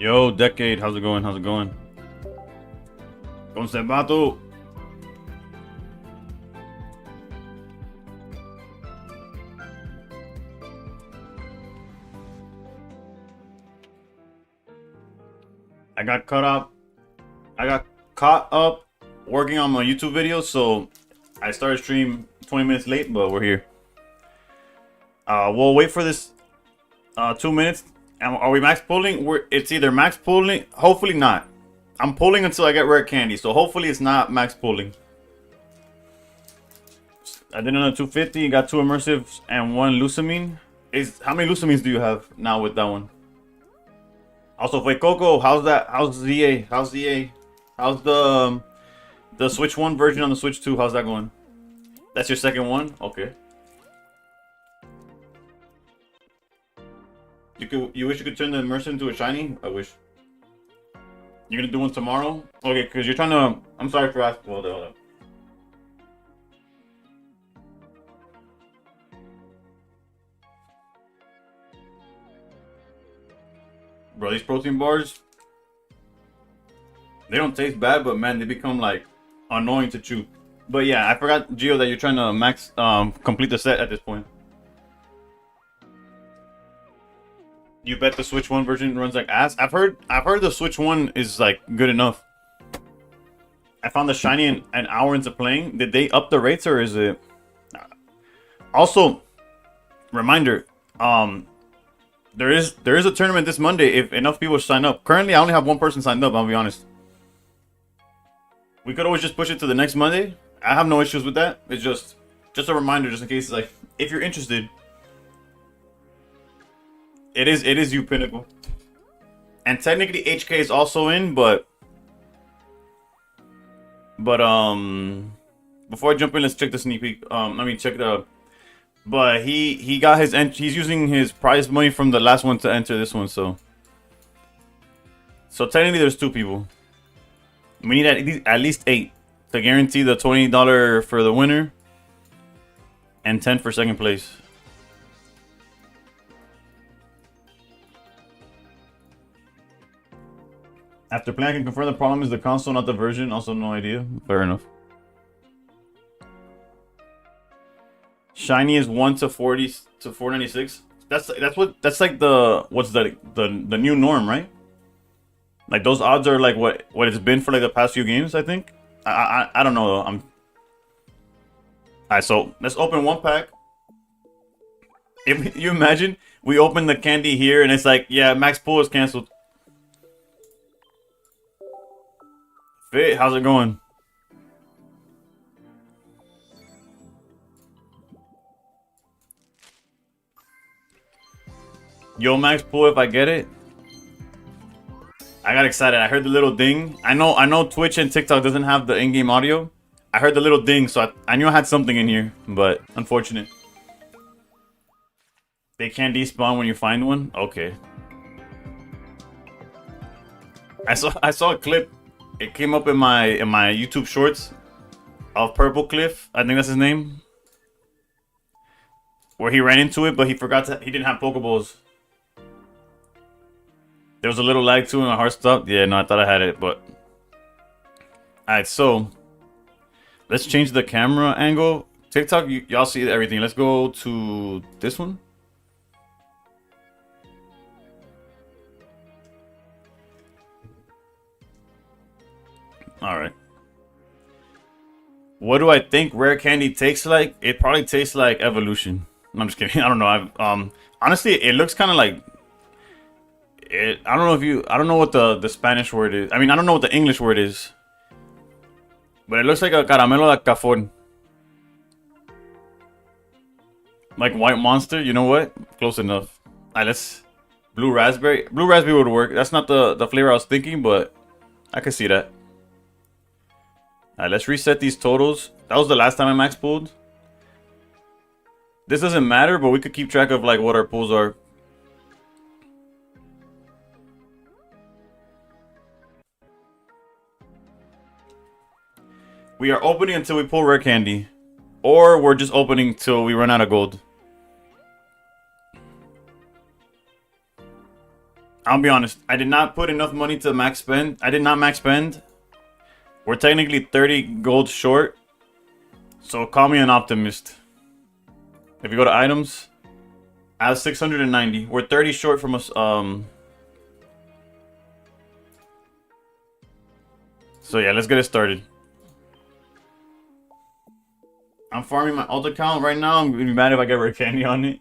Yo, Decade, how's it going? How's it going? ¿Cómo se va tú? I got caught up. I got caught up working on my YouTube videos, so I started stream 20 minutes late, but we're here. We'll wait for this 2 minutes. Are we max pulling? It's either max pulling. Hopefully not. I'm pulling until I get rare candy, so hopefully it's not max pulling. I did another 250. Got 2 immersives and 1 lucamine. How many lucamines do you have now with that one? Also, wait, Coco, how's that? How's ZA? How's ZA? How's the Switch 1 version on the Switch 2? How's that going? That's your second one? Okay. You wish you could turn the immersive into a shiny? I wish. You're gonna do one tomorrow? Okay, because you're trying to... I'm sorry for asking. Hold up. Bro, these protein bars, they don't taste bad, but man, they become like annoying to chew. But yeah, I forgot, Gio, that you're trying to max complete the set at this point. You bet the Switch 1 version runs like ass. I've heard the Switch 1 is like good enough. I found the shiny an hour into playing. Did they up the rates or is it? Also, reminder, there is a tournament this Monday if enough people sign up. Currently, I only have one person signed up, I'll be honest. We could always just push it to the next Monday. I have no issues with that. It's just a reminder, just in case, like, if you're interested. It is you, Pinnacle. And technically HK is also in, but before I jump in, let's check the sneak peek. Check the. But he got his he's using his prize money from the last one to enter this one, so technically there's 2 people. We need at least 8 to guarantee the $20 for the winner and 10 for second place. After playing, I can confirm the problem is the console, not the version. Also, no idea. Fair enough. Shiny is 1 to 40 to 496. That's like the new norm, right? Like those odds are like what it's been for like the past few games, I think. I don't know though. Alright, so let's open one pack. If you imagine we open the candy here and it's like, yeah, max pull is canceled. Fit, how's it going? Yo, max pull if I get it. I got excited. I heard the little ding. I know Twitch and TikTok doesn't have the in-game audio. I heard the little ding, so I knew I had something in here, but unfortunate. They can't despawn when you find one? Okay. I saw a clip. It came up in my YouTube shorts of Purple Cliff. I think that's his name. Where he ran into it, but he didn't have Pokeballs. There was a little lag too and my heart stopped. Yeah, no, I thought I had it, but... Alright, so... Let's change the camera angle. TikTok, y'all see everything. Let's go to this one. Alright. What do I think rare candy tastes like? It probably tastes like evolution. I'm just kidding. I don't know. Honestly, it looks kind of like... I don't know what the Spanish word is. I mean, I don't know what the English word is. But it looks like a caramelo de cafón. Like White Monster, you know what? Close enough. Alright, let's... Blue Raspberry. Blue Raspberry would work. That's not the flavor I was thinking, but I can see that. Alright, let's reset these totals. That was the last time I max pulled. This doesn't matter, but we could keep track of like what our pulls are. We are opening until we pull rare candy. Or we're just opening till we run out of gold. I'll be honest. I did not put enough money to max spend. I did not max spend. We're technically 30 gold short. So call me an optimist. If you go to items, I have 690. We're 30 short from us. So yeah, let's get it started. I'm farming my alt account right now. I'm gonna be mad if I get red candy on it.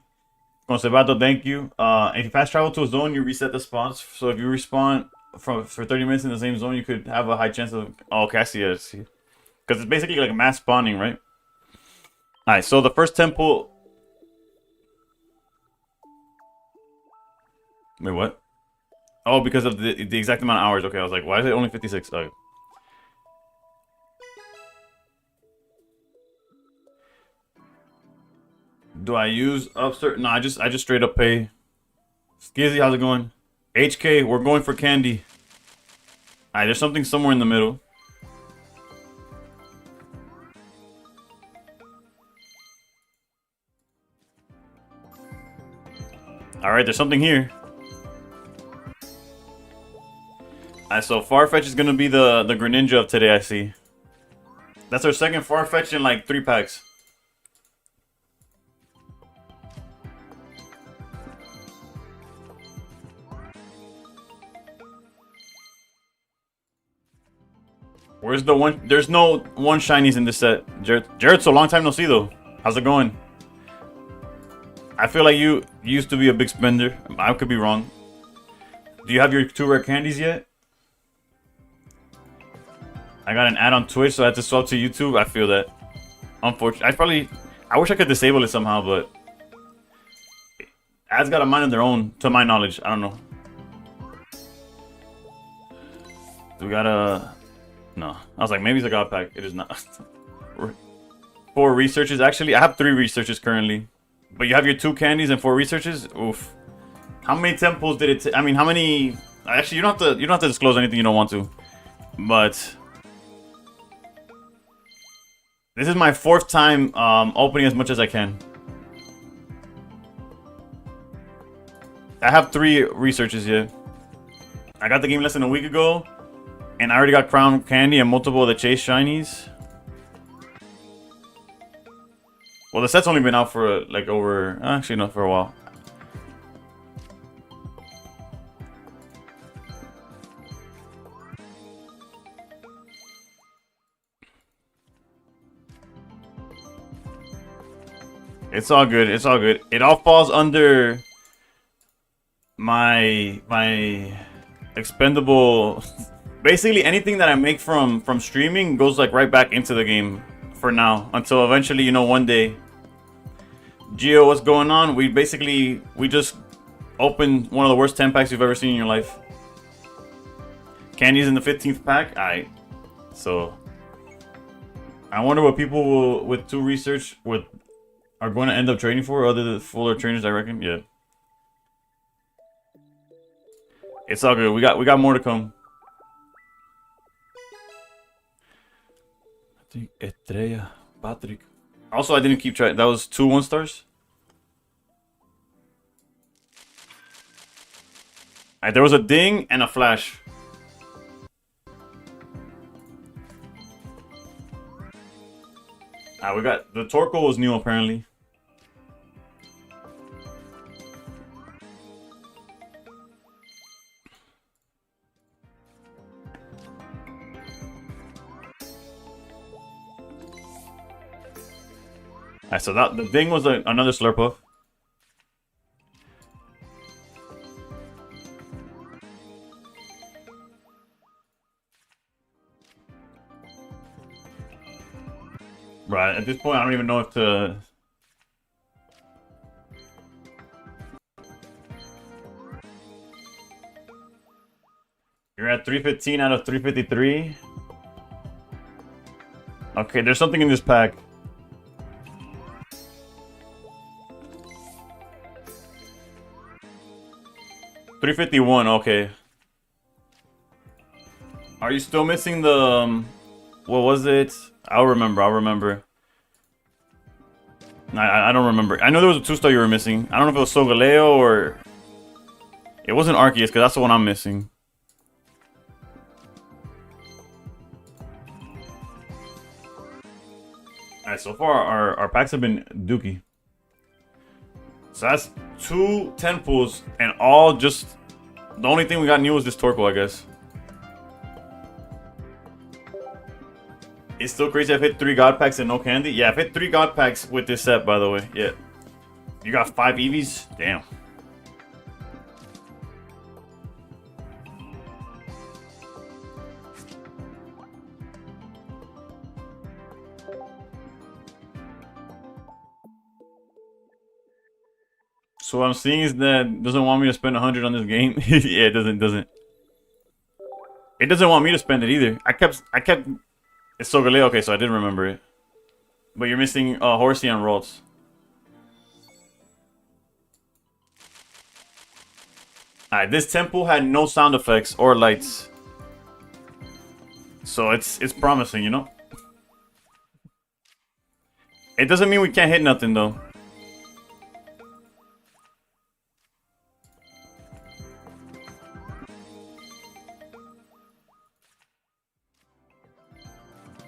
Conservato, thank you. If you fast travel to a zone, you reset the spawns. So if you respawn for 30 minutes in the same zone, you could have a high chance of. Oh, okay, I see it. Because it's basically like mass spawning, right? Alright, so the first temple. Wait, what? Oh, because of the exact amount of hours. Okay, I was like, why is it only 56? Okay. Do I use upstart? No, I just straight up pay. Skizzy, how's it going? HK, we're going for candy. Alright, there's something somewhere in the middle. Alright, there's something here. Alright, so Farfetch is gonna be the Greninja of today, I see. That's our second Farfetch in like 3 packs. Where's the one? There's no one shinies in this set. Jared, so long time no see though. How's it going? I feel like you used to be a big spender. I could be wrong. Do you have your 2 rare candies yet? I got an ad on Twitch, so I had to swap to YouTube. I feel that. Unfortunately, I wish I could disable it somehow, but ads got a mind of their own, to my knowledge. I don't know. Do we got a? No. I was like, maybe it's a god pack. It is not. 4 researches. Actually, I have 3 researches currently. But you have your 2 candies and 4 researches? Oof. How many temples did it I mean, how many... Actually, you don't have to disclose anything you don't want to. But... This is my 4th time opening as much as I can. I have 3 researches here. I got the game less than a week ago. And I already got Crown Candy and multiple of the Chase Shinies. Well, the set's only been out for like over... Actually, not for a while. It's all good. It's all good. It all falls under my expendable... Basically, anything that I make from streaming goes like right back into the game for now. Until eventually, you know, one day. Gio, what's going on? We just opened one of the worst 10 packs you've ever seen in your life. Candy's in the 15th pack? Alright. So, I wonder what people with 2 research are going to end up trading for, other than fuller trainers, I reckon. Yeah. It's all good. We got more to come. Estrella, Patrick. Also, I didn't keep track. That was 2 1-stars. Alright, there was a ding and a flash. Alright, we got the Torkoal was new apparently. Alright, so the ding was another Slurpuff. Right, at this point I don't even know if to... You're at 315 out of 353. Okay, there's something in this pack. $351, okay. Are you still missing the... what was it? I'll remember. I don't remember. I know there was a 2-star you were missing. I don't know if it was Solgaleo or... It wasn't Arceus, because that's the one I'm missing. Alright, so far our packs have been dookie. So that's 2 10 pulls, and all just... The only thing we got new was this Torkoal, I guess. It's still crazy I've hit 3 God Packs and no candy. Yeah, I've hit 3 God Packs with this set, by the way. Yeah. You got 5 EVs? Damn. So what I'm seeing is that it doesn't want me to spend 100 on this game. Yeah, it doesn't. It doesn't want me to spend it either. I kept. It's Sogale. Okay, so I didn't remember it. But you're missing Horsey and Rolls. Alright, this temple had no sound effects or lights. So it's promising, you know? It doesn't mean we can't hit nothing though.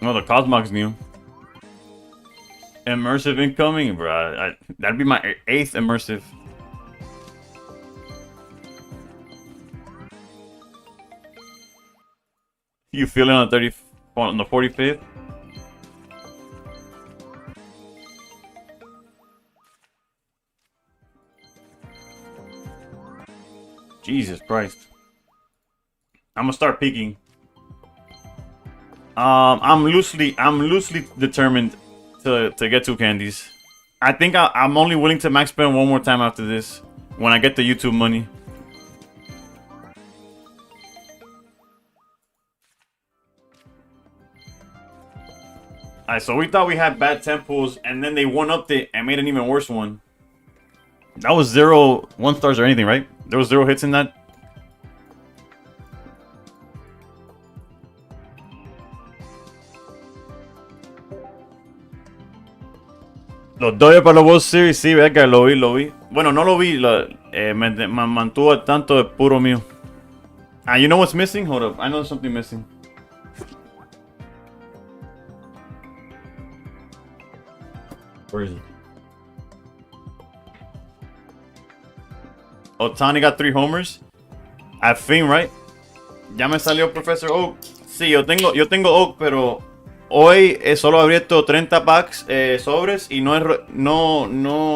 No, the Cosmog's new. Immersive incoming, bro. That'd be my 8th immersive. You feeling on 30 on the 45th? Jesus Christ. I'm gonna start peeking. I'm loosely determined to get 2 candies. I think I'm only willing to max spend one more time after this when I get the YouTube money. Alright, so we thought we had bad tempos, and then they one-upped it and made an even worse one. That was 0 1-stars or anything, right? There was 0 hits in that. Los Dodgers para los World Series, sí, verga, lo vi. Bueno, no lo vi, me mantuvo al tanto de puro mío. Ah, you know what's missing? Hold up, I know there's something missing. Where is it? Otani got 3 homers. At fin, right? Ya me salió Professor Oak. Sí, yo tengo Oak, pero hoy solo he abierto 30 packs sobres y no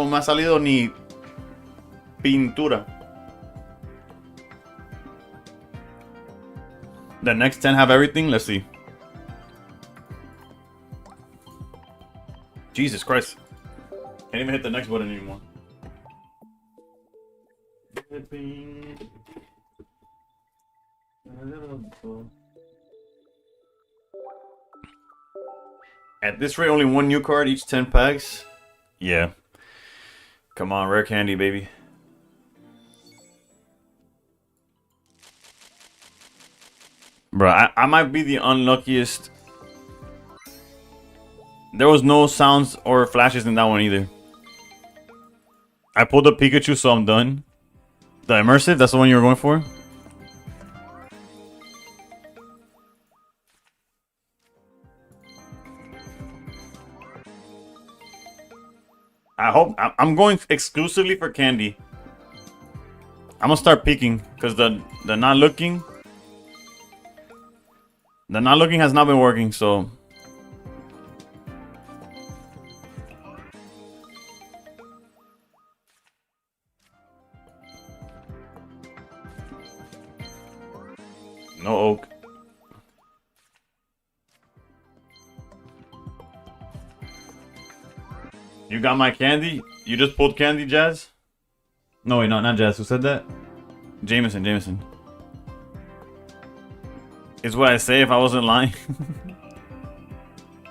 me ha salido ni pintura. The next 10 have everything. Let's see. Jesus Christ. Can't even hit the next button anymore. At this rate, only 1 new card each 10 packs. Yeah. Come on, rare candy, baby. Bro, I might be the unluckiest. There was no sounds or flashes in that one either. I pulled a Pikachu, so I'm done. The immersive, that's the one you were going for? I hope I'm going exclusively for candy. I'm gonna start peeking because the not looking has not been working, so no Oak. You got my candy? You just pulled candy, Jazz? No, wait, not Jazz. Who said that? Jameson. Is what I say if I wasn't lying.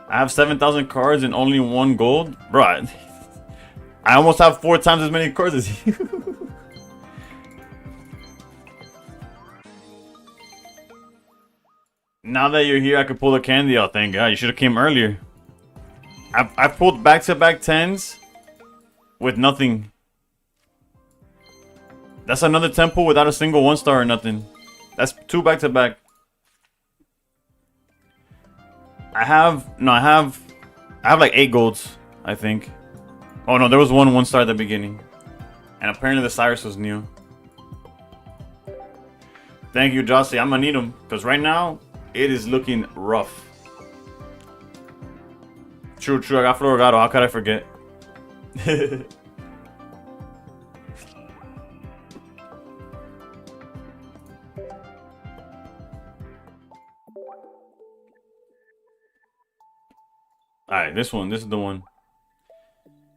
I have 7,000 cards and only 1 gold? Bro, I almost have 4 times as many cards as you. Now that you're here, I could pull the candy out. Thank God. You should have came earlier. I've pulled back-to-back 10s with nothing. That's another temple without a single 1-star or nothing. That's 2 back to back. I have like 8 golds, I think. Oh no, there was 1-star at the beginning. And apparently the Cyrus was new. Thank you, Jossie. I'm gonna need them. Because right now, it is looking rough. True. I got Floragato. How could I forget? Alright, this one. This is the one.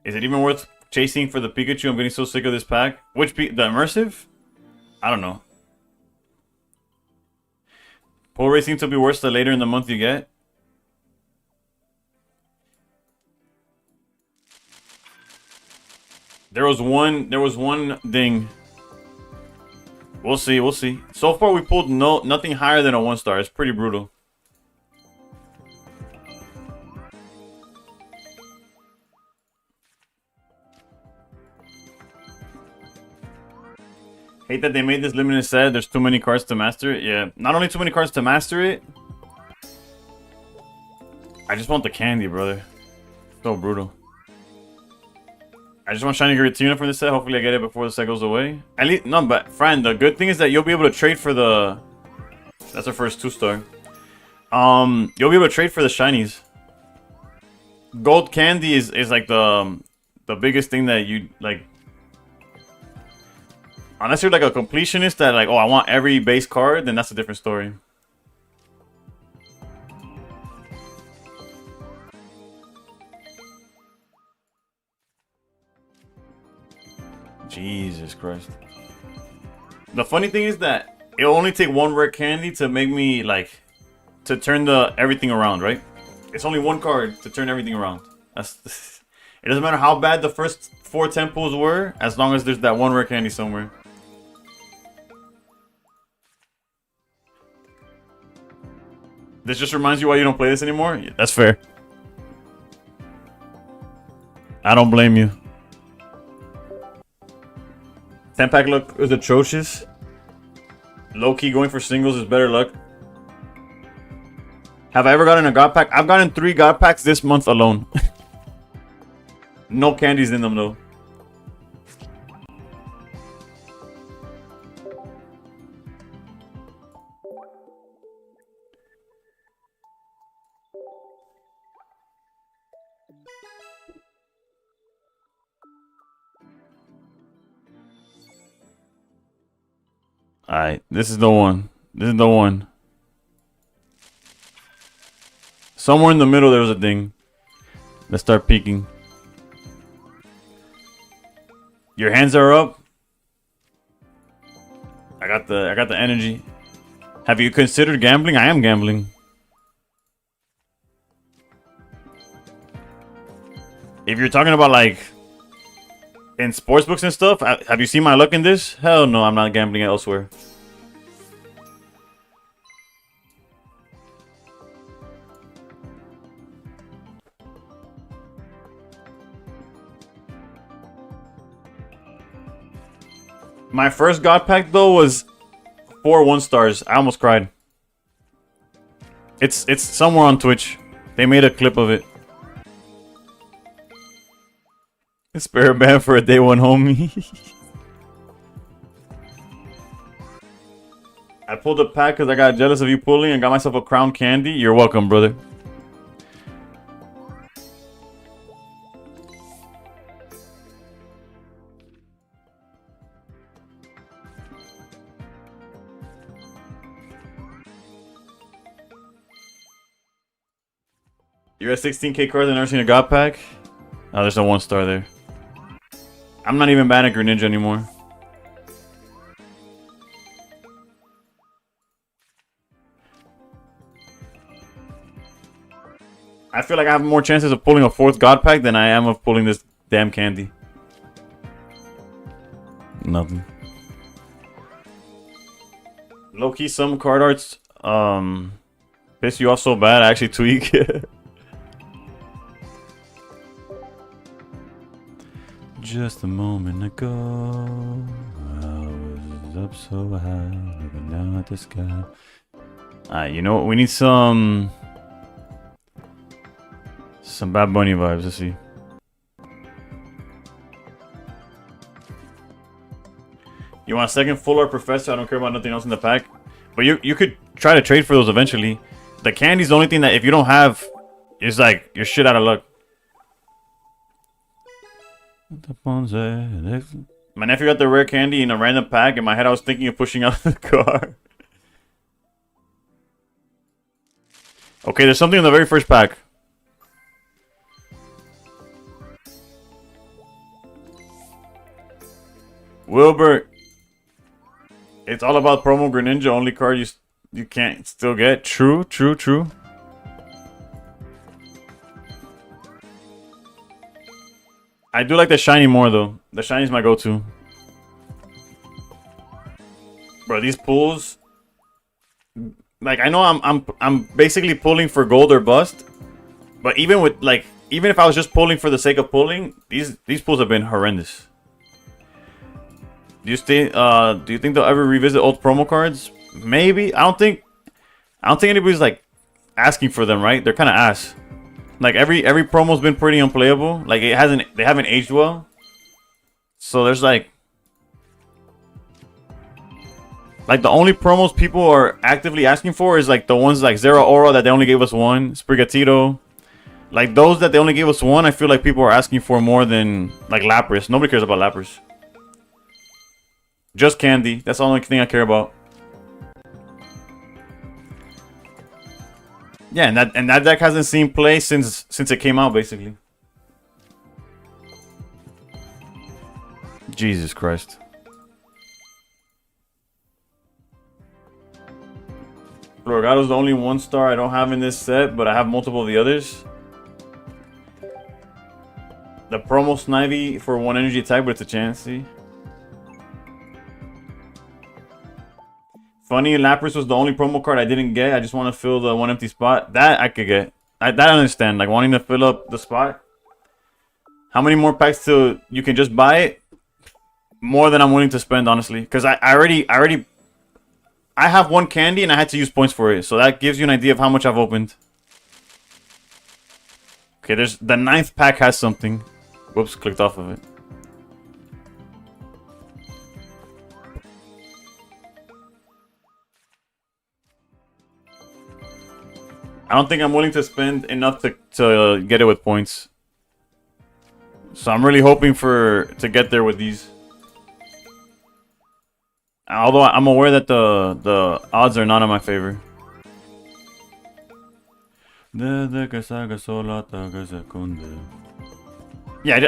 Is it even worth chasing for the Pikachu? I'm getting so sick of this pack. Which the immersive? I don't know. Pull rates seem to be worse the later in the month you get. There was one ding. We'll see. So far we pulled nothing higher than a 1-star. It's pretty brutal. Hate that they made this limited set. There's too many cards to master it. Yeah, not only too many cards to master it. I just want the candy, brother. So brutal. I just want Shiny Giratina from this set. Hopefully I get it before the set goes away. At least, no, but Fran, the good thing is that you'll be able to trade for the... That's our first 2-star. You'll be able to trade for the shinies. Gold candy is like the biggest thing that you like. Unless you're like a completionist that like, oh, I want every base card, then that's a different story. Jesus Christ. The funny thing is that it'll only take 1 rare candy to make me like to turn everything around, right? It's only 1 card to turn everything around. That's it doesn't matter how bad the first 4 temples were, as long as there's that 1 rare candy somewhere. This just reminds you why you don't play this anymore? Yeah, that's fair. I don't blame you. 10-pack look is atrocious. Low-key going for singles is better luck. Have I ever gotten a God Pack? I've gotten 3 God Packs this month alone. No candies in them though. Alright, this is the one. This is the one. Somewhere in the middle there was a ding. Let's start peeking. Your hands are up. I got the energy. Have you considered gambling? I am gambling. If you're talking about like in sportsbooks and stuff, have you seen my luck in this? Hell no, I'm not gambling elsewhere. My first God Pack though was 4 1-stars. I almost cried. It's somewhere on Twitch. They made a clip of it. Spare band for a day 1 homie. I pulled a pack because I got jealous of you pulling and got myself a crown candy. You're welcome, brother. You're at 16k cards and never seen a God Pack? Oh, there's no 1-star there. I'm not even banning Greninja anymore. I feel like I have more chances of pulling a 4th God Pack than I am of pulling this damn candy. Nothing. Low-key, some card arts piss you off so bad, I actually tweak. Just a moment ago, I up so high, looking down at the sky. Alright, you know what? We need some Bad Bunny vibes. Let's see. You want a second full art professor? I don't care about nothing else in the pack. But you could try to trade for those eventually. The candy's the only thing that if you don't have, it's like you're shit out of luck. My nephew got the rare candy in a random pack. In my head, I was thinking of pushing out the car. Okay, there's something in the very first pack. Wilbur. It's all about promo Greninja. Only card you can't still get. True. I do like the shiny more though. The shiny's my go-to. Bro, these pulls. Like I know I'm basically pulling for gold or bust, but even if I was just pulling for the sake of pulling, these pulls have been horrendous. Do you think they'll ever revisit old promo cards? Maybe. I don't think anybody's like asking for them, right? They're kind of ass. Like every promo's been pretty unplayable. Like they haven't aged well. So there's like the only promos people are actively asking for is like the ones like Zero Aura that they only gave us one, Sprigatito. Like those that they only gave us one, I feel like people are asking for more than like Lapras. Nobody cares about Lapras. Just candy. That's the only thing I care about. Yeah, and that deck hasn't seen play since it came out, basically. Jesus Christ. Floragado's the only 1-star I don't have in this set, but I have multiple of the others. The promo Snivy for 1 energy attack, but it's a chance, see? Funny, Lapras was the only promo card I didn't get. I just want to fill the 1 empty spot. That I could get. That I understand. Like wanting to fill up the spot. How many more packs till you can just buy it? More than I'm willing to spend, honestly. Because I have 1 candy and I had to use points for it. So that gives you an idea of how much I've opened. Okay, there's the 9th pack has something. Whoops, clicked off of it. I don't think I'm willing to spend enough to get it with points. So I'm really hoping to get there with these. Although I'm aware that the odds are not in my favor. Yeah,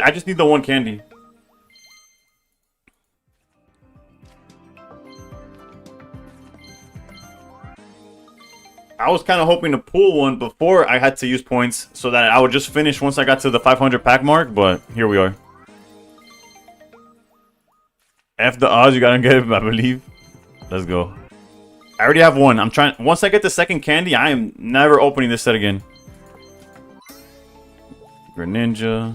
I just need the 1 candy. I was kind of hoping to pull one before I had to use points so that I would just finish once I got to the 500 pack mark, but here we are. F the odds, you gotta get it, I believe. Let's go. I already have 1. I'm trying. Once I get the 2nd candy, I am never opening this set again. Greninja.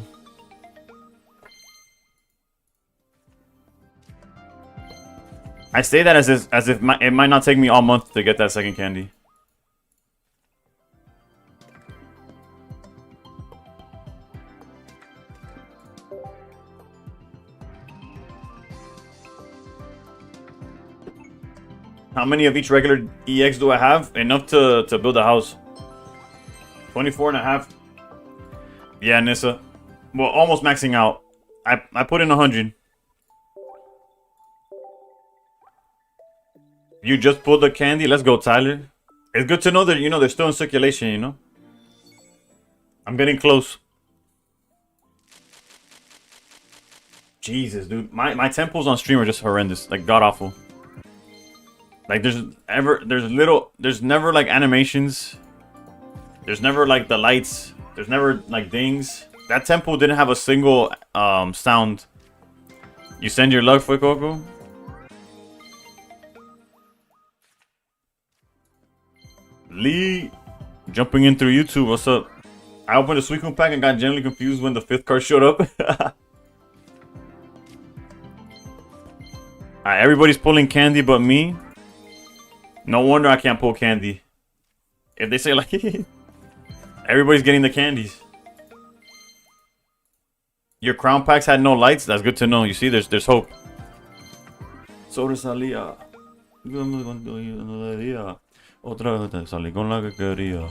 I say that as if it might not take me all month to get that 2nd candy. How many of each regular EX do I have? Enough to build a house. 24 and a half. Yeah, Nissa. Well, almost maxing out. I put in 100. You just pulled the candy? Let's go, Tyler. It's good to know that, they're still in circulation, I'm getting close. Jesus, dude. My tempos on stream are just horrendous. Like, god-awful. Like there's never like animations. There's never like the lights. There's never like dings. That tempo didn't have a single sound. You send your luck for Coco. Lee jumping in through YouTube. What's up? I opened a Suicune pack and got genuinely confused when the 5th card showed up. Everybody's pulling candy but me. No wonder I can't pull candy. If they say like... everybody's getting the candies. Your crown packs had no lights? That's good to know. You see, there's hope. Sobresalía. Otra vez salí con la que quería.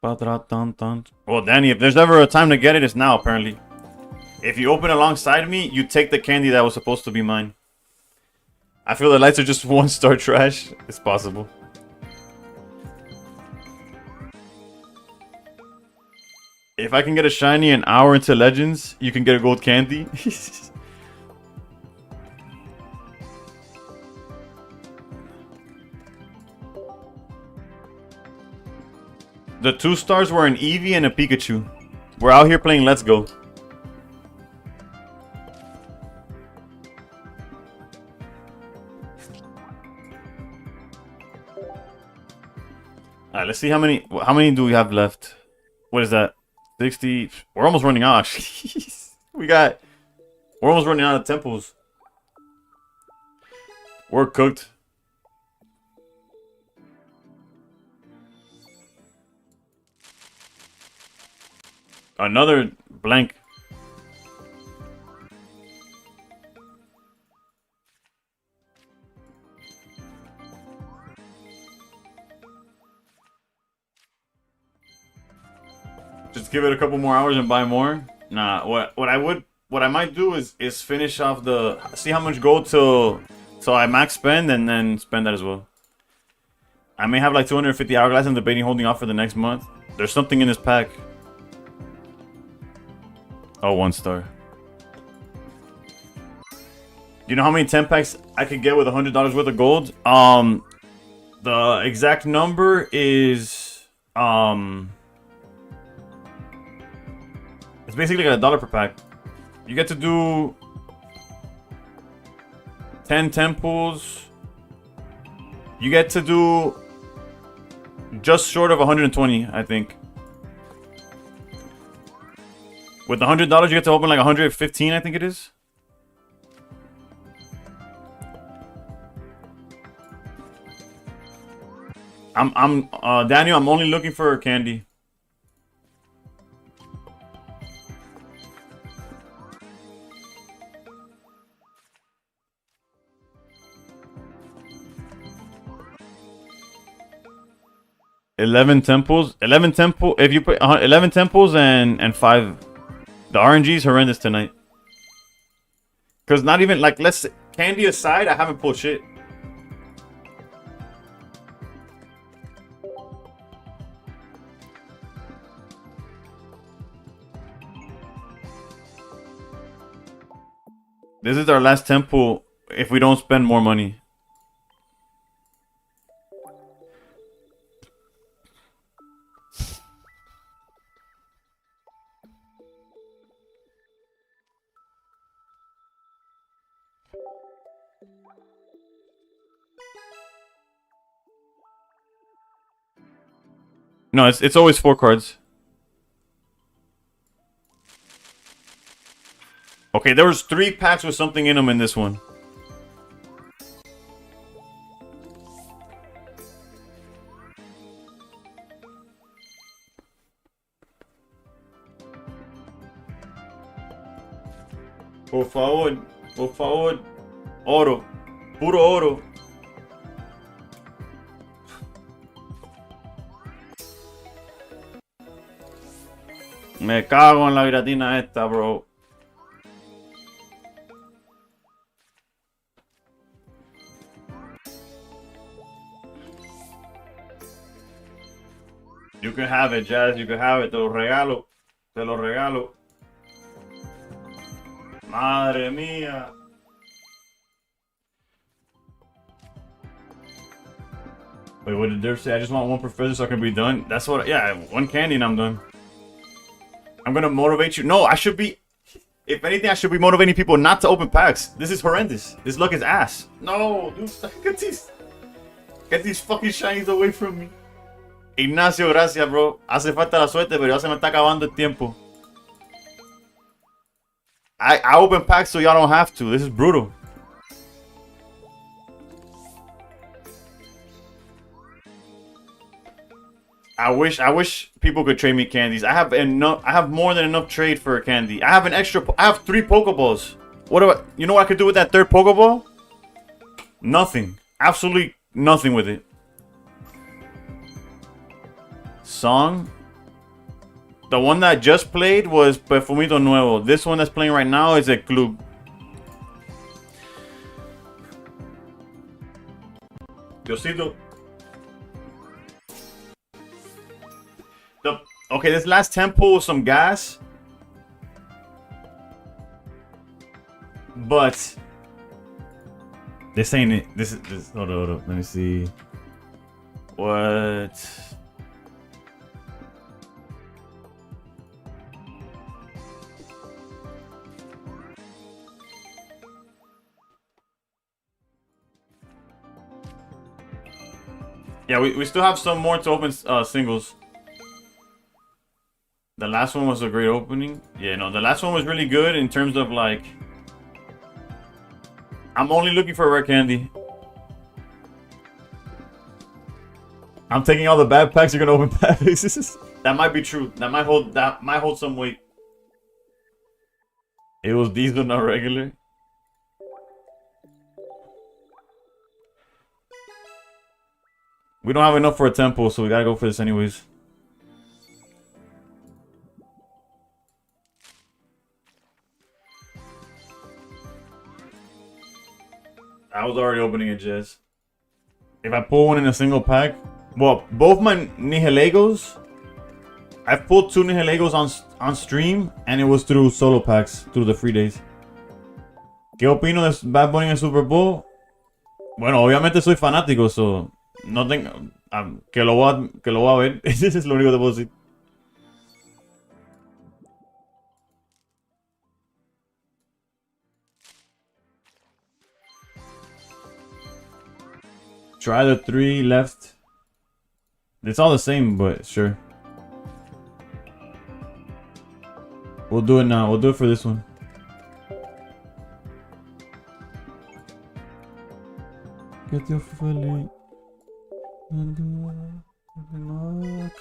Well, Danny, if there's ever a time to get it, it's now, apparently. If you open alongside me, you take the candy that was supposed to be mine. I feel the lights are just 1-star trash. It's possible. If I can get a shiny an hour into Legends, you can get a gold candy. The 2 stars were an Eevee and a Pikachu. We're out here playing Let's Go. Alright, let's see how many do we have left? What is that? 60. We're almost running out, actually. We're almost running out of temples. We're cooked. Another blank. Just give it a couple more hours and buy more. Nah, what I might do is finish off see how much gold till I max spend and then spend that as well. I may have like 250 hourglass. I'm debating holding off for the next month. There's something in this pack. Oh, 1 star. You know how many 10 packs I could get with $100 worth of gold? The exact number is it's basically like $1 per pack. You get to do 10 temples. You get to do just short of 120, I think. With $100, you get to open like 115, I think it is. Daniel, I'm only looking for candy. Eleven temples. If you put 11 temples and 5, the RNG is horrendous tonight. Cause not even like candy aside, I haven't pulled shit. This is our last temple if we don't spend more money. No, it's always 4 cards. Okay, there was 3 packs with something in them in this one. Por favor, oro, puro oro. Me cago en la viratina esta, bro. You can have it, Jazz. You can have it. Te lo regalo. Te lo regalo. Madre mía. Wait, what did Dirk say? I just want 1 professor so I can be done. That's what. Yeah, 1 candy and I'm done. I'm gonna motivate you. No, I should be. If anything, I should be motivating people not to open packs. This is horrendous. This luck is ass. No, dude, get these fucking shinies away from me. Ignacio, gracias, bro. Hace falta la suerte, pero ya se me está acabando el tiempo. I open packs so y'all don't have to. This is brutal. I wish people could trade me candies. I have enough. I have more than enough trade for a candy. I have an extra. I have 3 Pokeballs. What do I? You know what I could do with that 3rd Pokeball? Nothing. Absolutely nothing with it. Song. The one that I just played was Perfumito Nuevo. This one that's playing right now is a Club. Diosito. Okay, this last tempo was some gas. But this ain't it. This is hold up. Let me see. What? Yeah, we still have some more to open singles. The last one was a great opening. Yeah, no, the last one was really good in terms of like... I'm only looking for rare candy. I'm taking all the bad packs. You're gonna open packs. That might be true. That might hold some weight. It was diesel, not regular. We don't have enough for a tempo, so we gotta go for this anyways. I was already opening a Jizz. If I pull one in a single pack, well, both my Nihilegos, I've pulled 2 Nihilegos on stream, and it was through solo packs, through the free days. ¿Qué opino de Bad Bunny en el Super Bowl? Bueno, obviamente soy fanático, so no tengo, que lo voy a ver. Eso es lo único que te puedo decir. Try the 3 left. It's all the same, but sure. We'll do it now. We'll do it for this one. Que te ofende.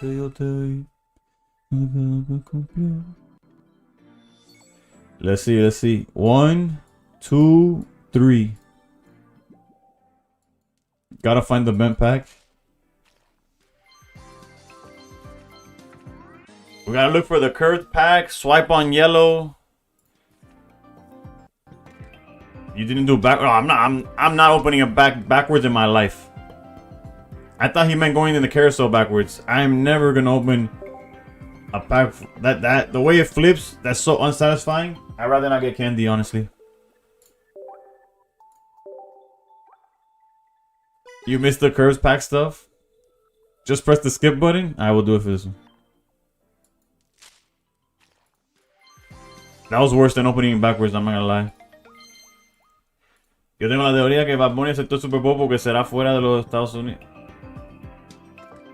Que yo te vi. Let's see. 1, 2, 3. Gotta find the vent pack. We gotta look for the curved pack. Swipe on yellow. You didn't do back. Oh, I'm not opening a backwards in my life. I thought he meant going in the carousel backwards. I'm never gonna open a pack that the way it flips. That's so unsatisfying. I'd rather not get candy, honestly. You missed the curves pack stuff? Just press the skip button? I will do it for this one. That was worse than opening it backwards, I'm not gonna lie. Yo tengo la teoría que Bad Bunny aceptó el Super Bowl porque será fuera de los Estados Unidos.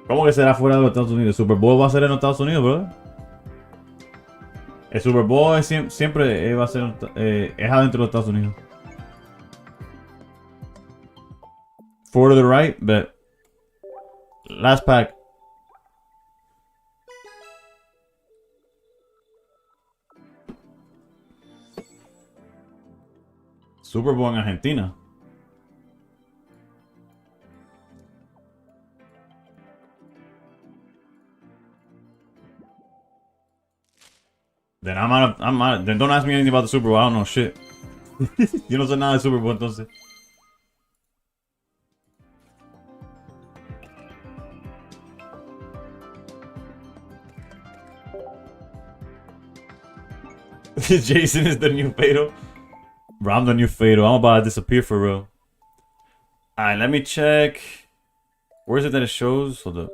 ¿Cómo que será fuera de los Estados Unidos? ¿El Super Bowl va a ser en los Estados Unidos, brother? El Super Bowl es siempre va a ser es adentro de los Estados Unidos. 4 to the right, bet. Last pack. Super Bowl en Argentina. Then I'm out. Then don't ask me anything about the Super Bowl. I don't know shit. Yo no sé nada de Super Bowl entonces. Jason is the new Fatal. Bro, I'm the new Fatal. I'm about to disappear for real. Alright, let me check. Where is it that it shows? Hold up.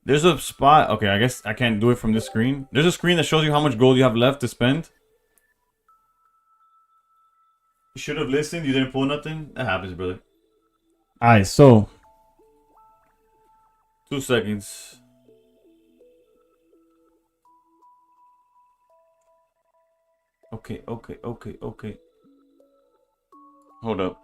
There's a spot. Okay, I guess I can't do it from this screen. There's a screen that shows you how much gold you have left to spend. You should have listened. You didn't pull nothing. That happens, brother. Alright, so 2 seconds. Okay, okay, okay, okay. Hold up.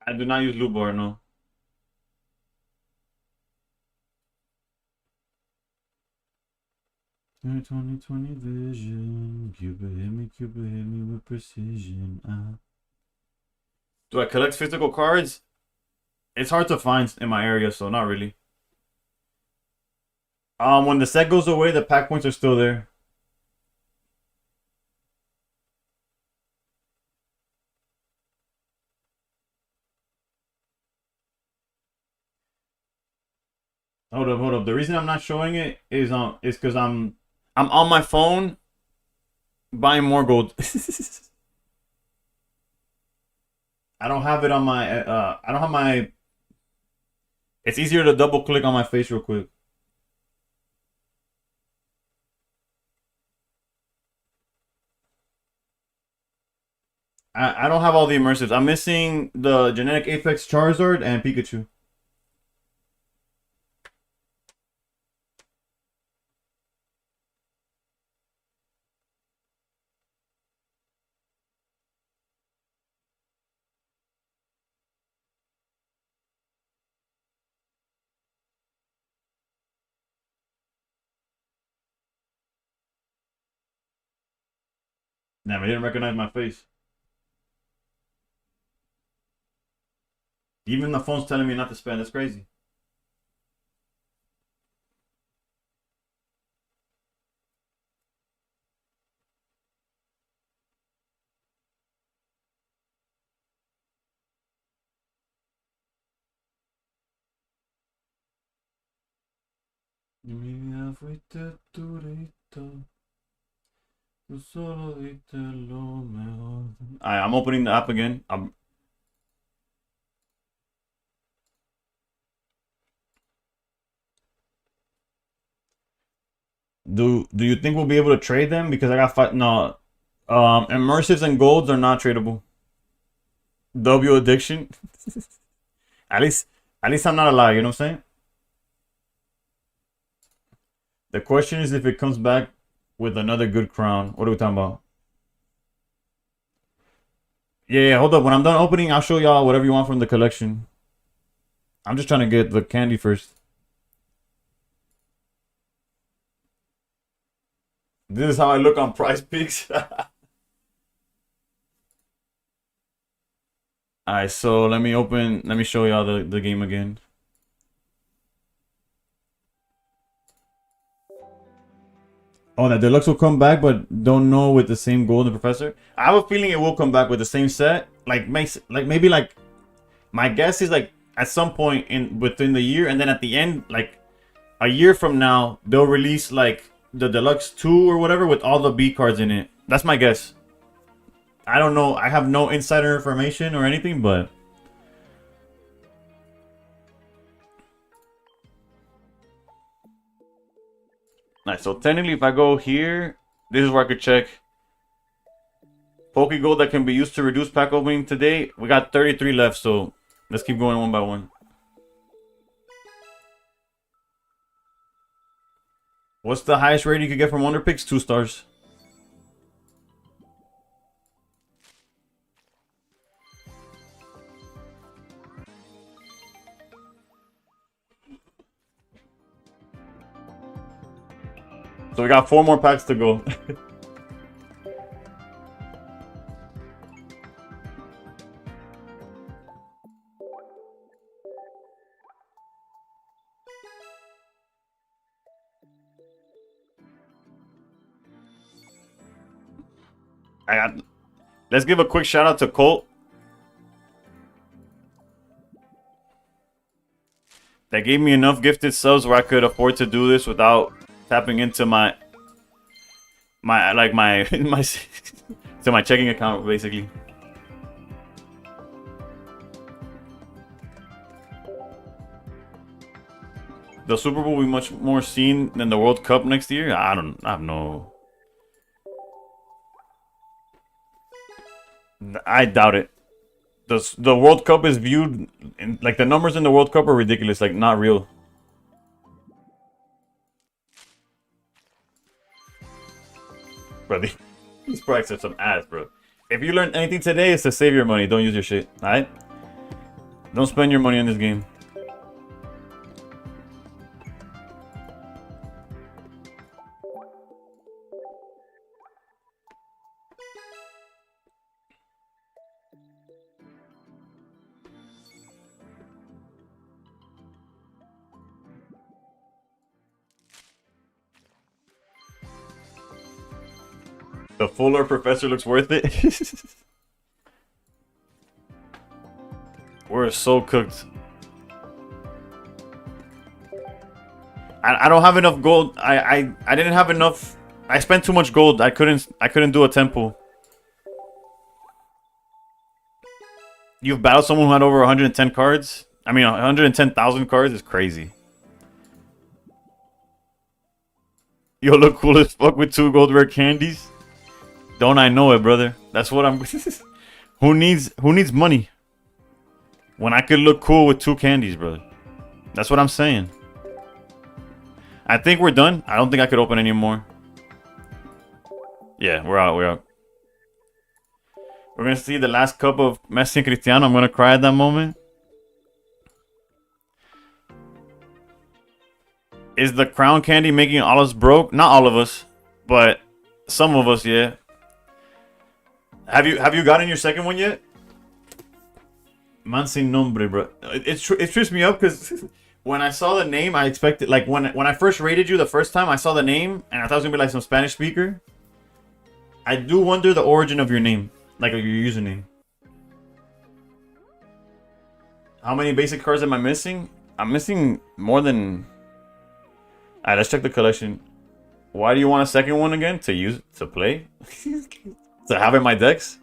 I do not use loot bar, no. 2020 vision. Cupid hit me with precision. Do I collect physical cards? It's hard to find in my area, so not really. When the set goes away, the pack points are still there. Hold up. The reason I'm not showing it is because I'm on my phone buying more gold. I don't have it on my I don't have my. It's easier to double click on my face real quick. I don't have all the immersives. I'm missing the genetic Apex Charizard and Pikachu. Damn, I didn't recognize my face. Even the phone's telling me not to spend. That's crazy. Alright, I'm opening the app again. Do you think we'll be able to trade them? Because I got five. No, immersives and golds are not tradable. W addiction. At least, at least I'm not a liar. You know what I'm saying? The question is if it comes back with another good crown. What are we talking about? Yeah, hold up. When I'm done opening, I'll show y'all whatever you want from the collection. I'm just trying to get the candy first. This is how I look on Prize Picks. Alright, so let me show y'all the game again. Oh, that deluxe will come back, but don't know with the same golden professor. I have a feeling it will come back with the same set. Like maybe like my guess is like at some point in within the year, and then at the end, like a year from now, they'll release like the deluxe 2 or whatever with all the B cards in it. That's my guess. I don't know. I have no insider information or anything, but nice. So technically, if I go here, this is where I could check Pokegold that can be used to reduce pack opening today. We got 33 left, so let's keep going one by one. What's the highest rating you could get from Wonder Picks? 2 stars. So we got 4 more packs to go. Let's give a quick shout out to Colt. That gave me enough gifted subs where I could afford to do this without tapping into my to my checking account basically. The Super Bowl will be much more seen than the World Cup next year. I have no. I doubt it. The World Cup is viewed like the numbers in the World Cup are ridiculous, like not real. Bro, these products are some ass, bro. If you learned anything today, it's to save your money. Don't use your shit, alright? Don't spend your money on this game. The Fuller Professor looks worth it. We're so cooked. I don't have enough gold. I didn't have enough. I spent too much gold. I couldn't do a temple. You've battled someone who had over 110 cards? I mean, 110,000 cards is crazy. You'll look cool as fuck with 2 gold rare candies. Don't I know it, brother? That's what I'm... Who needs money? When I could look cool with 2 candies, brother. That's what I'm saying. I think we're done. I don't think I could open any more. Yeah, we're out. We're gonna see the last cup of Messi and Cristiano. I'm gonna cry at that moment. Is the crown candy making all us broke? Not all of us, but some of us, yeah. Have you gotten your second one yet? Man sin nombre, bro. It trips me up because when I saw the name, I expected, like, when I first rated you the first time, I saw the name and I thought it was gonna be like some Spanish speaker. I do wonder the origin of your name, like your username. How many basic cards am I missing? I'm missing more than... Alright, let's check the collection. Why do you want a second one again? To play? To have in my decks?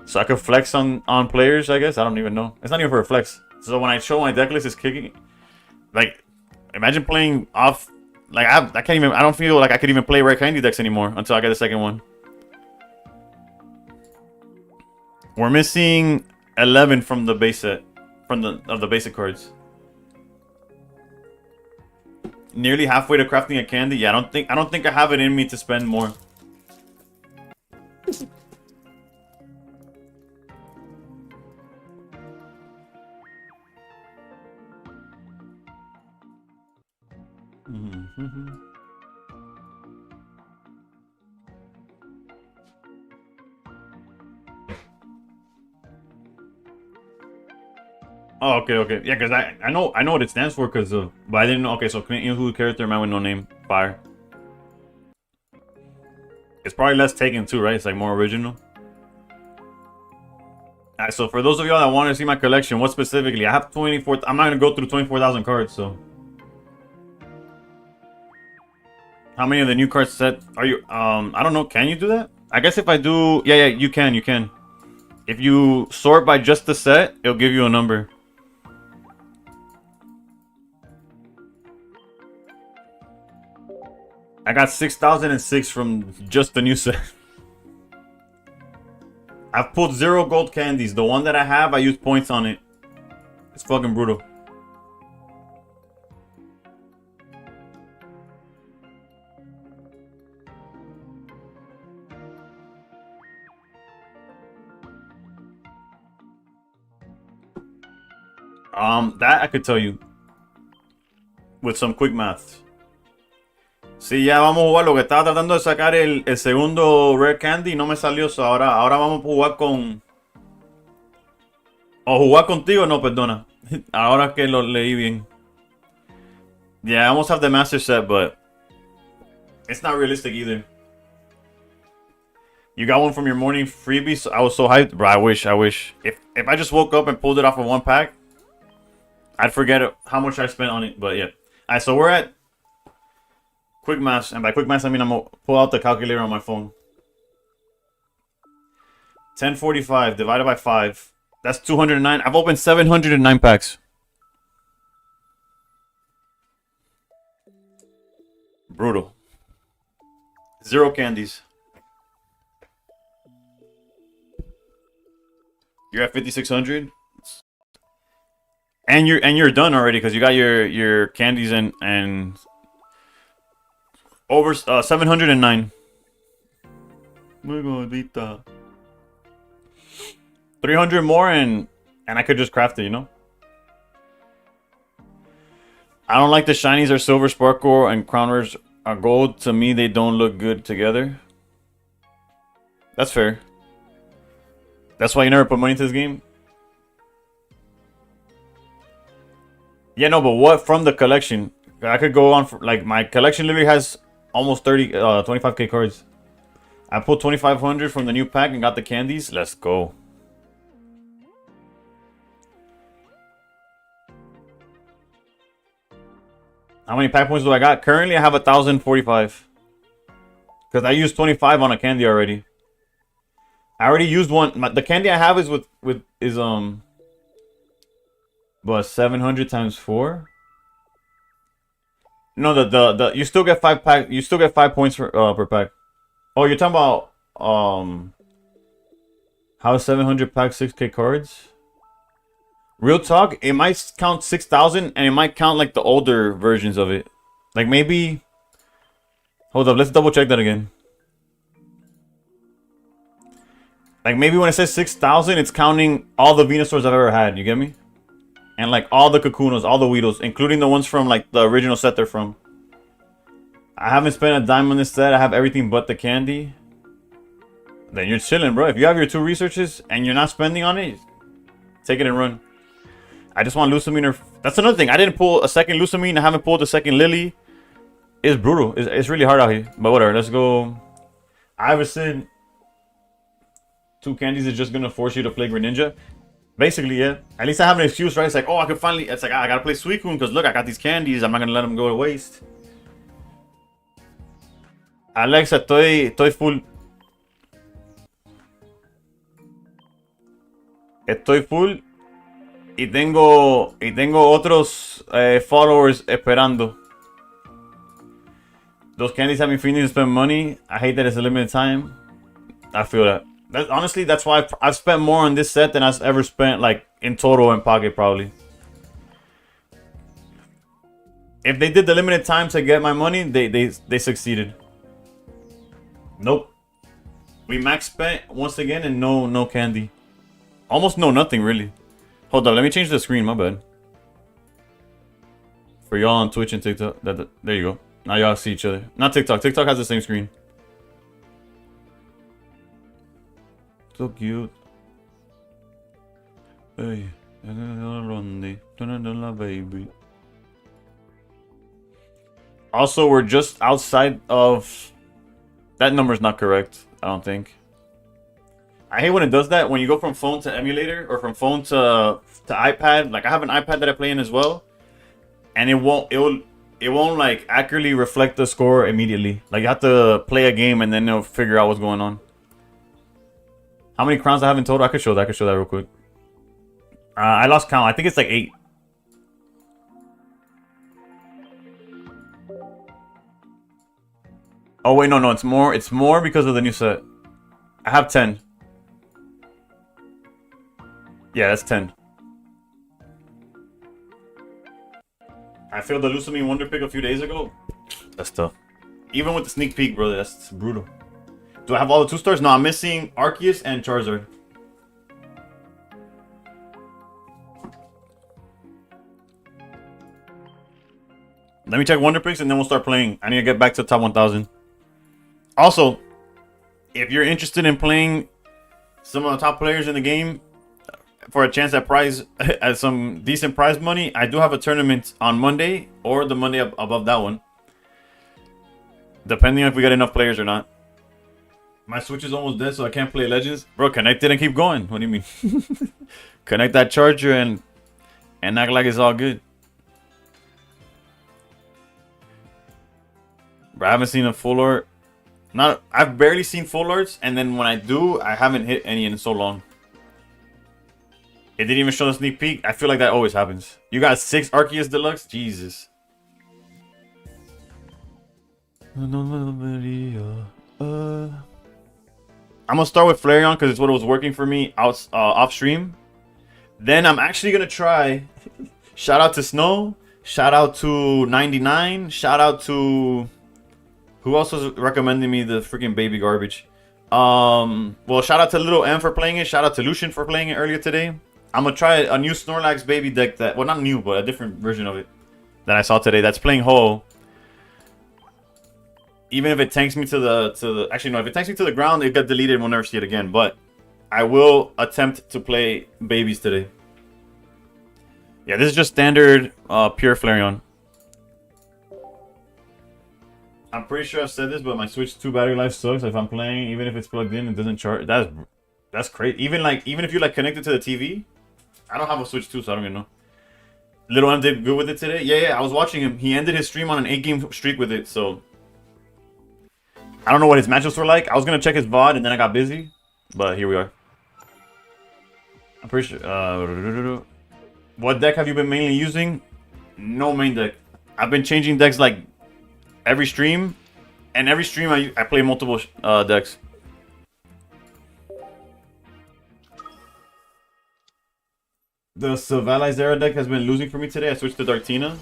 So I could flex on players, I guess? I don't even know. It's not even for a flex. So when I show my deck list, it's kicking... Like, imagine playing off... Like, I can't even... I don't feel like I could even play rare candy decks anymore until I get the second one. We're missing 11 from the base set. Of the basic cards. Nearly halfway to crafting a candy. Yeah, I don't think I have it in me to spend more. Oh, okay. Yeah, because I know what it stands for, because but I didn't know. Okay, so Canadian who character man with no name, fire. It's probably less taken too, right? It's like more original. Alright, so for those of y'all that want to see my collection, what specifically? I have 24. I'm not gonna go through 24,000 cards, so. How many of the new cards set are you? I don't know. Can you do that? I guess if I do, yeah, you can. You can. If you sort by just the set, it'll give you a number. I got 6,006 from just the new set. I've pulled 0 gold candies. The one that I have, I use points on it. It's fucking brutal. That I could tell you. With some quick math. Sí, ya vamos a jugar. Lo que estaba tratando de sacar el segundo Rare Candy y no me salió. So ahora vamos a jugar con... O jugar contigo, no, perdona. Ahora que lo leí bien. Yeah, I almost have the master set, but... It's not realistic either. You got one from your morning freebie? So I was so hyped. Bro, I wish. If I just woke up and pulled it off of one pack, I'd forget how much I spent on it, but yeah. Alright, so we're at quick maths, and by quick maths I mean I'm gonna pull out the calculator on my phone. 1045 divided by 5. That's 209. I've opened 709 packs. Brutal. 0 candies. You're at 5,600, and you're done already because you got your candies and over 709. 300 more and I could just craft it, you know. I don't like the shinies are silver sparkle and crown rares are gold. To me, they don't look good together. That's fair. That's why you never put money into this game. Yeah, no, but what from the collection? I could go on for like my collection literally has almost 25k cards. I pulled 2,500 from the new pack and got the candies. Let's go. How many pack points do I got? Currently, I have 1,045. Because I used 25 on a candy already. I already used one. The candy I have is but 700 times 4. No, the you still get 5 pack. You still get 5 points per pack. Oh, you're talking about how 700 pack 6k cards? Real talk, it might count 6,000 and it might count like the older versions of it. Like maybe. Hold up, let's double check that again. Like maybe when it says 6,000, it's counting all the Venusaurs I've ever had. You get me? And like all the Kakunos, all the Weedles, including the ones from like the original set they're from. I haven't spent a dime on this set. I have everything but the candy. Then you're chilling, bro. If you have your 2 researches and you're not spending on it, take it and run. I just want Lusamine. That's another thing. I didn't pull a second Lusamine. I haven't pulled a second Lily. It's brutal. It's really hard out here. But whatever. Let's go. Iverson. 2 candies is just gonna force you to play Greninja. Basically, yeah. At least I have an excuse, right? It's like, oh, I could finally. It's like, I gotta play Suicune because look, I got these candies. I'm not gonna let them go to waste. Alexa, estoy full. Estoy full. Y tengo otros followers esperando. Those candies have me feeling to spend money. I hate that it's a limited time. I feel that. Honestly, that's why I've spent more on this set than I've ever spent like in total in pocket probably. If they did the limited time to get my money, they succeeded. Nope. We max spent once again and no candy. Almost no nothing really. Hold on, let me change the screen, my bad. For y'all on Twitch and TikTok. There you go. Now y'all see each other. Not TikTok. TikTok has the same screen. So cute. Hey, baby. Also, we're just outside of... That number's not correct, I don't think. I hate when it does that. When you go from phone to emulator or from phone to iPad. Like I have an iPad that I play in as well, and it won't like accurately reflect the score immediately. Like you have to play a game and then it'll figure out what's going on. How many crowns I have in total? I could show that. I could show that real quick. I lost count. I think it's like 8. Oh wait, no, it's more. It's more because of the new set. I have 10. Yeah, that's 10. I failed the Lusamine Wonder Pick a few days ago. That's tough. Even with the sneak peek, brother, that's brutal. Do I have all the 2 stars? No, I'm missing Arceus and Charizard. Let me check Wonder Picks and then we'll start playing. I need to get back to the top 1,000. Also, if you're interested in playing some of the top players in the game for a chance at prize, at some decent prize money, I do have a tournament on Monday or the Monday above that one. Depending on if we got enough players or not. My Switch is almost dead, so I can't play Legends. Bro, connect it and keep going. What do you mean? Connect that charger and act like it's all good. Bro, I haven't seen a full art. I've barely seen full arts, and then when I do, I haven't hit any in so long. It didn't even show the sneak peek. I feel like that always happens. You got 6 Arceus Deluxe? Jesus. I'm gonna start with Flareon because it's what was working for me off stream. Then I'm actually gonna try. Shout out to Snow. Shout out to 99. Shout out to who else was recommending me the freaking baby garbage. Well, shout out to Little M for playing it. Shout out to Lucian for playing it earlier today. I'm gonna try a new Snorlax baby deck that, well, not new, but a different version of it that I saw today. That's playing Ho. Even if it tanks me to the actually no, if it tanks me to the ground, it got deleted and we'll never see it again. But I will attempt to play babies today. Yeah, this is just standard pure Flareon. I'm pretty sure I've said this, but my Switch 2 battery life sucks. If I'm playing, even if it's plugged in, it doesn't charge. That's crazy. Even if you like connect it to the TV, I don't have a Switch 2, so I don't even know. Little M did good with it today. Yeah, I was watching him. He ended his stream on an 8-game streak with it, so I don't know what his matchups were like. I was gonna check his VOD and then I got busy, but here we are. I'm pretty sure. What deck have you been mainly using? No main deck. I've been changing decks like every stream, and every stream I play multiple decks. The Sylvalizera deck has been losing for me today. I switched to Dartina.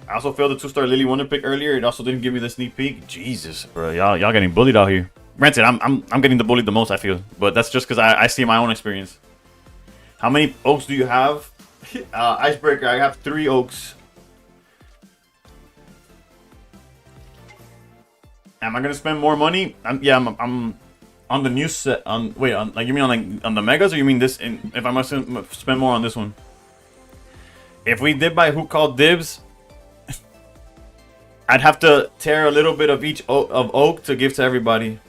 I also failed the 2-star Lily Wonder pick earlier. It also didn't give me the sneak peek. Jesus, bro, y'all getting bullied out here. Granted, I'm getting the bullied the most, I feel, but that's just because I see my own experience. How many oaks do you have? Icebreaker, I have 3 oaks. Am I gonna spend more money? I'm on the new set. Like you mean on the megas, or you mean this? If I must spend more on this one. If we did buy Who Called Dibs, I'd have to tear a little bit of each of oak to give to everybody.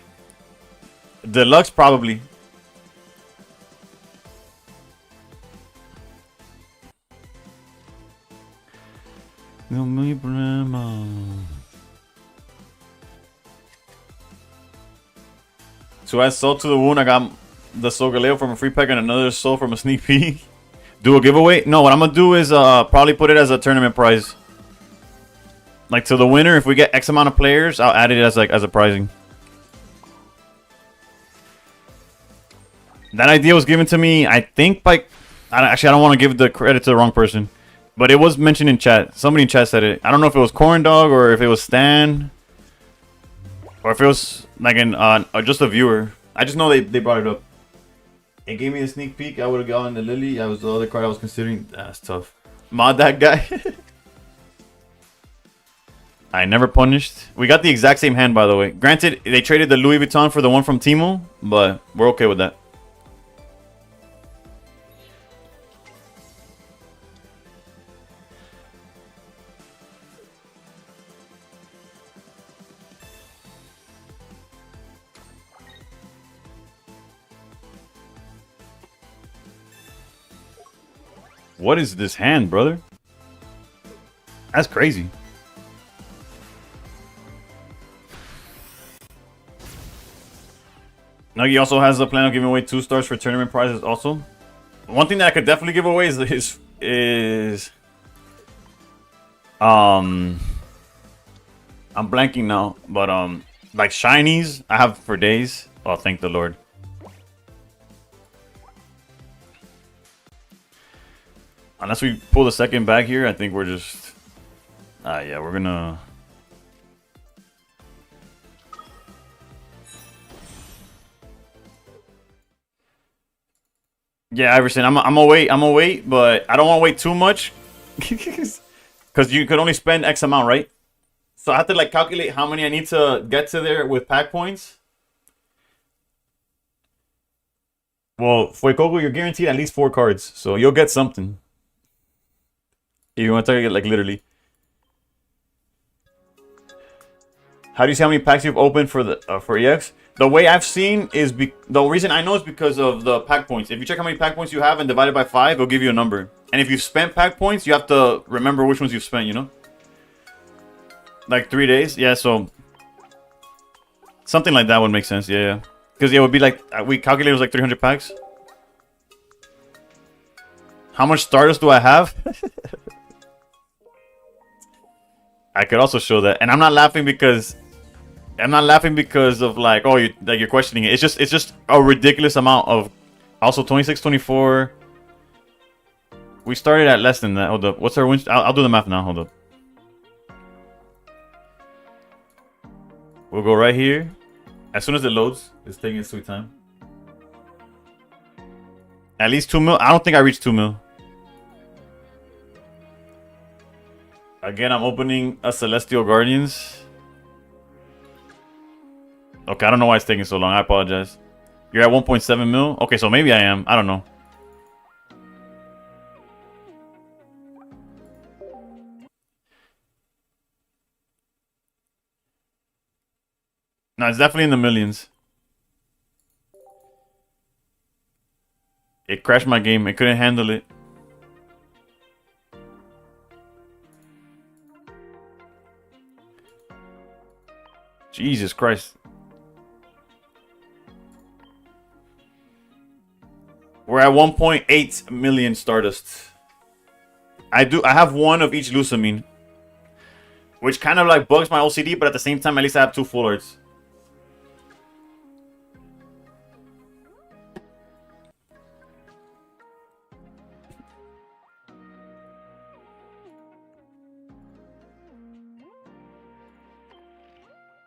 Deluxe probably. No me problema. So I sold to the wound. I got the Solgaleo from a free pack and another soul from a sneak peek. Do a giveaway? No, what I'm gonna do is probably put it as a tournament prize. Like to the winner, if we get X amount of players, I'll add it as a prizing. That idea was given to me, I think, by... I don't want to give the credit to the wrong person. But it was mentioned in chat. Somebody in chat said it. I don't know if it was Corn Dog or if it was Stan. Or if it was like or just a viewer. I just know they brought it up. It gave me a sneak peek. I would have gotten the Lily. That was the other card I was considering. That's tough. Mod that guy. I never punished. We got the exact same hand, by the way. Granted, they traded the Louis Vuitton for the one from Timo, but we're okay with that. What is this hand, brother? That's crazy. Nuggy also has the plan of giving away 2 stars for tournament prizes also. One thing that I could definitely give away is I'm blanking now, but like shinies I have for days. Oh, thank the Lord. Unless we pull the second bag here, I think we're just yeah, we're gonna... Yeah, Iverson, I'm gonna wait, but I don't want to wait too much. Because you could only spend X amount, right? So I have to like calculate how many I need to get to there with pack points. Well, for Coco, you're guaranteed at least 4 cards, so you'll get something. If you want to target, like, literally. How do you see how many packs you've opened for the for EX? The way I've seen is the reason I know is because of the pack points. If you check how many pack points you have and divide it by 5, it'll give you a number. And if you've spent pack points, you have to remember which ones you've spent, you know? Like 3 days? Yeah, so something like that would make sense. Yeah. Because yeah, it would be like, we calculated it was like 300 packs. How much Stardust do I have? I could also show that. And I'm not laughing because I'm not laughing because of like, oh, you're questioning it. It's just a ridiculous amount of. Also, 26, 24. We started at less than that. Hold up. What's our win? I'll do the math now. Hold up. We'll go right here. As soon as it loads, it's taking its sweet time. At least 2 mil. I don't think I reached 2 mil. Again, I'm opening a Celestial Guardians. Okay, I don't know why it's taking so long. I apologize. You're at 1.7 mil? Okay, so maybe I am. I don't know. No, it's definitely in the millions. It crashed my game. It couldn't handle it. Jesus Christ. We're at 1.8 million Stardust. I have one of each Lusamine. Which kind of like bugs my OCD, but at the same time, at least I have 2 full arts.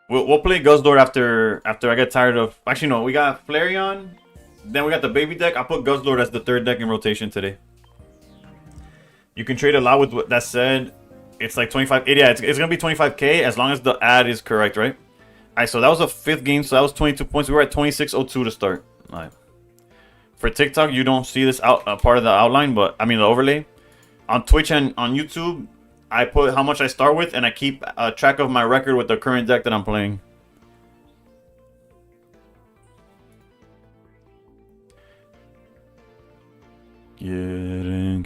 We'll play Guzzlord after I get tired of... Actually, no. We got Flareon. Then we got the baby deck. I put Guzzlord as the 3rd deck in rotation today. You can trade a lot with what that said. It's like 25... Yeah, it's going to be 25k as long as the ad is correct, right? Alright, so that was a 5th game. So that was 22 points. We were at 26.02 to start. Alright. For TikTok, you don't see this part of the outline, but... I mean, the overlay. On Twitch and on YouTube... I put how much I start with, and I keep track of my record with the current deck that I'm playing. And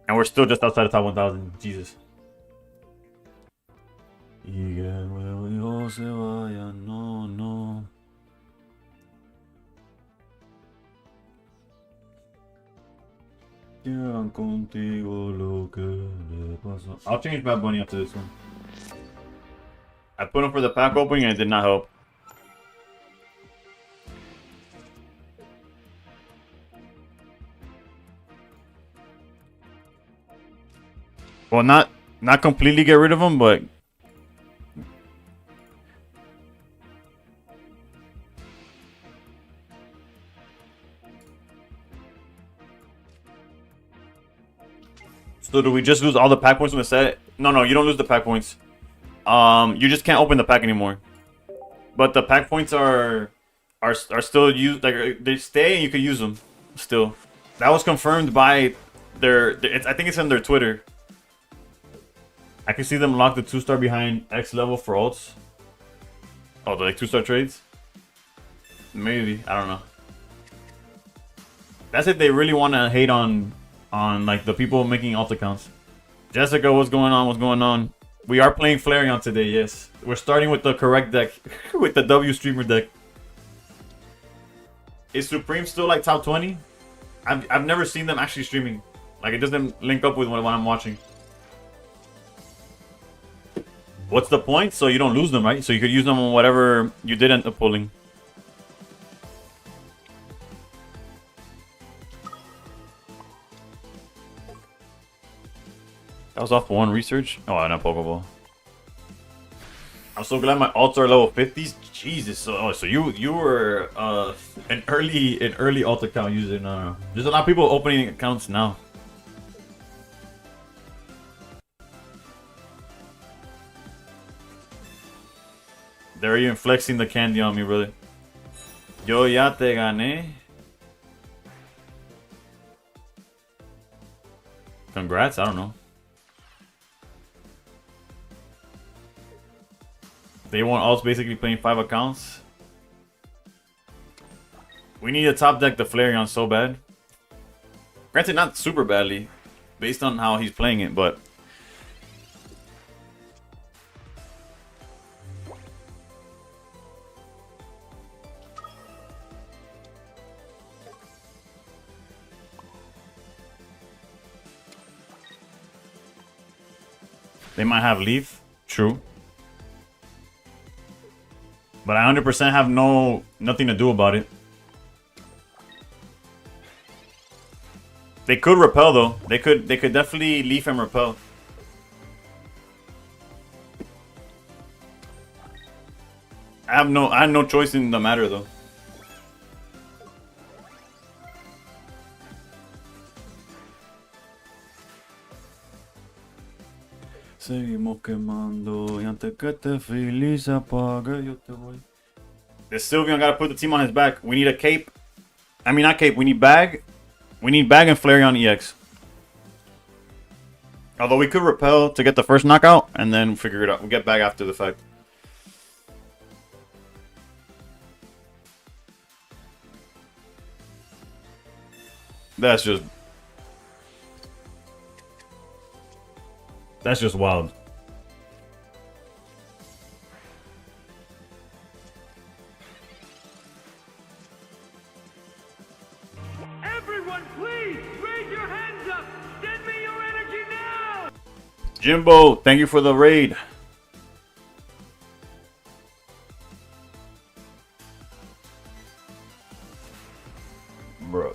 we're still just outside the top 1,000. Jesus. No. I'll change Bad Bunny after this one. I put him for the pack opening and it did not help. Well, not completely get rid of him, but... So do we just lose all the pack points from the set? No, you don't lose the pack points. You just can't open the pack anymore. But the pack points are still used. Like they stay, and you can use them still. That was confirmed by I think it's on their Twitter. I can see them lock the 2-star behind X level for ults. Oh, the like 2-star trades. Maybe, I don't know. That's if they really want to hate on like the people making alt accounts. Jessica, what's going on? We are playing Flareon today, yes. We're starting with the correct deck. With the W streamer deck. Is Supreme still like top 20? I've never seen them actually streaming. Like it doesn't link up with what I'm watching. What's the point? So you don't lose them, right? So you could use them on whatever you did end up pulling. That was off one research. Oh, not Pokeball. I'm so glad my alts are level 50s. Jesus, so you were an early alt account user. No. There's a lot of people opening accounts now. They're even flexing the candy on me, brother. Yo ya te gané. Congrats, I don't know. They want us basically playing 5 accounts. We need to top deck the Flareon so bad. Granted, not super badly, based on how he's playing it, but... They might have Leaf. True. But I 100% have nothing to do about it. They could repel though. They could definitely leaf and repel. I have no choice in the matter though. Seguimos quemando y antes que te feliz apague yo te voy. The Sylveon gotta put the team on his back. We need a cape. I mean not cape, we need bag. We need bag and Flareon EX. Although we could repel to get the first knockout and then figure it out. We'll get bag after the fact. That's just wild. Everyone, please raise your hands up. Send me your energy now. Jimbo, thank you for the raid. Bro.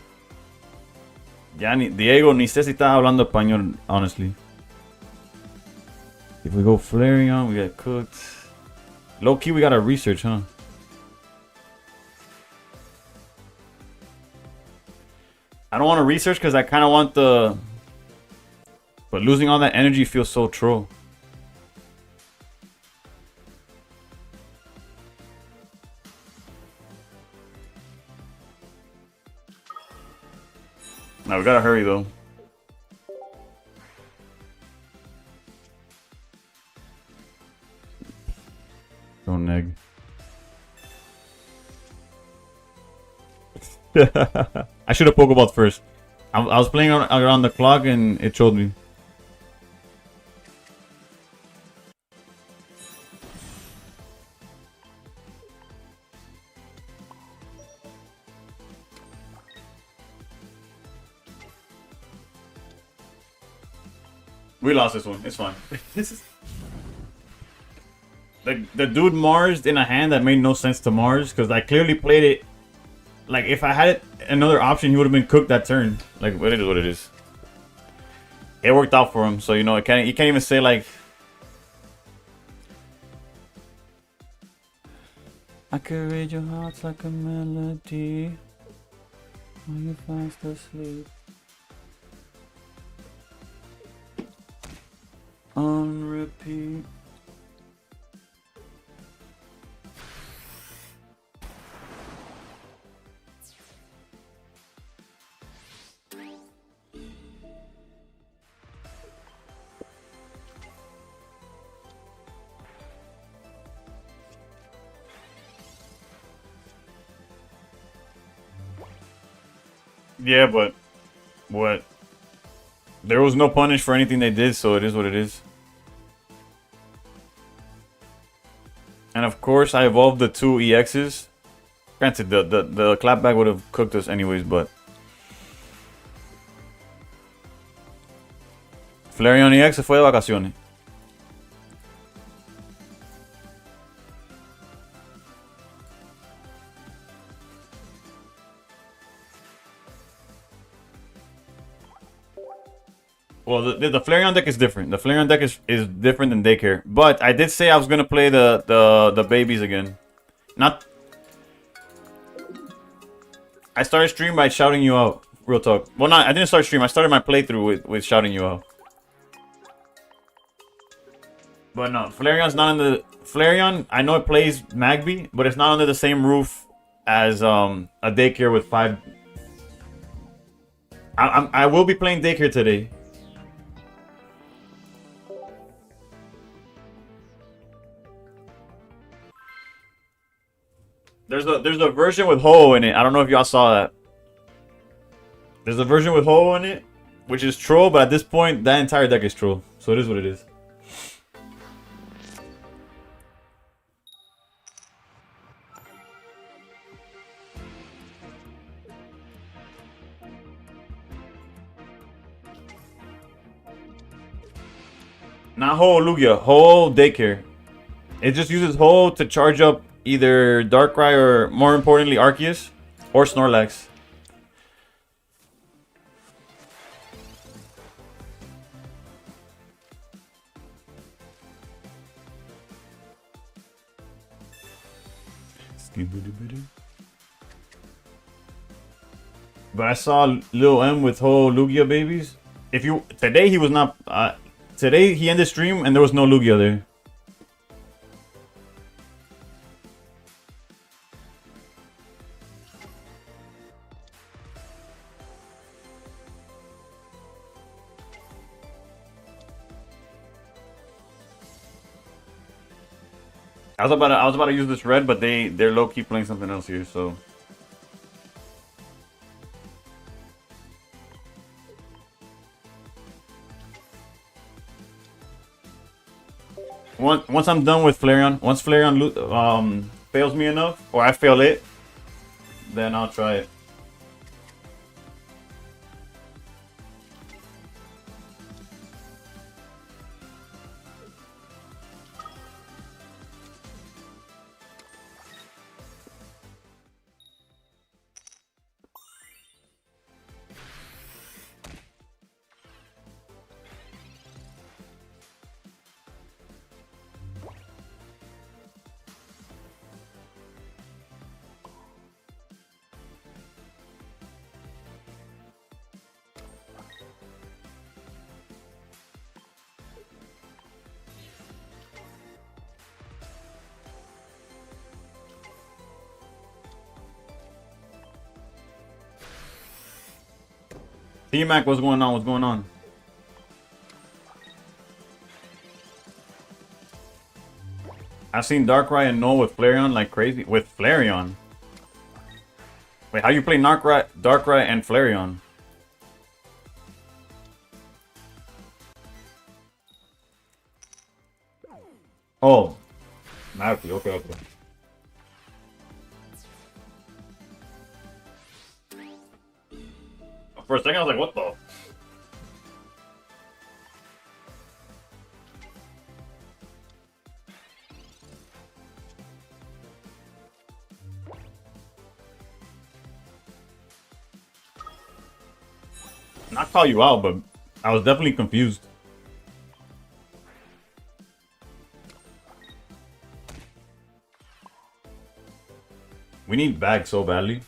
Ya ni Diego, ni sé si estás hablando español, honestly. If we go Flareon, we get cooked. Low key, we gotta research, huh? I don't want to research because I kind of want the. But losing all that energy feels so troll. Now we gotta hurry though. Don't neg. I should have Pokeball first. I was playing around the clock and it showed me. We lost this one. It's fine. The dude Marsed in a hand that made no sense to Mars because I clearly played it. Like if I had another option, he would have been cooked that turn. Like it is what it is. It worked out for him, so you know you can't even say like. I could read your hearts like a melody when you fast asleep. On repeat. Yeah, but what? There was no punish for anything they did, so it is what it is. And of course, I evolved the two EXs. Granted, the clapback would have cooked us anyways, but Flareon EX se fue de vacaciones. Well, the Flareon deck is different. The Flareon deck is different than Daycare. But I did say I was gonna play the babies again. Not. I started stream by shouting you out. Real talk. Well, not. I didn't start stream. I started my playthrough with shouting you out. But no, Flareon's not in the Flareon. I know it plays Magby, but it's not under the same roof as a Daycare with 5. I will be playing Daycare today. There's a version with Ho in it. I don't know if y'all saw that. There's a version with Ho in it, which is troll, but at this point, that entire deck is troll. So it is what it is. Not whole Lugia, whole daycare. It just uses whole to charge up either Darkrai or, more importantly, Arceus or Snorlax. But I saw Lil M with whole Lugia babies. If you today he was not. Today he ended stream and there was no Lugia there. I was about to use this red, but they're low key playing something else here, so. Once I'm done with Flareon, once Flareon fails me enough, or I fail it, then I'll try it. T-Mac, what's going on? What's going on? I've seen Darkrai and Null with Flareon like crazy. With Flareon? Wait, how you play Darkrai and Flareon? Oh. Okay, okay. For a second, I was like, what the? Not call you out, but I was definitely confused. We need bags so badly.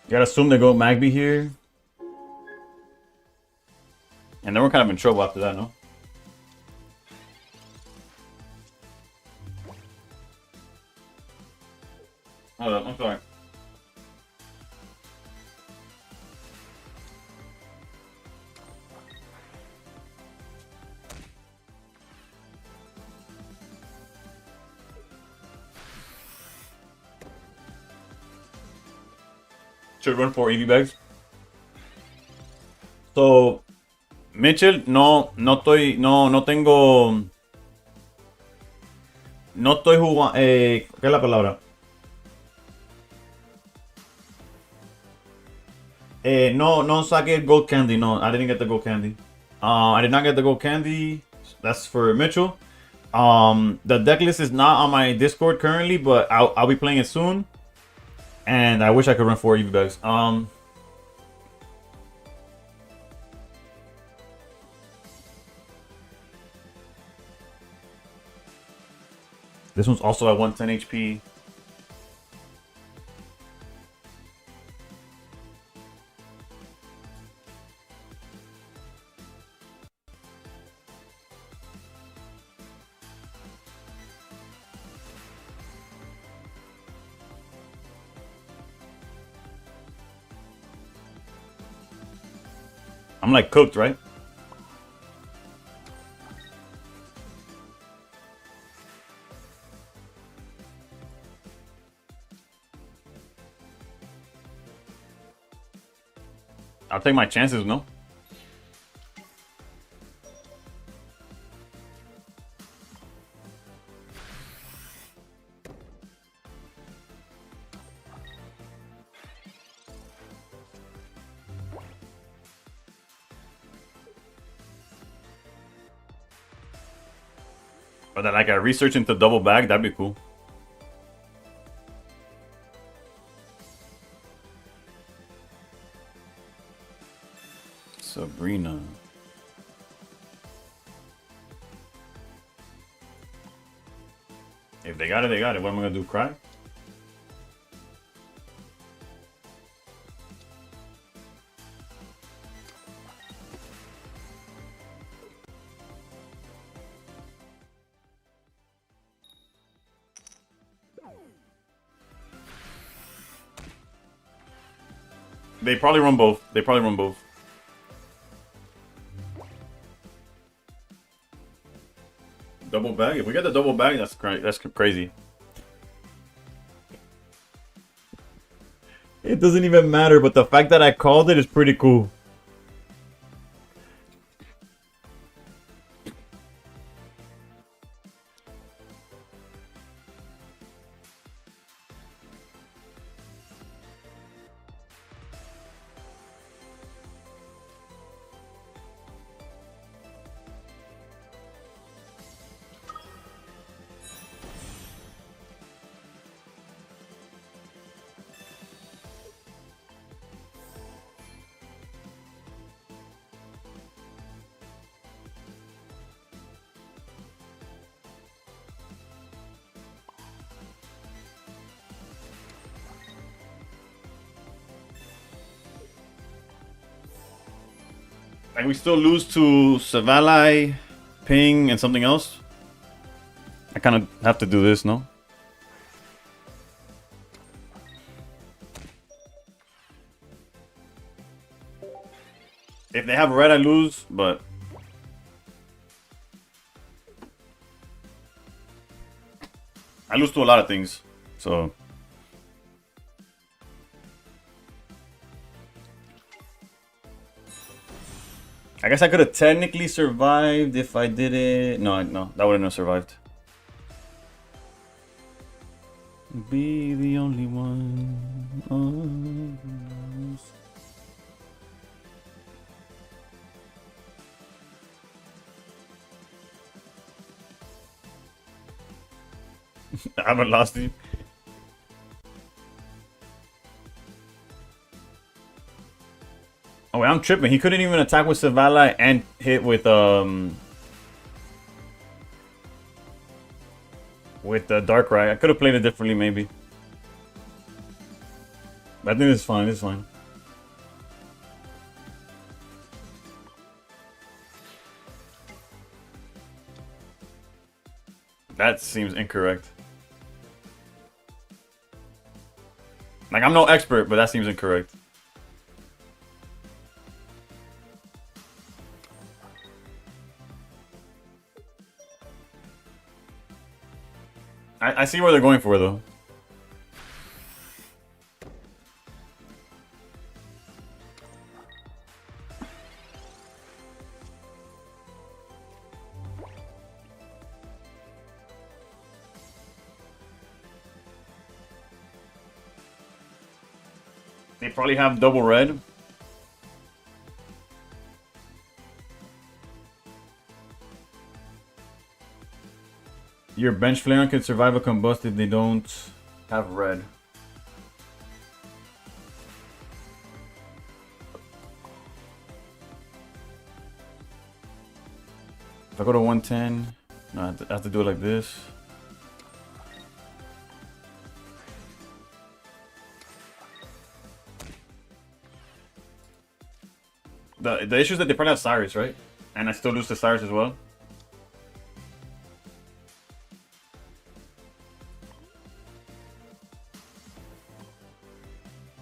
You gotta assume they go Magby here. And then we're kind of in trouble after that, no? Hold up, I'm sorry. Should run 4 EV bags. So, Mitchell, no tengo. No estoy jugando. ¿Qué es la palabra? No saqué el gold candy. No, I didn't get the gold candy. I did not get the gold candy. That's for Mitchell. The deck list is not on my Discord currently, but I'll be playing it soon. And I wish I could run 4 EV bags. This one's also at 110 HP. I'm like cooked, right? I'll take my chances, no? Or that like I research into double bag, that'd be cool. Sabrina. If they got it, they got it. What am I gonna do? Cry? They probably run both. They probably run both. Double bag? If we get the double bag, that's crazy. It doesn't even matter, but the fact that I called it is pretty cool. And we still lose to Savalai, Ping, and something else. I kind of have to do this, no? If they have red, I lose, but... I lose to a lot of things, so... I guess I could have technically survived if I did it. No, that wouldn't have survived. Be the only one. I haven't lost you. Oh wait, I'm tripping. He couldn't even attack with Savala and hit with the Darkrai. I could have played it differently, maybe. But I think it's fine. It's fine. That seems incorrect. Like, I'm no expert, but that seems incorrect. I see where they're going for, though. They probably have double red. Your bench Flareon can survive a combust if they don't have red. If I go to 110, no, I have to do it like this. The issue is that they probably have Cyrus, right? And I still lose to Cyrus as well.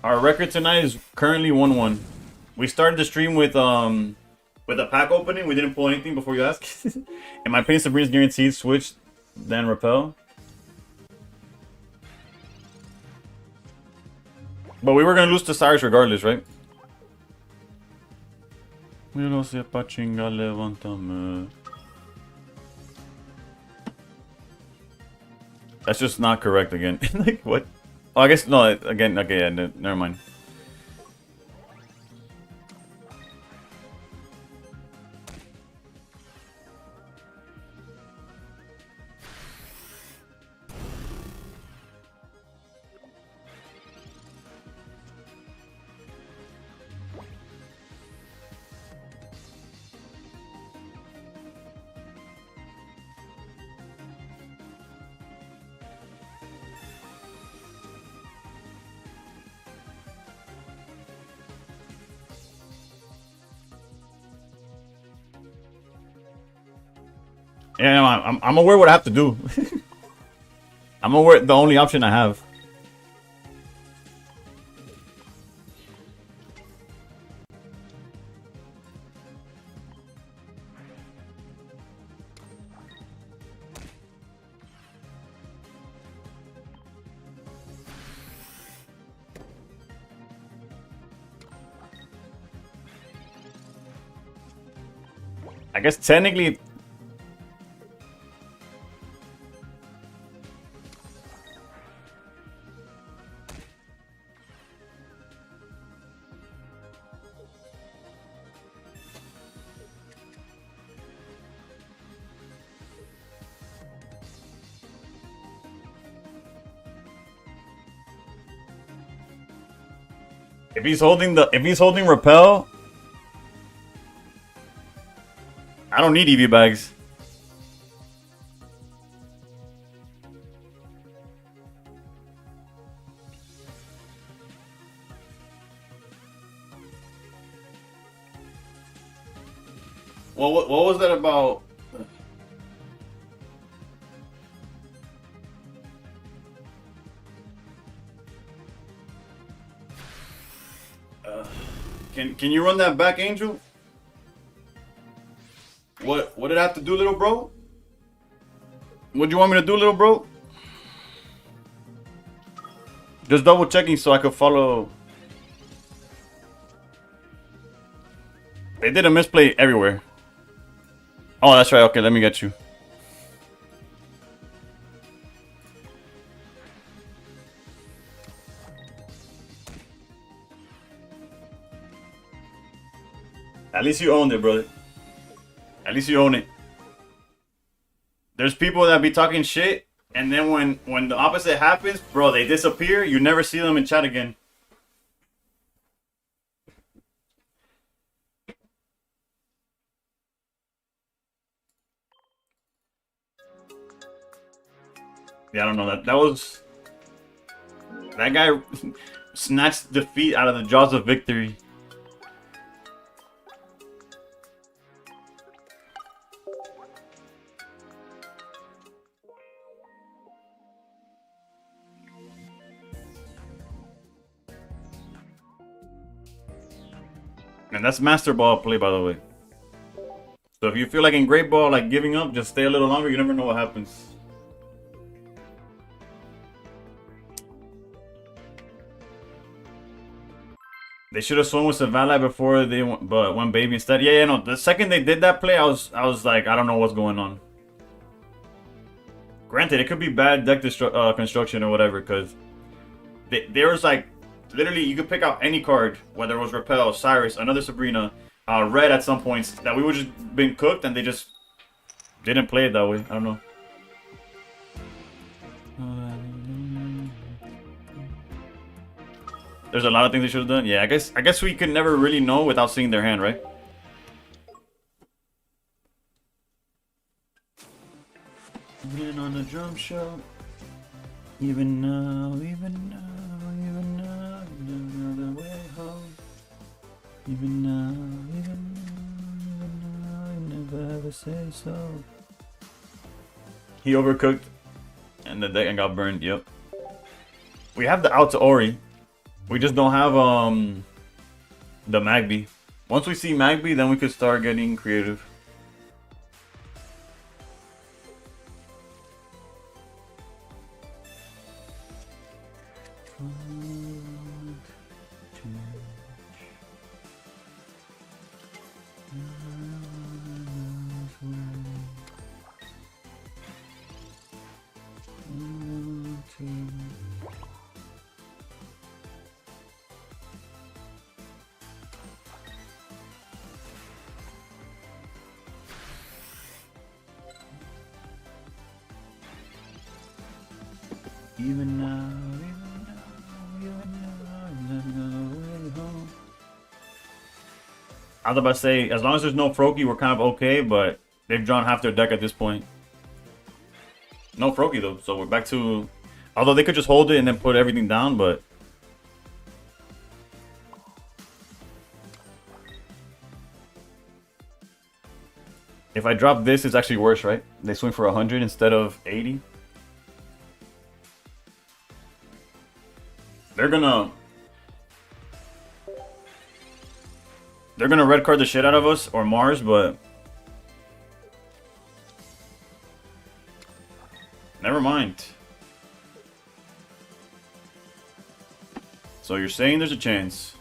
Our record tonight is currently 1-1. We started the stream with a pack opening. We didn't pull anything before you ask. In my opinion, Sabrina's guaranteed switch, then repel. But we were gonna lose to Cyrus regardless, right? That's just not correct again. Like, what? Oh, I guess, no, again, okay, yeah, never mind. Yeah, no, I'm aware what I have to do. I'm aware the only option I have. I guess technically. If he's holding repel, I don't need EV bags. Well, what was that about? Can you run that back, Angel? What did I have to do, little bro? What do you want me to do, little bro? Just double checking so I could follow. They did a misplay everywhere. Oh, that's right. Okay, let me get you. At least you owned it, brother. At least you own it. There's people that be talking shit, and then when the opposite happens, bro, they disappear. You never see them in chat again. Yeah, I don't know that guy snatched defeat out of the jaws of victory. And that's master ball play, by the way. So if you feel like in great ball, like giving up, just stay a little longer. You never know what happens. They should have swung with Savala before they went baby instead. Yeah, no. The second they did that play, I was like, I don't know what's going on. Granted, it could be bad deck construction or whatever, because there was like, literally, you could pick out any card, whether it was Repel, Cyrus, another Sabrina, Red at some points, that we would just been cooked, and they just didn't play it that way. I don't know. There's a lot of things they should have done. Yeah, I guess we could never really know without seeing their hand, right? Even on the drum show. Even now, another way home. Even now, I never ever say so. He overcooked, and the deck got burned. Yep. We have the out to Ori. We just don't have the Magby. Once we see Magby, then we could start getting creative. Even now, I was about to say, as long as there's no Froakie, we're kind of okay, but they've drawn half their deck at this point. No Froakie though, so we're back to... Although they could just hold it and then put everything down, but... If I drop this, it's actually worse, right? They swing for 100 instead of 80. They're gonna red card the shit out of us or Mars, but never mind. So you're saying there's a chance?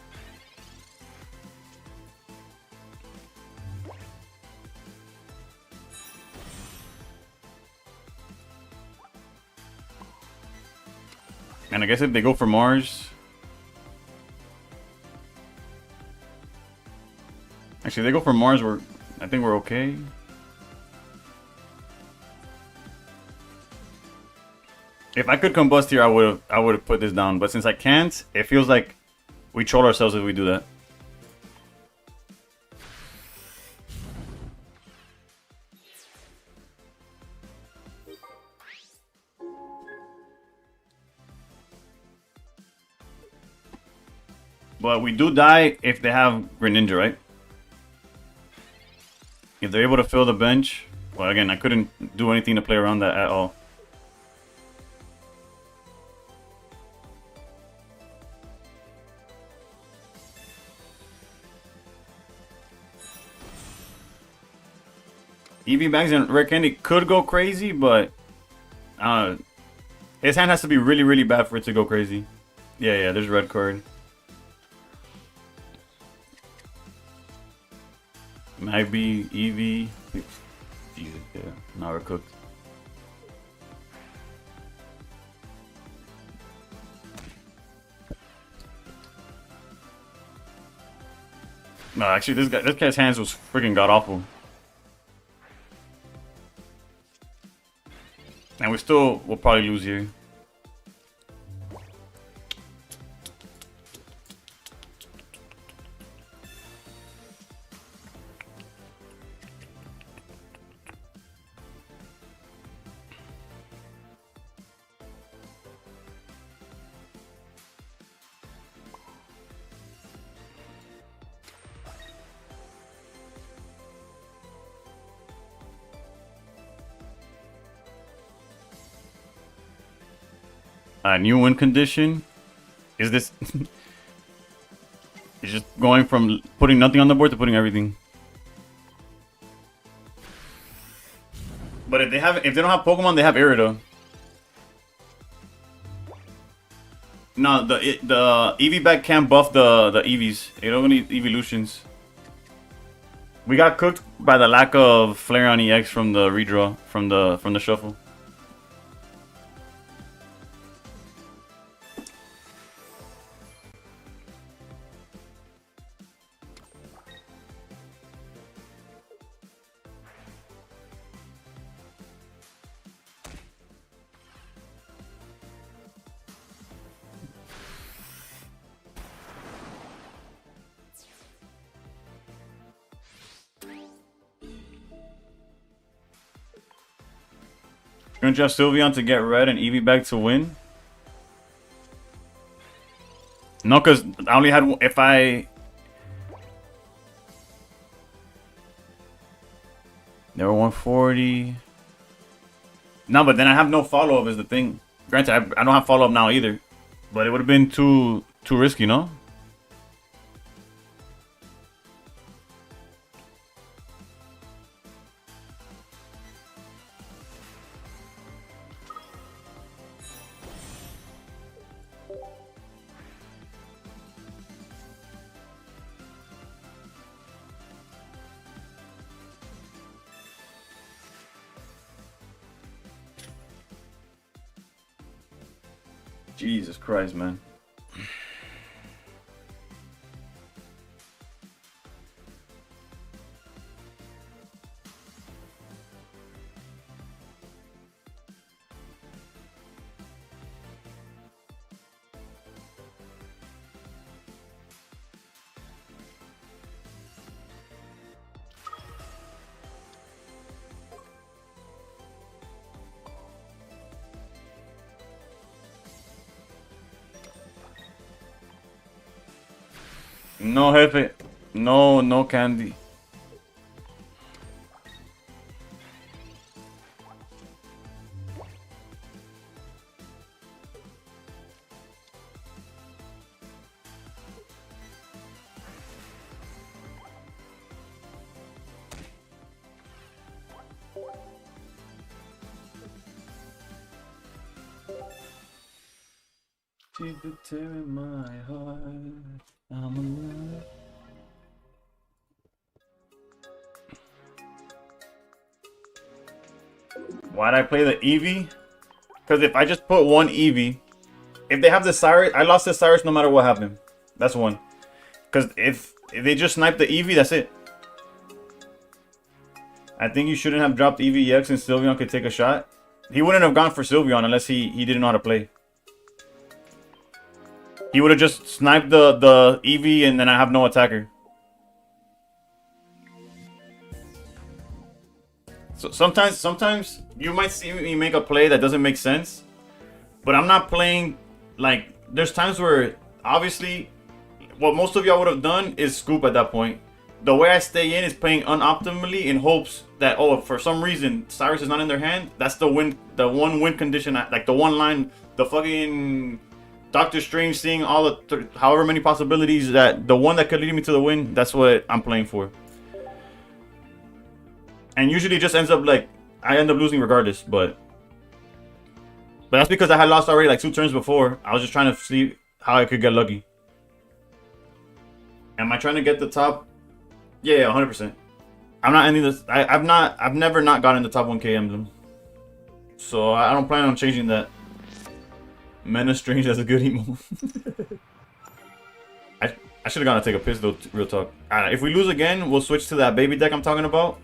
And I guess if they go for Mars... Actually, if they go for Mars, I think we're okay. If I could combust here, I would have put this down. But since I can't, it feels like we troll ourselves if we do that. But we do die if they have Greninja, right? If they're able to fill the bench... Well, again, I couldn't do anything to play around that at all. EV Bags and Rare Candy could go crazy, but... his hand has to be really, really bad for it to go crazy. Yeah, there's a red card. Might be Eevee. Jesus, yeah. Now we're cooked. No, actually, this guy's hands was freaking god awful. And we still will probably lose here. New win condition. Is this... It's just going from putting nothing on the board to putting everything. But if they don't have Pokemon, they have Irida. No, the Eevee bag can't buff the Eevees. It only need evolutions. We got cooked by the lack of Flareon EX from the redraw from the shuffle. Gonna draft Sylveon to get red and Eevee back to win. No, because I only had... If I... They were 140. No, but then I have no follow-up is the thing. Granted, I don't have follow-up now either. But it would have been too risky, no? Jesus Christ, man. No, Jefe. No candy. She's the tear in my heart. I'm alive. Why'd I play the Eevee? Because if I just put one Eevee, if they have the Cyrus, I lost the Cyrus no matter what happened. That's one. Because if they just snipe the Eevee, that's it. I think you shouldn't have dropped Eevee EX and Sylveon could take a shot. He wouldn't have gone for Sylveon unless he didn't know how to play. He would have just sniped the Eevee and then I have no attacker. So sometimes you might see me make a play that doesn't make sense, but I'm not playing like there's times where obviously what most of y'all would have done is scoop at that point. The way I stay in is playing unoptimally in hopes that if for some reason Cyrus is not in their hand, that's the one win condition, like the one line, the fucking Doctor Strange seeing all the however many possibilities, that the one that could lead me to the win, that's what I'm playing for. And usually it just ends up like I end up losing regardless, but that's because I had lost already like 2 turns before. I was just trying to see how I could get lucky. Am I trying to get the top? Yeah, 100%. I'm not ending this. I've never not gotten the top 1K emblem, so I don't plan on changing that. Mena Strange has a good emo. I should have gone to take a piss though. Real talk. If we lose again, we'll switch to that baby deck I'm talking about.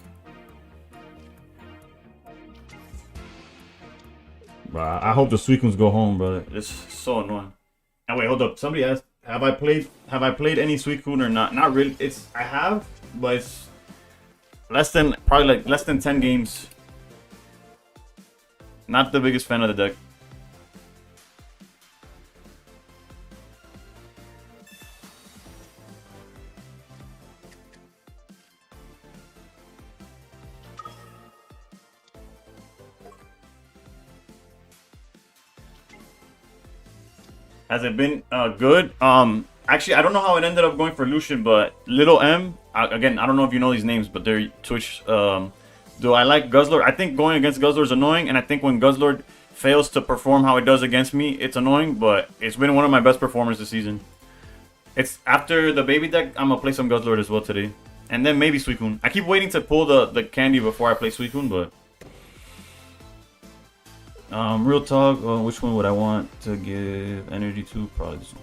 Bruh, I hope the Suicunes go home, brother. It's so annoying. And wait, hold up. Somebody asked, have I played any Suicune or not? Not really. I have, but it's probably less than 10 games. Not the biggest fan of the deck. Has it been good? Actually, I don't know how it ended up going for Lucian, but Little M, again, I don't know if you know these names, but they're Twitch. Do I like Guzzlord? I think going against Guzzlord is annoying, and I think when Guzzlord fails to perform how it does against me, it's annoying, but it's been one of my best performers this season. It's after the baby deck, I'm gonna play some Guzzlord as well today. And then maybe Suicune. I keep waiting to pull the candy before I play Suicune, but... real talk, which one would I want to give energy to? Probably this one.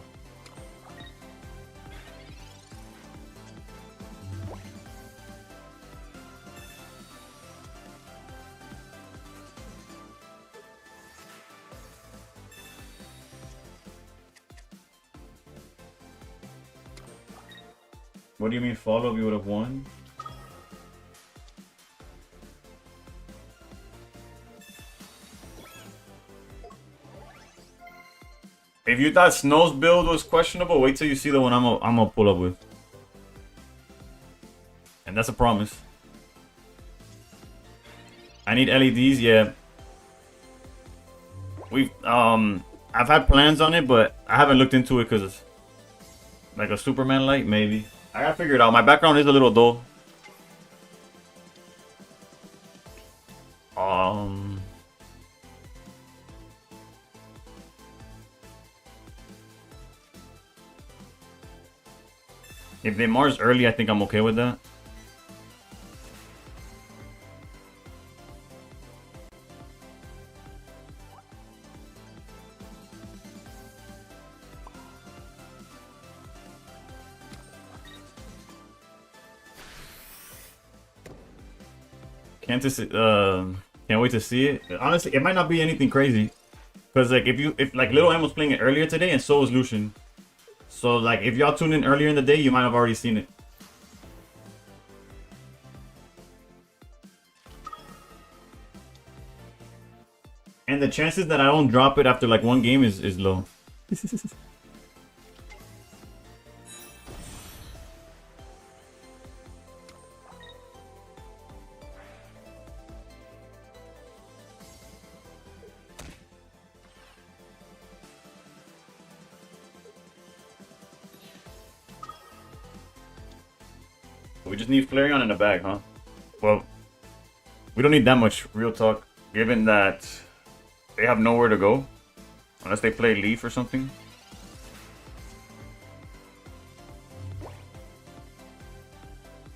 What do you mean follow-up you would have won? If you thought Snow's build was questionable, wait till you see the one I'm gonna pull up with. And that's a promise. I need LEDs, yeah. I've had plans on it, but I haven't looked into it because it's like a Superman light, maybe. I gotta figure it out. My background is a little dull. If they Mars early, I think I'm okay with that. Can't wait to see it. Honestly, it might not be anything crazy, because like if like Little M was playing it earlier today, and so was Lucian. So like if y'all tuned in earlier in the day, you might have already seen it. And the chances that I don't drop it after like one game is low. We just need Flareon in the bag, huh? Well, we don't need that much, real talk, given that they have nowhere to go. Unless they play Leaf or something.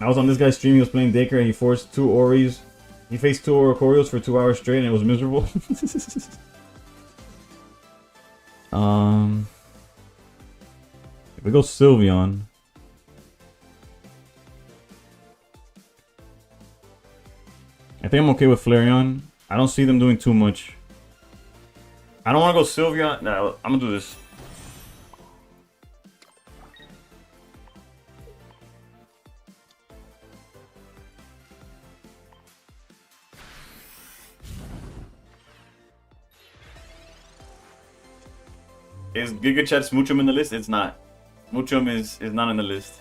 I was on this guy's stream. He was playing Daker and he forced 2 Oris. He faced 2 Oracorios for 2 hours straight and it was miserable. If we go Sylveon. I think I'm okay with Flareon. I don't see them doing too much. I don't want to go Sylveon. No, I'm gonna do this. Is Giga Chat's Moochum in the list? It's not. Moochum is not in the list.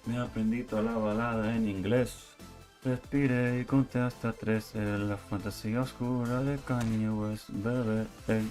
Me aprendí toda la balada en inglés. Respiré y conté hasta 13. La fantasía oscura de Kanye West, bebé. Hey.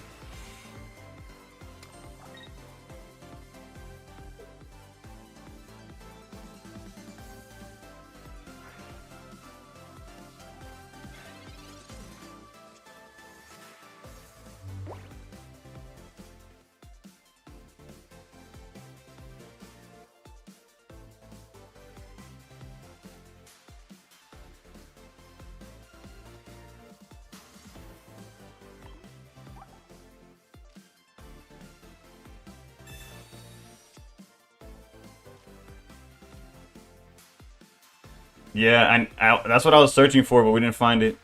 Yeah, and that's what I was searching for, but we didn't find it.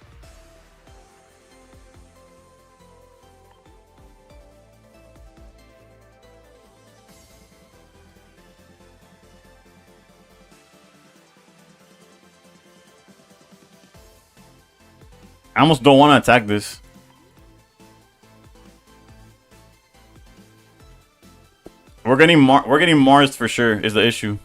I almost don't want to attack this. We're getting Mars for sure is the issue.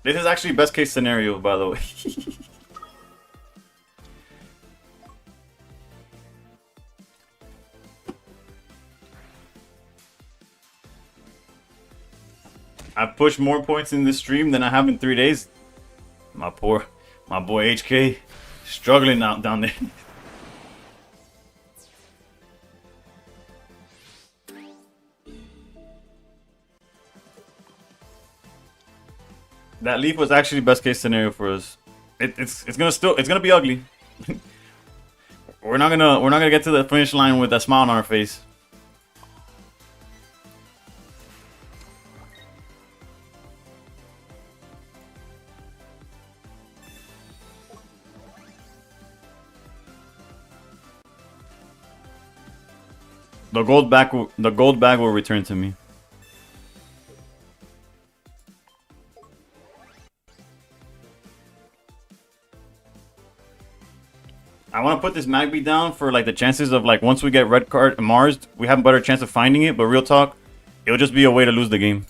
This is actually best case scenario, by the way. I pushed more points in this stream than I have in 3 days. My boy HK, struggling out down there. That leap was actually best case scenario for us. It's gonna be ugly. we're not gonna get to the finish line with a smile on our face. The gold bag will return to me. I want to put this Magby down for like the chances of like once we get red card Mars, we have a better chance of finding it. But real talk, it'll just be a way to lose the game.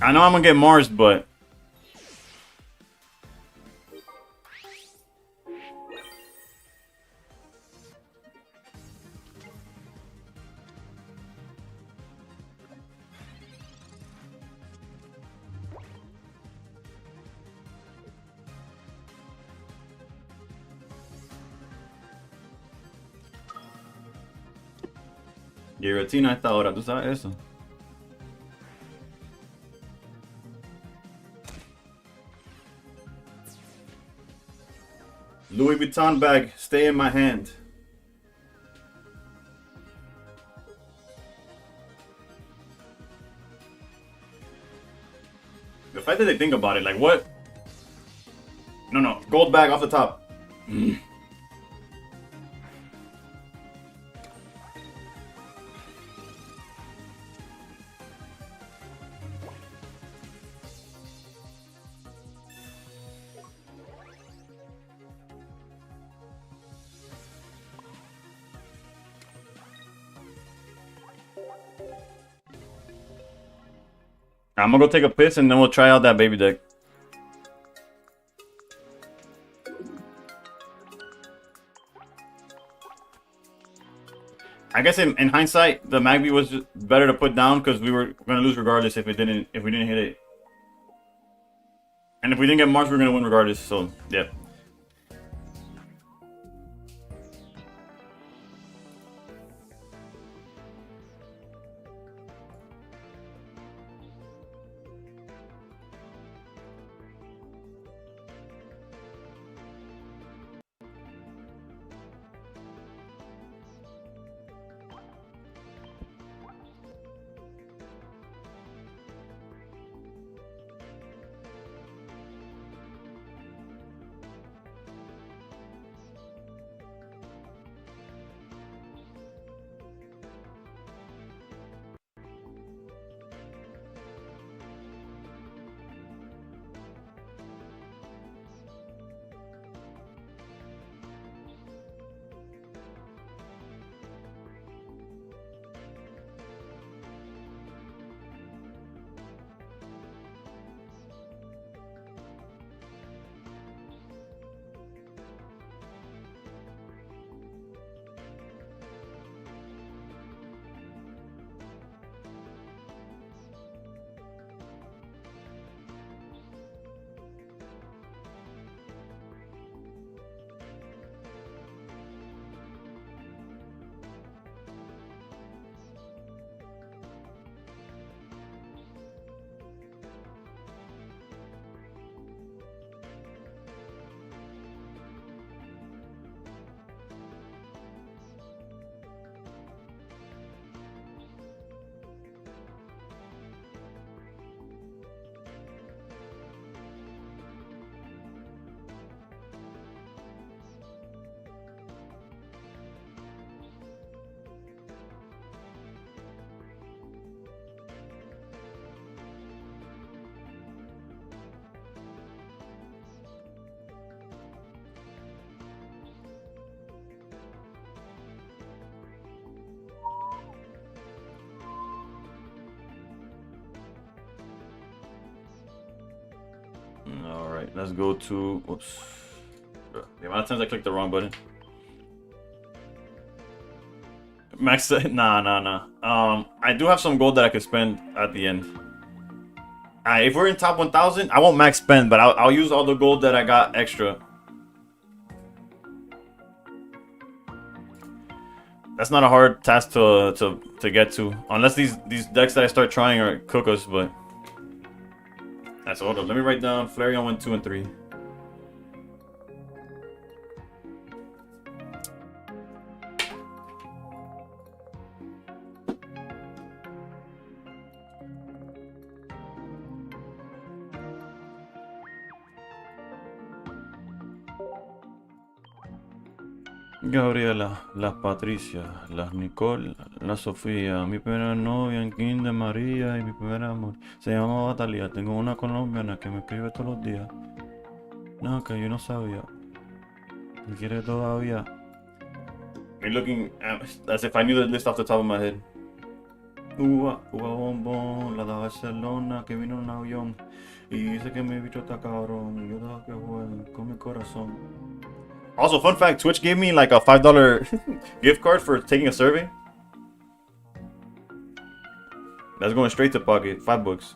I know I'm gonna get Mars, but Giratina a esta hora, ¿tú sabes eso? Louis Vuitton bag, stay in my hand. The fact that they think about it, like what? No, gold bag off the top. I'm gonna go take a piss and then we'll try out that baby deck. I guess in hindsight, the Magby was just better to put down because we were gonna lose regardless if we didn't hit it. And if we didn't get Mars, we were gonna win regardless. So yeah. All right, let's go to. Whoops. The amount of times I clicked the wrong button. Max. Nah. I do have some gold that I could spend at the end. If we're in top 1,000, I won't max spend, but I'll use all the gold that I got extra. That's not a hard task to get to, unless these decks that I start trying are cook us. But that's all. Let me write down Flareon 1, 2, and 3. Gabriela, la Patricia, la Nicole, la Sofía, mi primera novia en Kinder María y mi primer amor se llama Talía. Tengo una colombiana que me escribe todos los días. No, que yo no sabía. ¿Me quiere todavía? You're looking as if I knew the list off the top of my head. Uva bombón, la de Barcelona que vino en un avión y dice que mi bicho está cabrón. Yo dejo que juegue con mi corazón. Also, fun fact, Twitch gave me like a $5 gift card for taking a survey. That's going straight to pocket. $5.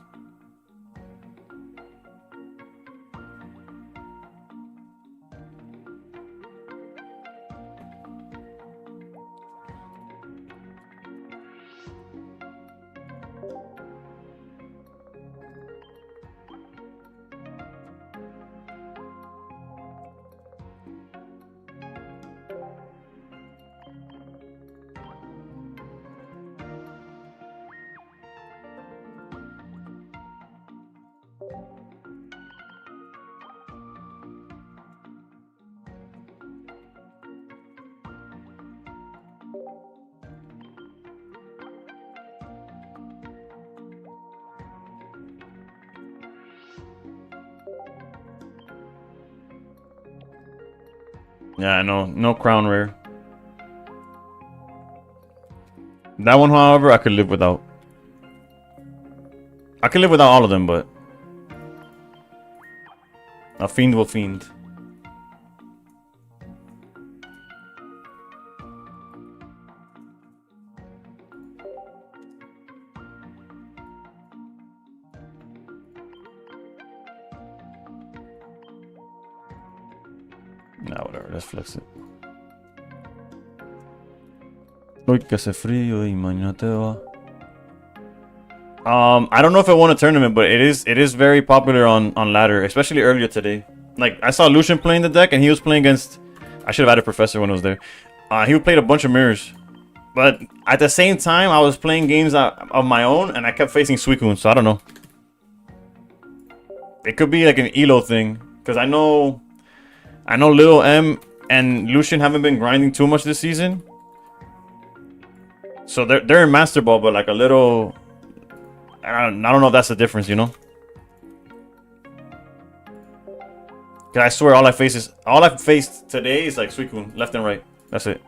Yeah, I know. No crown rare. That one, however, I could live without. I can live without all of them, but a fiend will fiend. Nah, whatever. Let's flex it. Uy, que hace frío y mañana te va. I don't know if I won a tournament, but it is very popular on ladder, especially earlier today. Like I saw Lucian playing the deck, and he was playing against. I should have added Professor when I was there. He played a bunch of mirrors, but at the same time, I was playing games of my own, and I kept facing Suicune, so I don't know. It could be like an elo thing, because I know Little M and Lucian haven't been grinding too much this season, so they're in Master Ball, but like a little. I don't know if that's the difference, you know. Cause I swear all I faced today is like Suicune, left and right. That's it.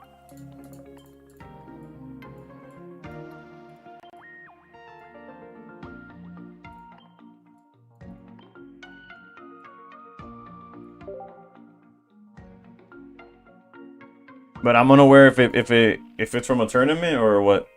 But I'm unaware if it's from a tournament or what.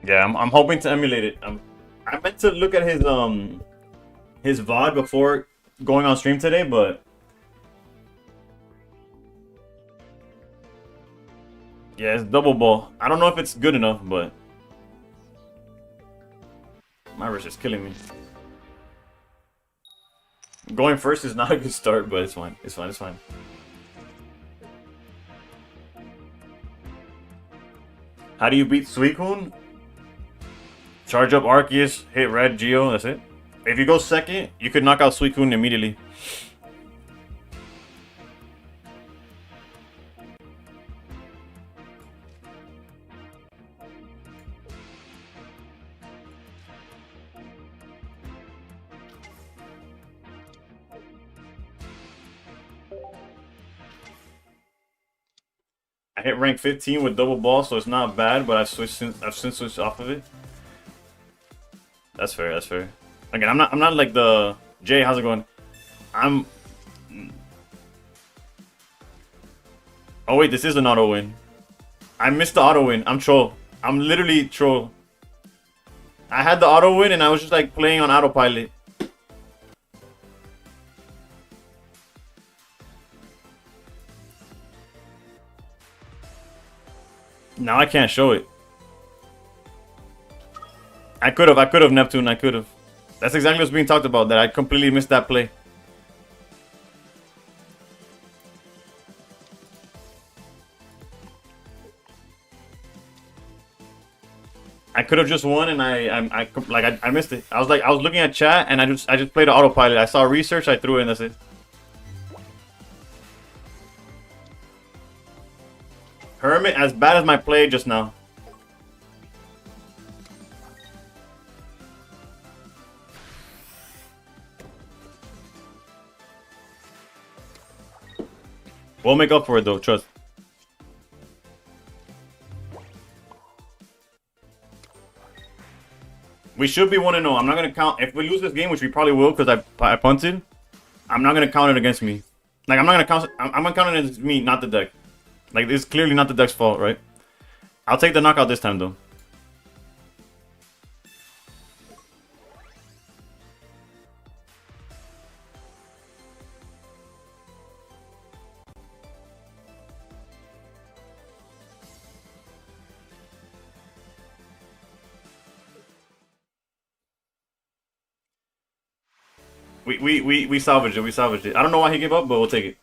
Yeah, I'm hoping to emulate it. I meant to look at his VOD before going on stream today, but yeah, it's double ball. I don't know if it's good enough, but my wrist is killing me. Going first is not a good start, but it's fine. It's fine. It's fine. How do you beat Suicune? Charge up Arceus, hit red Geo, that's it. If you go second, you could knock out Suicune immediately. I hit rank 15 with double ball, so it's not bad, but I've since switched off of it. That's fair, that's fair. Again, I'm not like the Jay, how's it going? Oh wait, this is an auto win. I missed the auto win. I'm troll. I'm literally troll. I had the auto win and I was just like playing on autopilot. Now I can't show it. I could have Neptune, I could have. That's exactly what's being talked about, that I completely missed that play. I could have just won, and I missed it. I was looking at chat, and I just played the autopilot. I saw research, I threw it, and that's it. Hermit, as bad as my play just now. We'll make up for it though, trust. We should be 1-0. I'm not gonna count if we lose this game, which we probably will because I punted. I'm not gonna count it against me. Like I'm gonna count it against me, not the deck. Like it's clearly not the deck's fault, right? I'll take the knockout this time though. We salvaged it. We salvaged it. I don't know why he gave up, but we'll take it.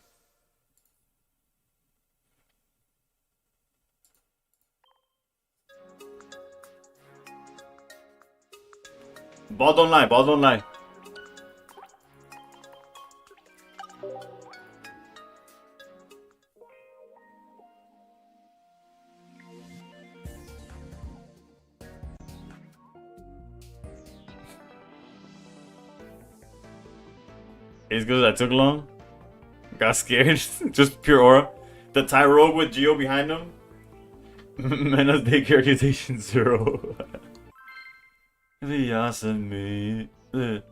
Ball don't lie. Ball don't lie. It's because I took long. Got scared. Just pure aura. The Tyrogue with Geo behind him. Menace day characterization 0. Víaseme.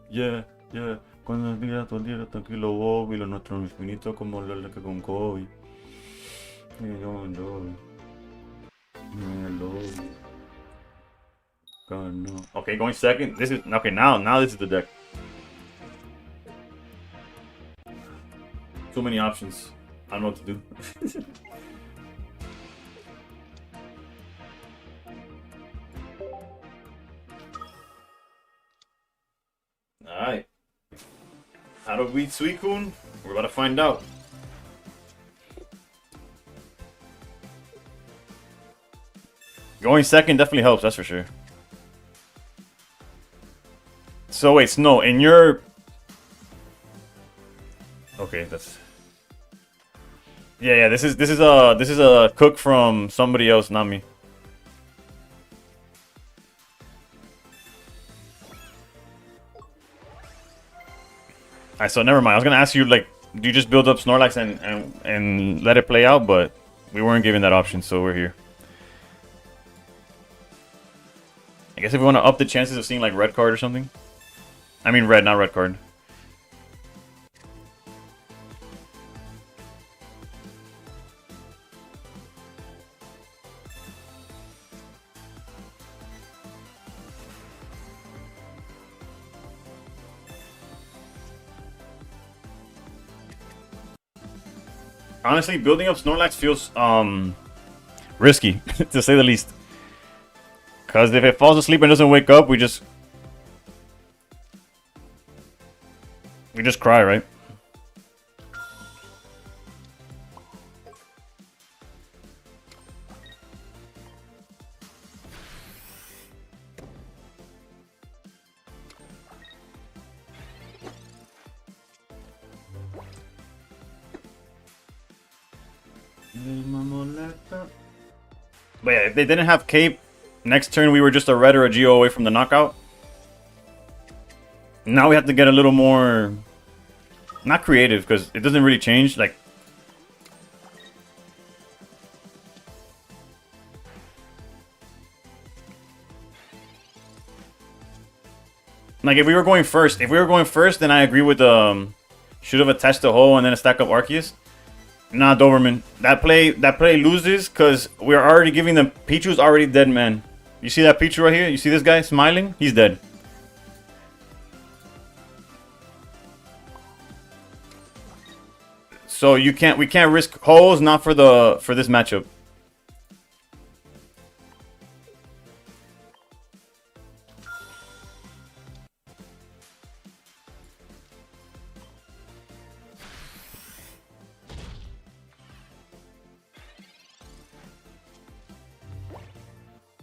Yeah, yeah. Cuando el día todo el día tranquilo, Bobby. Lo nuestro infinito como lo que con Kobe. God, no. Okay, going second. This is okay. Now this is the deck. Too many options. I don't know what to do. Alright. How to beat Suicune? We're about to find out. Going second definitely helps, that's for sure. So wait, no, in your... Okay, that's... Yeah, this is a cook from somebody else, not me. Alright, so never mind. I was gonna ask you, like, do you just build up Snorlax and let it play out? But we weren't given that option, so we're here. I guess if we want to up the chances of seeing, like, red card or something. I mean red, not red card. Honestly, building up Snorlax feels risky, to say the least. Because if it falls asleep and doesn't wake up, we just cry, right? But yeah, if they didn't have Cape, next turn we were just a red or a Geo away from the knockout. Now we have to get a little more... Not creative, because it doesn't really change. Like if we were going first, then I agree with should have attached the hole and then a stack of Arceus. Nah, Doberman. That play loses because we're already giving them... Pichu's already dead, man. You see that Pichu right here? You see this guy smiling? He's dead. So we can't risk holes, not for this matchup.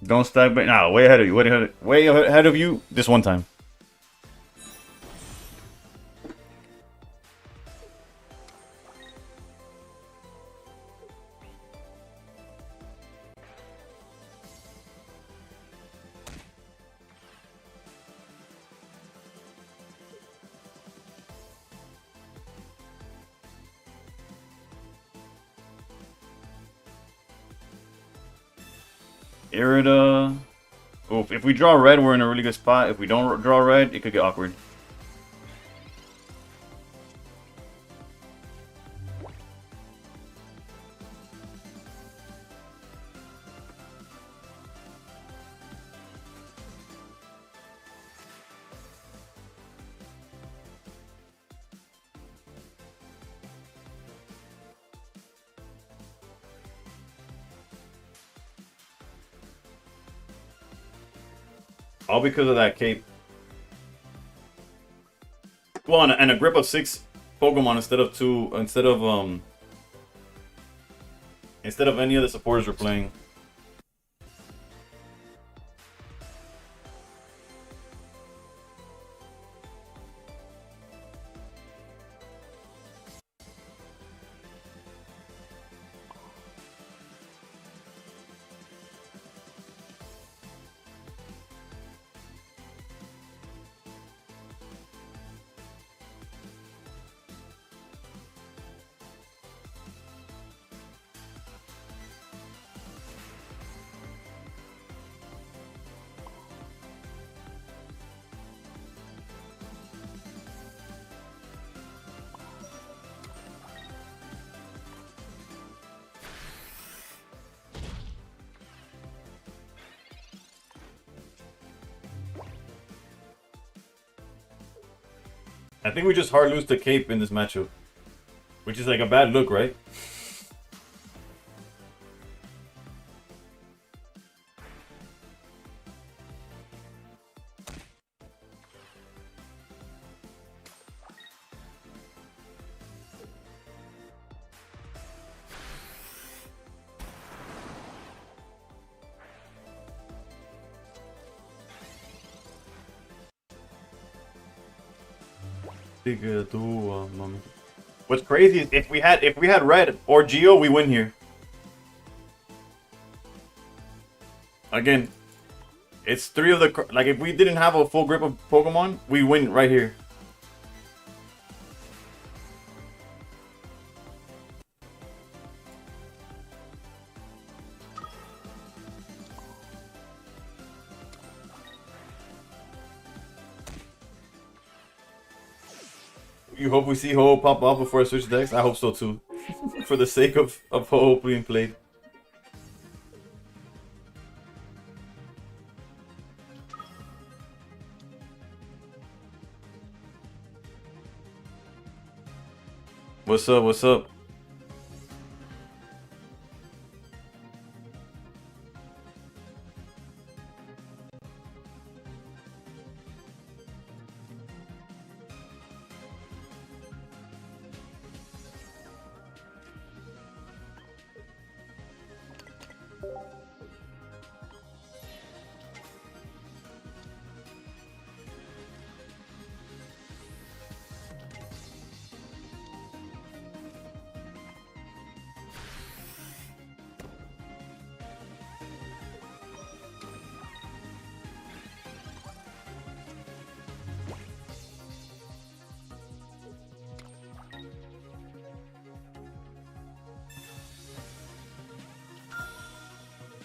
Don't stack, but nah, way ahead of you. Way ahead of you. This one time. Irida. Oof, if we draw red, we're in a really good spot. If we don't draw red, it could get awkward. All because of that cape. Well, and a grip of 6 Pokemon instead of any of the supporters we're playing. I think we just hard lose to Cape in this matchup. Which is like a bad look, right? What's crazy is if we had red or Geo, we win here. Again, it's 3 of the like if we didn't have a full grip of Pokemon, we win right here. You hope we see Ho pop off before I switch decks? I hope so too. For the sake of Ho being played. What's up? What's up?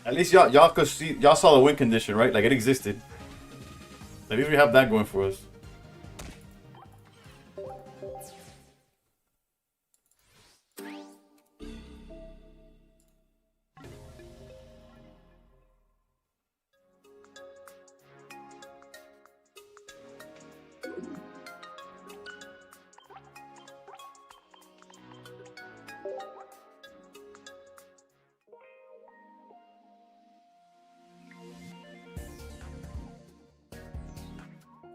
At least y'all could see, y'all saw the win condition, right? Like it existed. At least we have that going for us.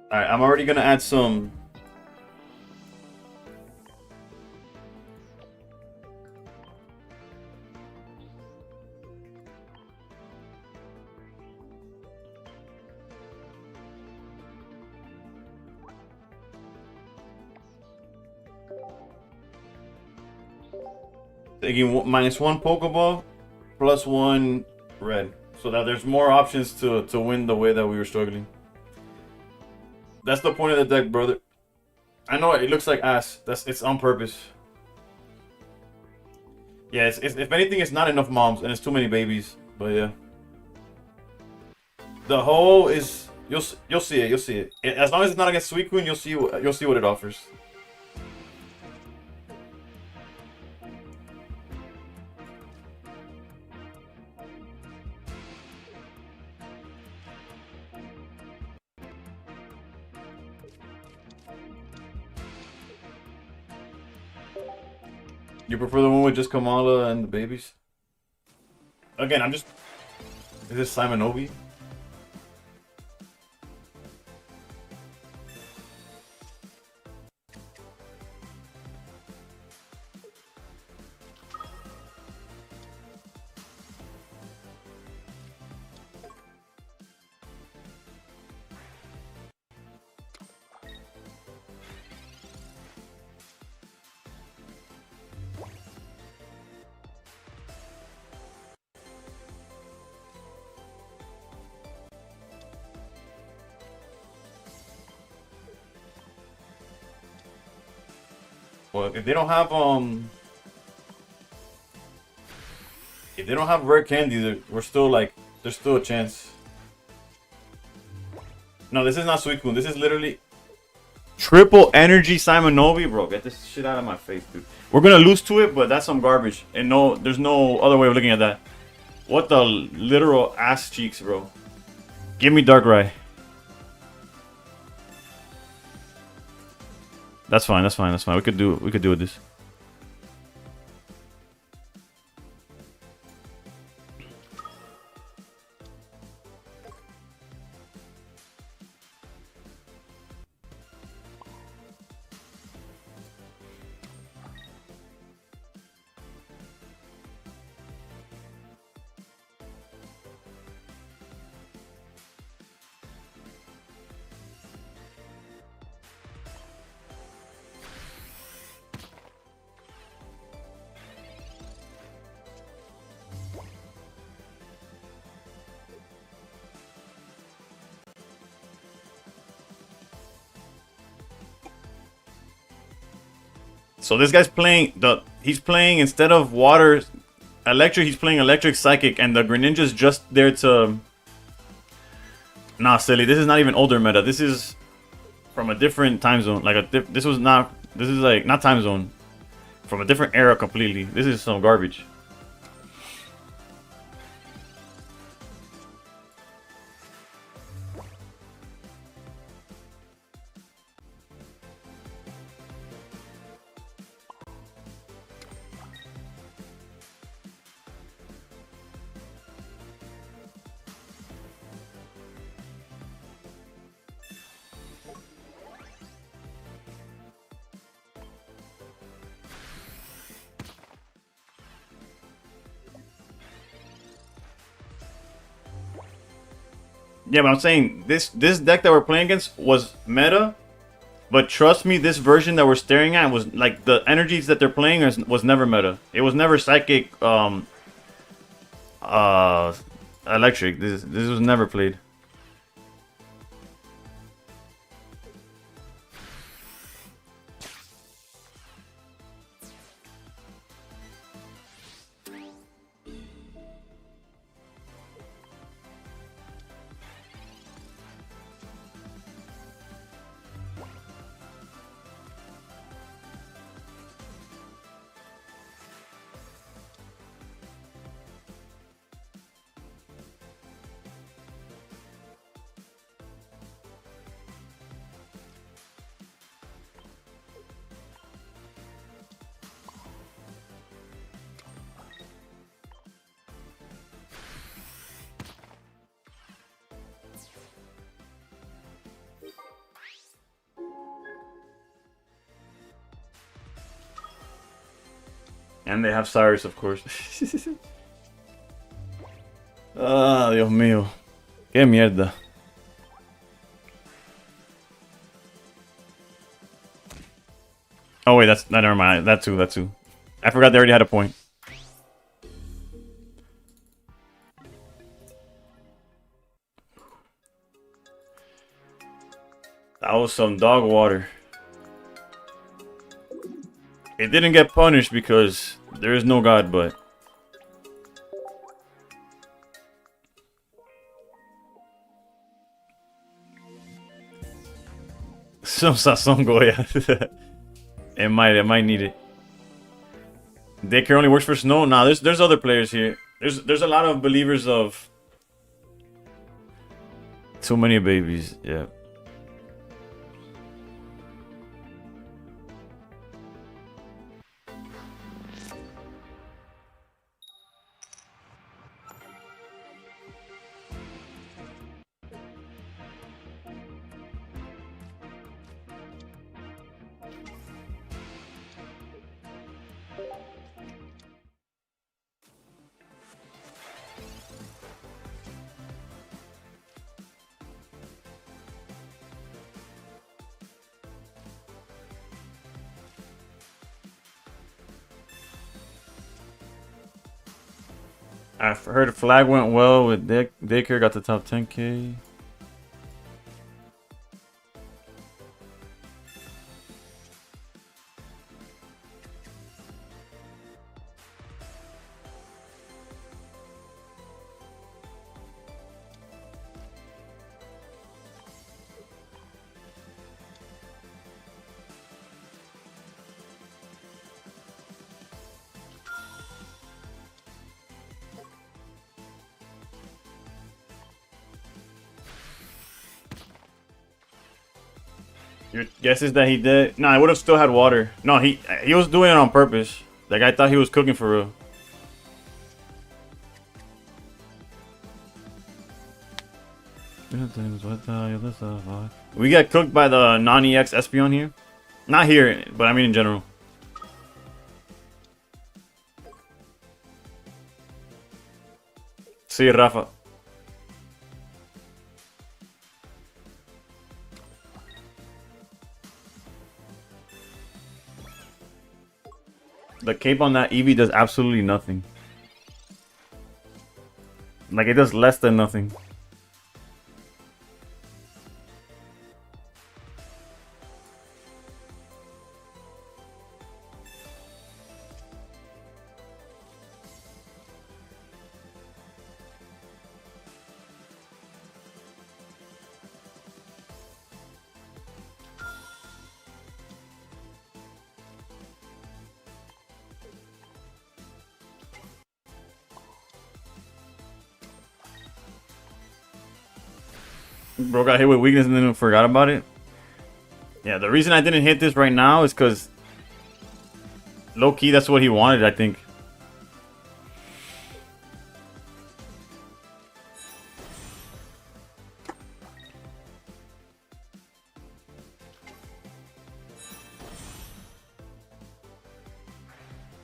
Alright, I'm already gonna add some. Taking -1 Pokeball, +1 red. So that there's more options to win the way that we were struggling. That's the point of the deck, brother. I know it looks like ass. It's on purpose. Yeah, if anything, it's not enough moms and it's too many babies. But yeah, the whole is you'll see it. You'll see it. As long as it's not against Suicune, you'll see what it offers. You prefer the one with just Kamala and the babies? Again, I'm just... Is this Simon Obi? Well, if they don't have rare candy, we're still like there's still a chance. No, this is not Suicune. This is literally triple energy Simon Novi, bro. Get this shit out of my face, dude. We're gonna lose to it, but that's some garbage. And no, there's no other way of looking at that. What the literal ass cheeks, bro. Give me Darkrai. That's fine. That's fine. That's fine. We could do with this. So this guy's playing he's playing instead of water electric, he's playing electric psychic, and the Greninja's just there to. Nah, silly. This is not even older meta. This is from a different time zone. Like this was not. This is like not time zone. From a different era completely. This is some garbage. Yeah, but I'm saying this deck that we're playing against was meta, but trust me, this version that we're staring at was like the energies that they're playing was never meta. It was never psychic, electric. This was never played. And they have Cyrus, of course. Ah, Dios mío. Qué mierda. Oh wait, never mind. That too. I forgot they already had a point. That was some dog water. It didn't get punished because there is no god, but some Sasongo, yeah. It might need it. Daycare only works for snow. Nah, there's other players here. There's a lot of believers of too many babies. Yeah. I've heard flag went well with Daycare, got the top 10k. Your guess is that he did? No, I would have still had water. No, he was doing it on purpose. Like, I thought he was cooking for real. We got cooked by the non-EX Espeon here. Not here, but I mean in general. Sí, Rafa. The cape on that Eevee does absolutely nothing. Like, it does less than nothing. Bro got hit with weakness and then forgot about it. Yeah, the reason I didn't hit this right now is because low-key, that's what he wanted, I think.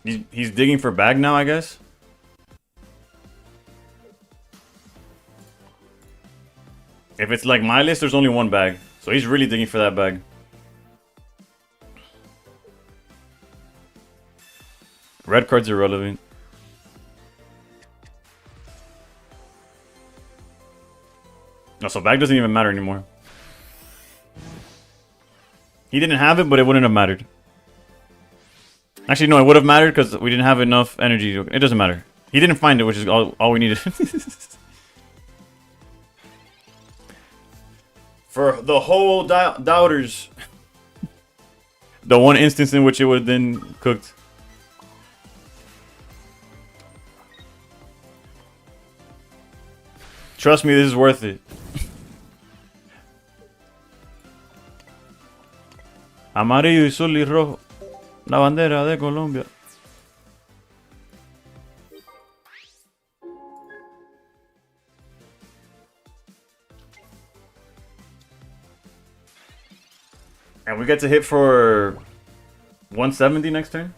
He's digging for bag now, I guess. If it's like my list, there's only one bag. So he's really digging for that bag. Red card's irrelevant. No, so bag doesn't even matter anymore. He didn't have it, but it wouldn't have mattered. Actually, no, it would have mattered because we didn't have enough energy. It doesn't matter. He didn't find it, which is all we needed. For the whole doubters. The one instance in which it would have been cooked. Trust me, this is worth it. Amarillo y azul y rojo. La bandera de Colombia. And we get to hit for 170 next turn.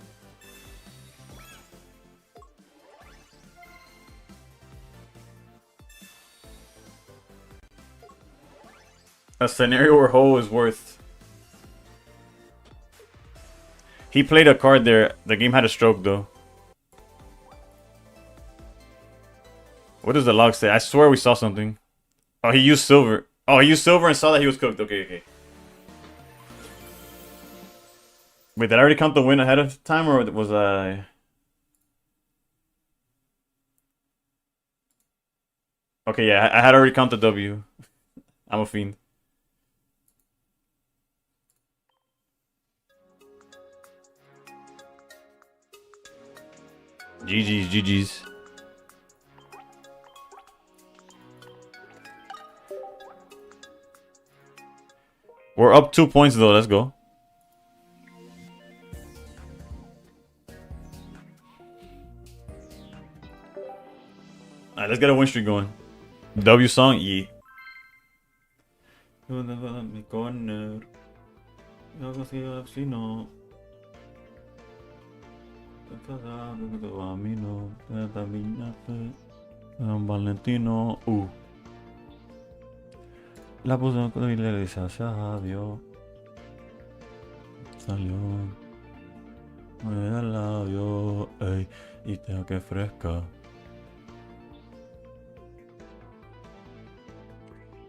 A scenario where Ho is worth. He played a card there. The game had a stroke though. What does the log say? I swear we saw something. Oh, he used silver. Oh, he used silver and saw that he was cooked. Okay, okay. Wait, did I already count the win ahead of time, or was I... Okay, yeah, I had already counted the W. I'm a fiend. GG's, GG's. We're up 2 points though, let's go. Alright, let's get a win streak going. W song, yeah. Valentino, la puso y le dice adiós. Salió. Me da el labio, ey, y tengo que fresca.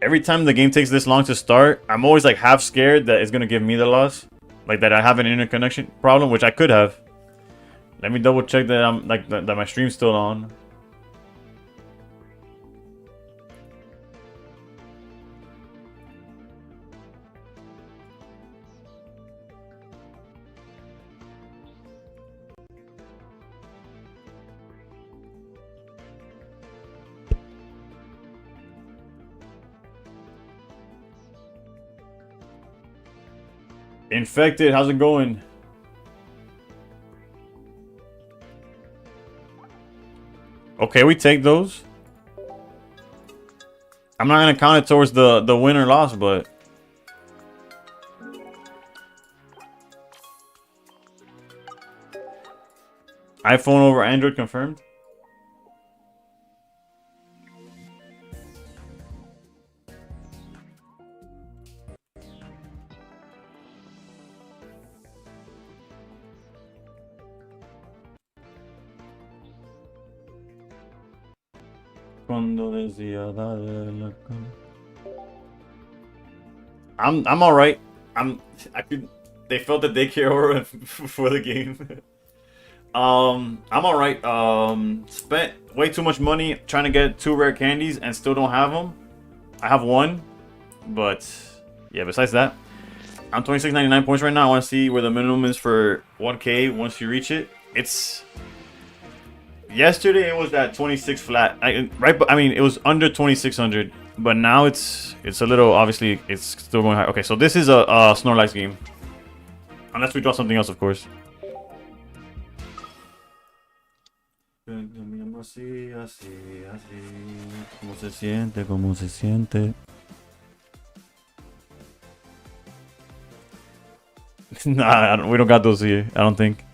Every time the game takes this long to start, I'm always like half scared that it's gonna give me the loss. Like that I have an interconnection problem, which I could have. Let me double check that I'm like that my stream's still on. Infected, how's it going? Okay, we take those. I'm not gonna count it towards the win or loss, but iPhone over Android confirmed. Cuando decía dale la I'm all right. I could. They felt the daycare aura for the game. I'm all right. Spent way too much money trying to get 2 rare candies and still don't have them. I have 1, but yeah. Besides that, I'm 26.99 points right now. I want to see where the minimum is for 1K once you reach it. It's yesterday it was at 26 flat. Right, but I mean it was under 2600. But now it's a little, obviously, it's still going high. Okay, so this is a Snorlax game. Unless we draw something else, of course. ¿Cómo se siente? ¿Cómo se siente? Nah, we don't got those here, I don't think.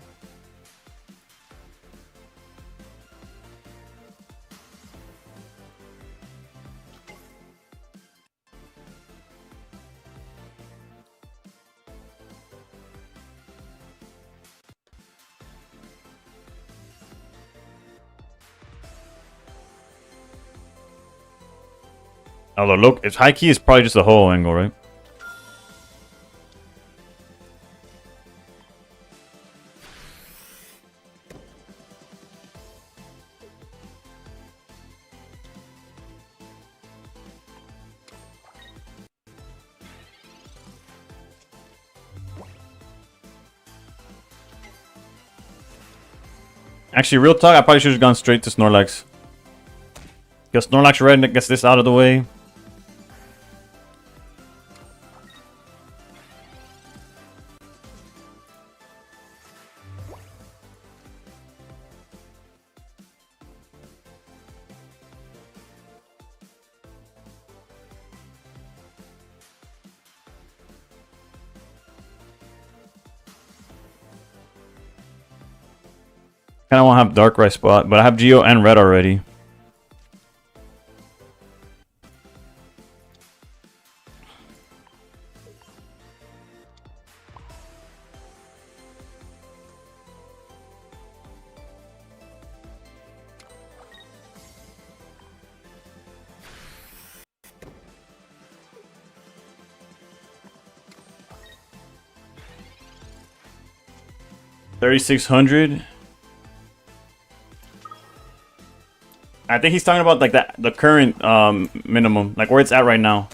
Although, look, it's high key is probably just a whole angle, right? Actually, real talk, I probably should have gone straight to Snorlax. Because Snorlax Red gets this out of the way. I don't want to have Darkrai spot, but I have Geo and Red already. $3,600. I think he's talking about like the current minimum, like where it's at right now.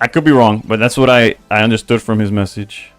I could be wrong, but that's what I understood from his message.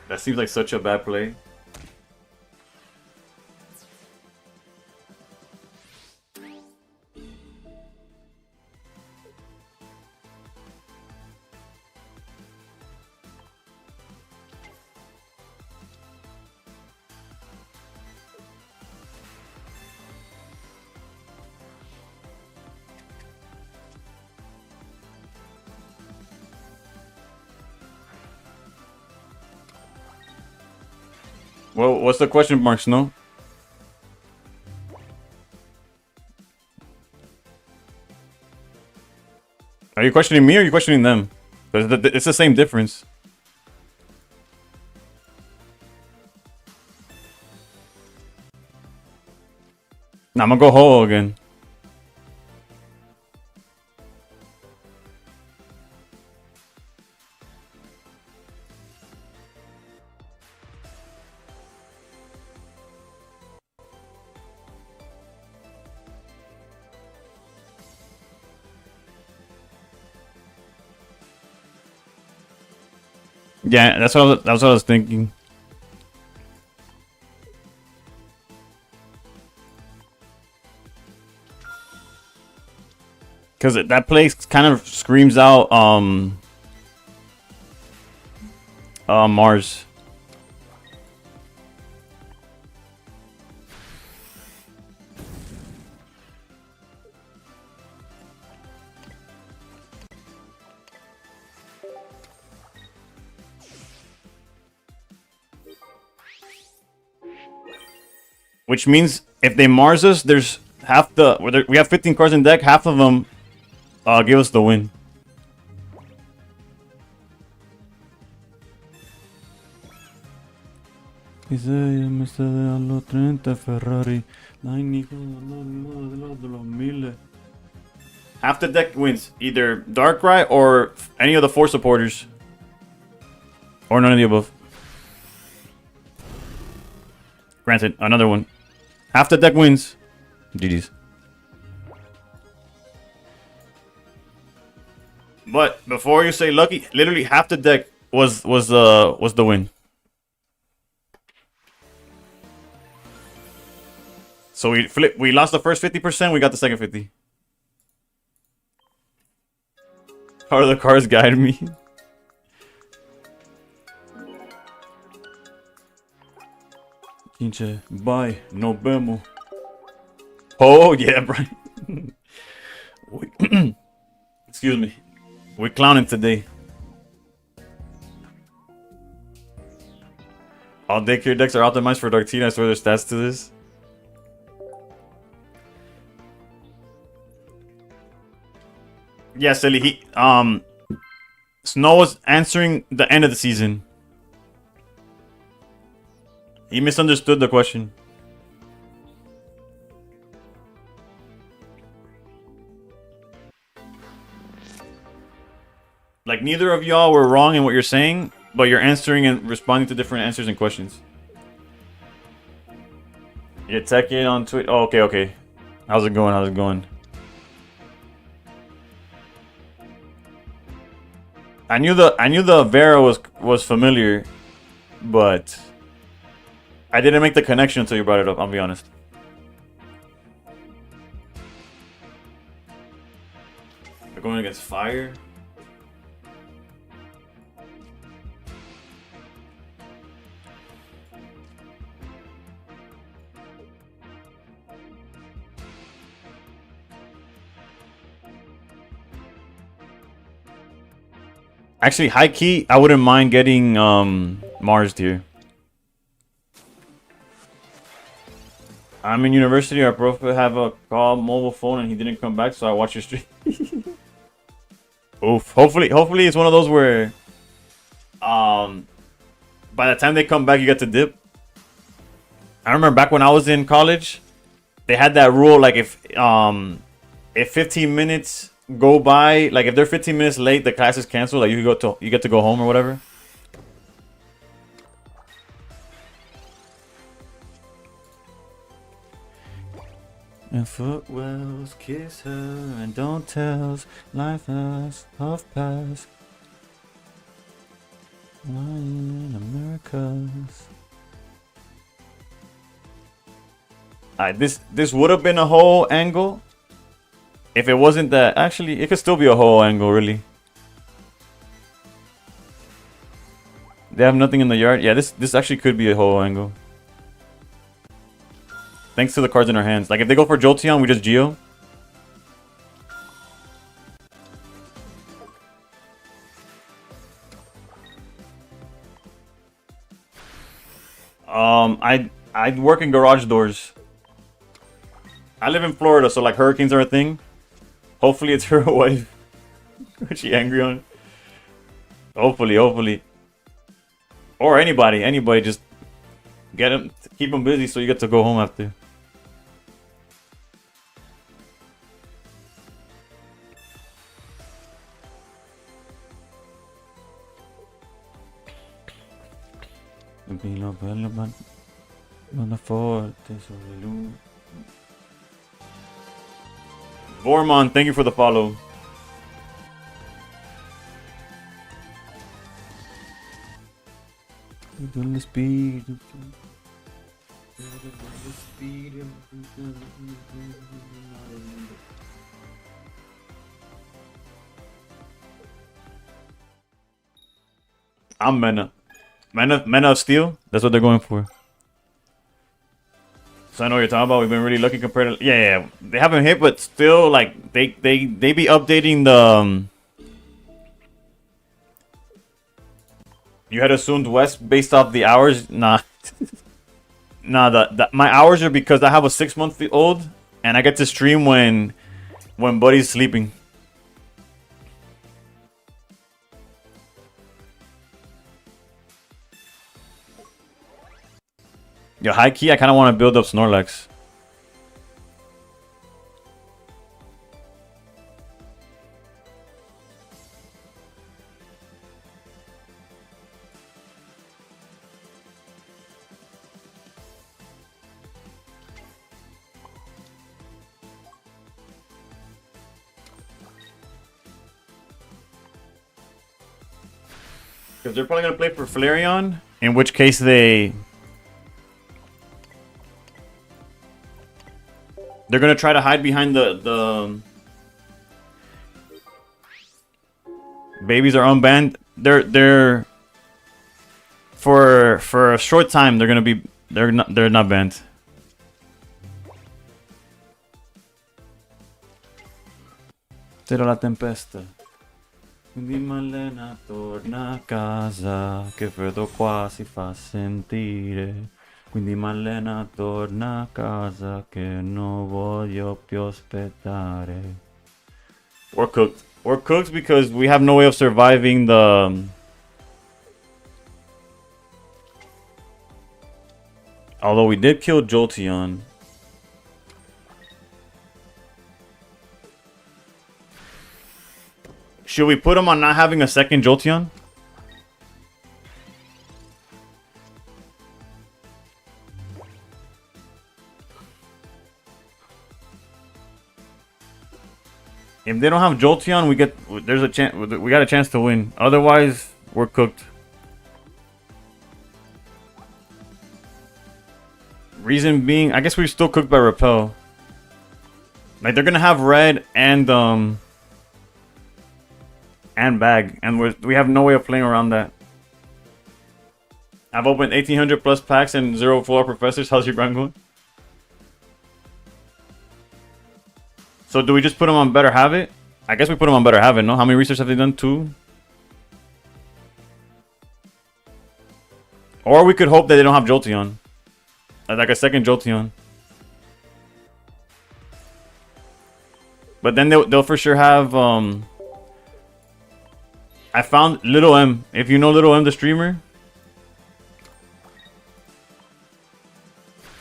That seems like such a bad play. Well, what's the question mark, Snow? Are you questioning me or are you questioning them? Because it's the same difference. Now I'm gonna go Ho again. Yeah, that's what I was thinking. Cause that place kind of screams out Mars. Which means if they Mars us, there's half the we have 15 cards in deck, half of them give us the win. Half the deck wins, either Darkrai or any of the 4 supporters. Or none of the above. Granted, another one. Half the deck wins. GG's. But before you say lucky, literally half the deck was the win. So we lost the first 50%, we got the second 50. How are the cards guide me? Bye, no bemo. Oh yeah, Brian. Excuse me. We're clowning today. All daycare decks are optimized for Darktina. I swear there's stats to this. Yeah, silly. Snow was answering the end of the season. He misunderstood the question. Like, neither of y'all were wrong in what you're saying, but you're answering and responding to different answers and questions. Yeah, tech in on Twitch. Oh, okay. How's it going? I knew the Vera was familiar, but I didn't make the connection until you brought it up, I'll be honest. They're going against fire. Actually, high key, I wouldn't mind getting Mars here. I'm in university. Our prof have a call mobile phone and he didn't come back, so I watch your stream. Oof. Hopefully it's one of those where by the time they come back you get to dip. I remember back when I was in college, they had that rule, like if 15 minutes go by, like if they're 15 minutes late, the class is canceled, like you get to go home or whatever. And footwells, kiss her and don't tells, life has half past. Lying Americas. Alright, this would have been a whole angle if it wasn't that. Actually, it could still be a whole angle, really. They have nothing in the yard. Yeah, this actually could be a whole angle. Thanks to the cards in our hands. Like, if they go for Jolteon, we just Geo. I'd work in garage doors. I live in Florida, so like hurricanes are a thing. Hopefully it's her wife. Is she angry on it? Hopefully. Or anybody, just get him, keep him busy so you get to go home after. Vormon, thank you for the follow. I'm Mena. Mena of Steel? That's what they're going for. So I know what you're talking about. We've been really lucky compared to... Yeah. They haven't hit, but still, like, they be updating the... You had assumed West based off the hours? Nah. Nah, my hours are because I have a 6-month-old, and I get to stream when Buddy's sleeping. Yo, high key, I kind of want to build up Snorlax. Because they're probably going to play for Flareon, in which case they're going to try to hide behind the babies are unbanned. They're for a short time they're not banned. Zero la tempesta. Quindi malena torna a casa, che freddo qua si fa sentire. Quindi malena torna a casa, che non voglio più aspettare. We're cooked. We're cooked because we have no way of surviving the... Although we did kill Jolteon. Should we put him on not having a second Jolteon? If they don't have Jolteon, there's a chance. We got a chance to win. Otherwise, we're cooked. Reason being, I guess we're still cooked by Repel. Like they're gonna have red and bag, and we have no way of playing around that. I've opened 1800 plus packs and 0 full art professors. How's your grind going? So do we just put them on Better Have It? I guess we put them on Better Have It, no? How many research have they done? 2? Or we could hope that they don't have Jolteon. Like a second Jolteon. But then they'll for sure have... I found Little M. If you know Little M, the streamer.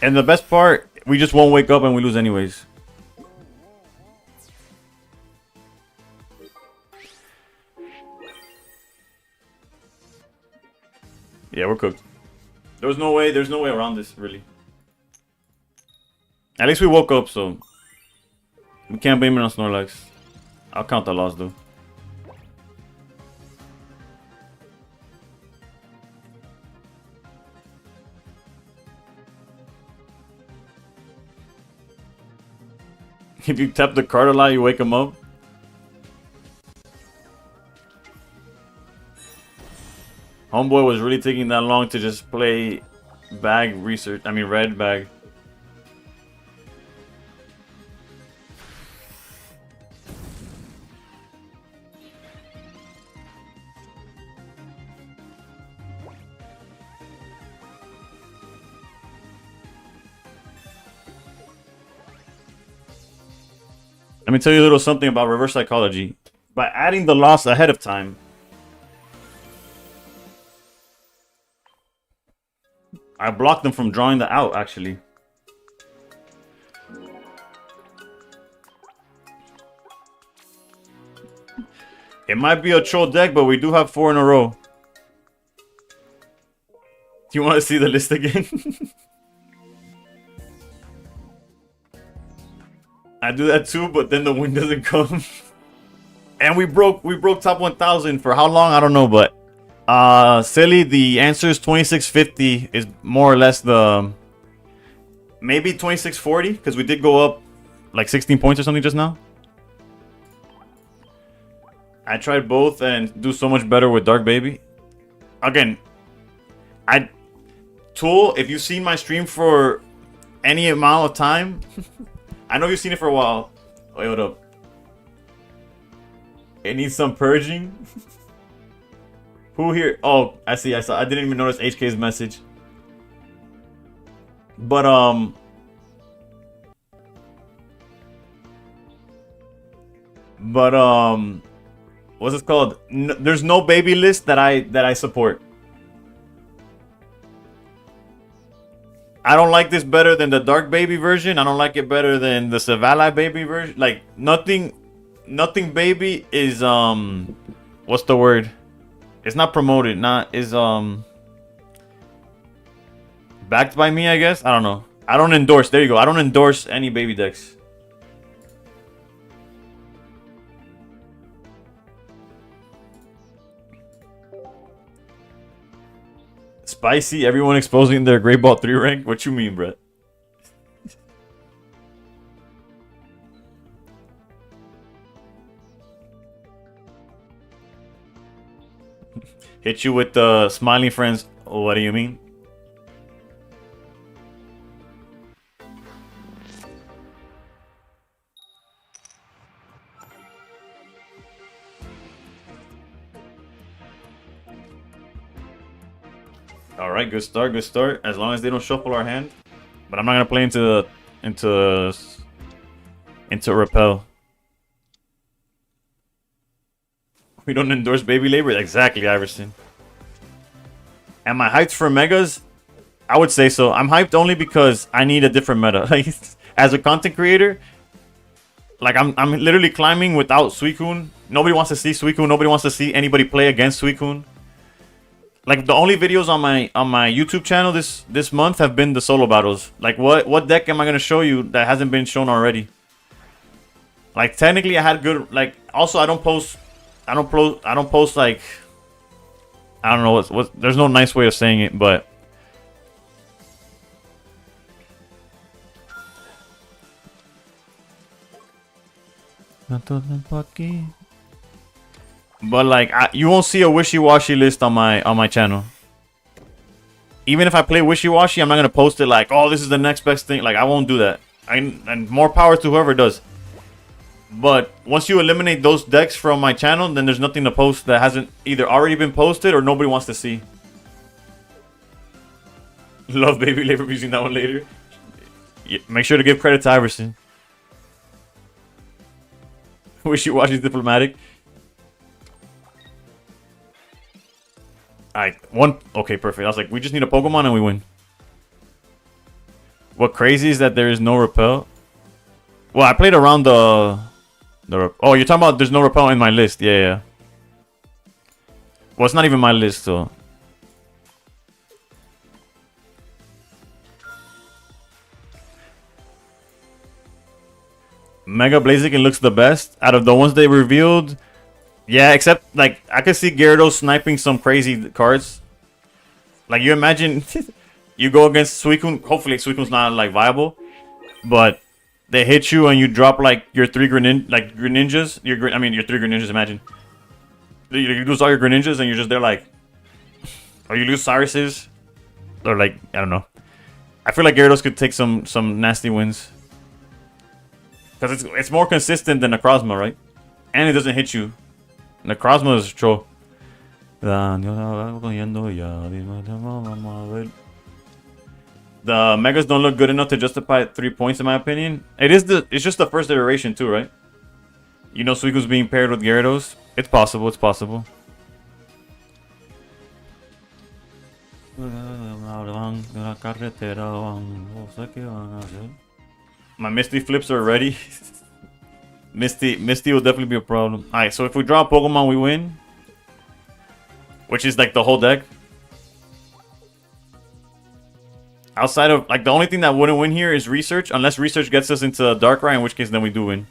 And the best part, we just won't wake up and we lose anyways. Yeah, we're cooked. There's no way around this, really. At least we woke up, so we can't blame it on Snorlax. I'll count the loss though. If you tap the card a lot, you wake him up. Homeboy was really taking that long to just play bag research. I mean, red bag. Let me tell you a little something about reverse psychology. By adding the loss ahead of time, I blocked them from drawing the out, actually. It might be a troll deck, but we do have 4 in a row. you want to see the list again? I do that too, but then the win doesn't come. And we broke top 1,000 for how long? I don't know, but silly. The answer is 2650 is more or less the maybe 2640 because we did go up like 16 points or something just now. I tried both and do so much better with Dark Baby. Again, Tool, if you've seen my stream for any amount of time, I know you've seen it for a while. Wait, hold up. It needs some purging. Who here? Oh, I see. I saw. I didn't even notice HK's message. But what's it called? There's no baby list that I support. I don't like this better than the Dark Baby version. I don't like it better than the Savali Baby version. Like nothing baby is what's the word? It's not promoted, backed by me, I guess. I don't know. I don't endorse. There you go. I don't endorse any baby decks. Spicy, everyone exposing their Great Ball 3 rank? What you mean, Brett? Hit you with the smiling friends. What do you mean? All right, good start, good start. As long as they don't shuffle our hand, but I'm not gonna play into repel. We don't endorse baby labor. Exactly, Iverson. Am I hyped for megas? I would say so. I'm hyped only because I need a different meta. Like, as a content creator, like I'm literally climbing without Suicune. Nobody wants to see Suicune. Nobody wants to see anybody play against Suicune. Like the only videos on my YouTube channel this month have been the solo battles. Like what deck am I gonna show you that hasn't been shown already? Like technically I had good, like also I don't post like, I don't know what there's no nice way of saying it, but like you won't see a wishy-washy list on my channel. Even if I play wishy-washy, I'm not gonna post it like, oh, this is the next best thing. Like I won't do that. And more power to whoever does. But once you eliminate those decks from my channel, then there's nothing to post that hasn't either already been posted or nobody wants to see. Love baby labor, using that one later. Yeah, make sure to give credit to Iverson. Wishy-washy is diplomatic. Alright, okay, perfect. I was like, we just need a Pokemon and we win. What crazy is that there is no repel? Well, I played around oh, you're talking about there's no repel in my list. Yeah. Well, it's not even my list, so. Mega Blaziken looks the best out of the ones they revealed. Yeah, except like I could see Gyarados sniping some crazy cards. Like you imagine you go against Suicune. Hopefully Suicune's not like viable, but they hit you and you drop like your three Greninjas. Your three Greninjas. Imagine you lose all your Greninjas and you're just there like, or you lose Cyrus's, or like I don't know. I feel like Gyarados could take some nasty wins because it's more consistent than Necrozma, right? And it doesn't hit you. Necrozma is troll. The Megas don't look good enough to justify 3 points in my opinion. It's just the first iteration too, right? You know Suicune's being paired with Gyarados. It's possible, it's possible. My Misty flips are ready. Misty will definitely be a problem. Alright, so if we draw a Pokemon, we win. Which is like the whole deck. Outside of, like, the only thing that wouldn't win here is research, unless research gets us into Darkrai, in which case then we do win.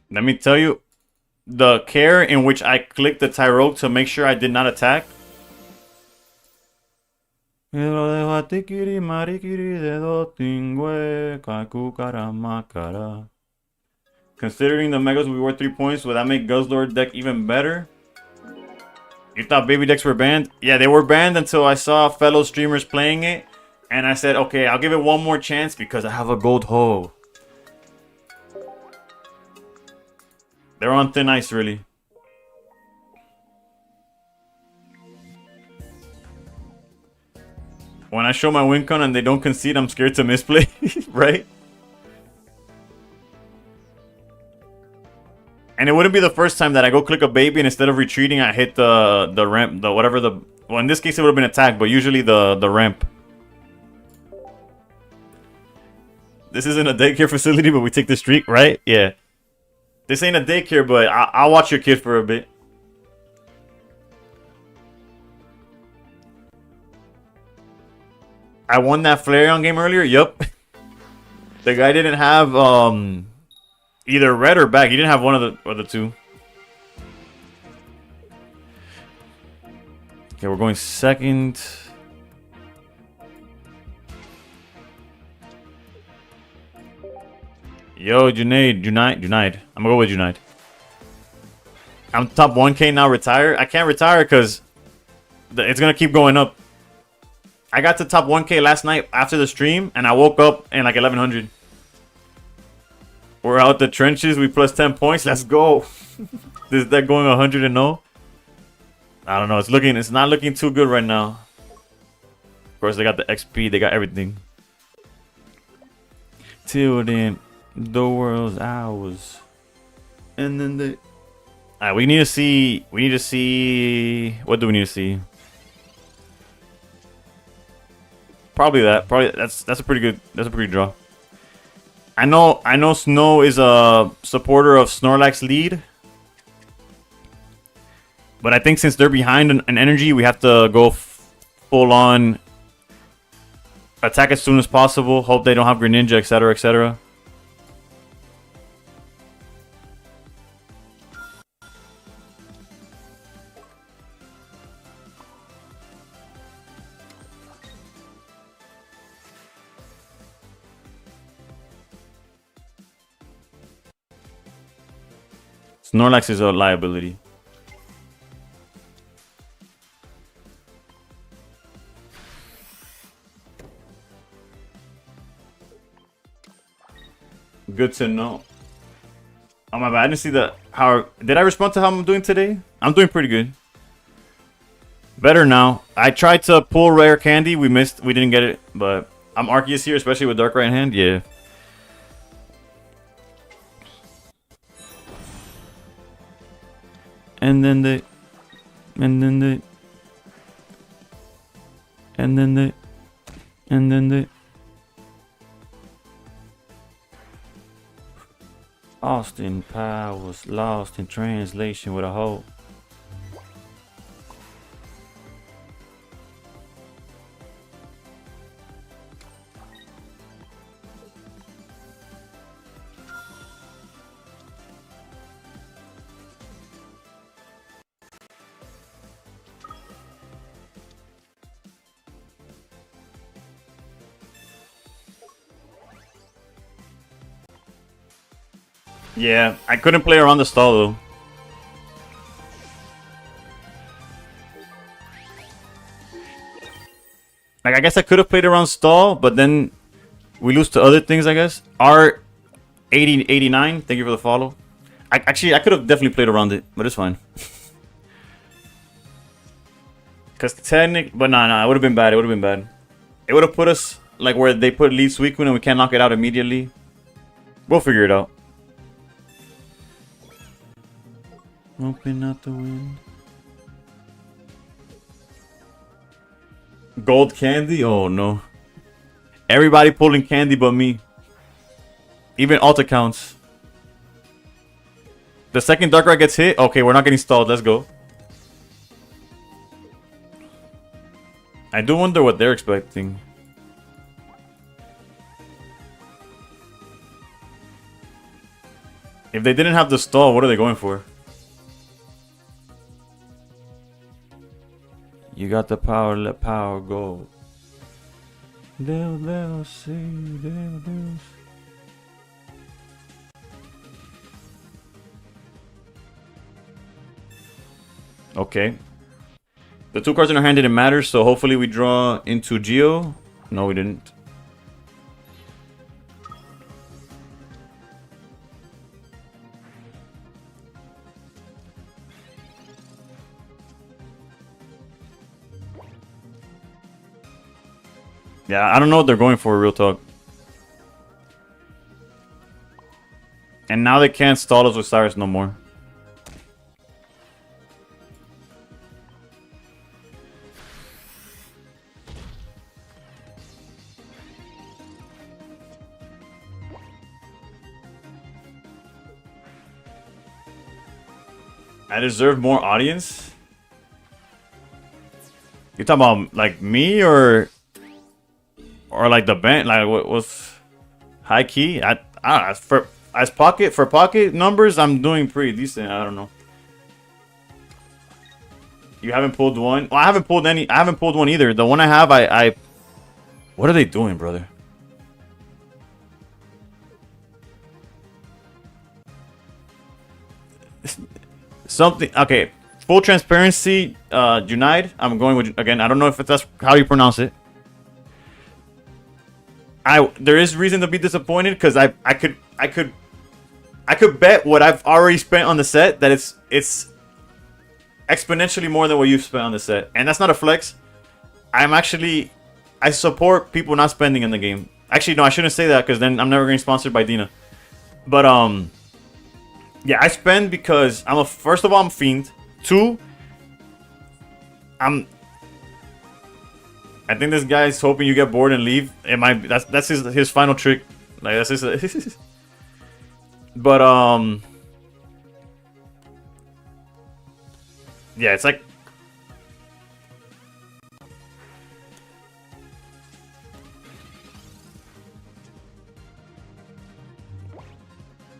Let me tell you, the care in which I clicked the Tyrogue to make sure I did not attack. Considering the Megas we were 3 points, would that make Guzzlord deck even better? You thought baby decks were banned? Yeah, they were banned until I saw fellow streamers playing it. And I said, okay, I'll give it one more chance because I have a gold hoe. They're on thin ice, really. When I show my win con and they don't concede, I'm scared to misplay, right? And it wouldn't be the first time that I go click a baby and instead of retreating, I hit the ramp, well, in this case it would have been attack, but usually the ramp. This isn't a daycare facility, but we take the streak, right? Yeah. This ain't a daycare, but I'll watch your kid for a bit. I won that Flareon game earlier. Yup. The guy didn't have either red or back. He didn't have one of the two. Okay, we're going second. Yo, Junaid. I'm gonna go with Junaid. I'm top 1K now, retire. I can't retire because it's gonna keep going up. I got to top 1K last night after the stream, and I woke up in like 1100. We're out the trenches. We plus 10 points. Let's go. Is that going 100 and 0? I don't know. It's not looking too good right now. Of course, they got the XP. They got everything. Till then, the world's ours. And then the. Alright, we need to see. What do we need to see? Probably that. That's a pretty good. That's a pretty draw. I know Snow is a supporter of Snorlax lead. But I think since they're behind an energy, we have to go full on attack as soon as possible. Hope they don't have Greninja, etc., etc. Snorlax is a liability. Good to know. Oh my bad, I didn't see how did I respond to how I'm doing today? I'm doing pretty good. Better now. I tried to pull rare candy, we didn't get it, but I'm Arceus here, especially with Darkrai in hand, yeah. And then the Austin Powers lost in translation with a hole. Yeah, I couldn't play around the stall though. Like, I guess I could have played around stall, but then we lose to other things, I guess. R8089, thank you for the follow. I could have definitely played around it, but it's fine. Because but nah, it would have been bad. It would have been bad. It would have put us like where they put lead Suicune and we can't knock it out immediately. We'll figure it out. Open out the wind. Gold candy? Oh no. Everybody pulling candy but me. Even alt accounts. The second Dark Ride gets hit. Okay, we're not getting stalled. Let's go. I do wonder what they're expecting. If they didn't have the stall, what are they going for? You got the power, let power go. They'll see, they'll see. Okay. The 2 cards in our hand didn't matter, so hopefully we draw into Geo. No, we didn't. Yeah, I don't know what they're going for, real talk. And now they can't stall us with Cyrus no more. I deserve more audience? You talking about like me or like the band? Like what was high key? I don't know, for pocket numbers, I'm doing pretty decent. I don't know. You haven't pulled one? Well, I haven't pulled any. I haven't pulled one either. The one I have, I what are they doing, brother? Something. Okay. Full transparency. Junaid. I'm going with again. I don't know if that's how you pronounce it. There is reason to be disappointed because I could bet what I've already spent on the set that it's exponentially more than what you've spent on the set, and that's not a flex. I support people not spending in the game. Actually, no, I shouldn't say that because then I'm never getting sponsored by Dina. But yeah, I spend because first of all, I'm a fiend. 2, I think this guy's hoping you get bored and leave. That's his final trick. Like that's his. But yeah, it's like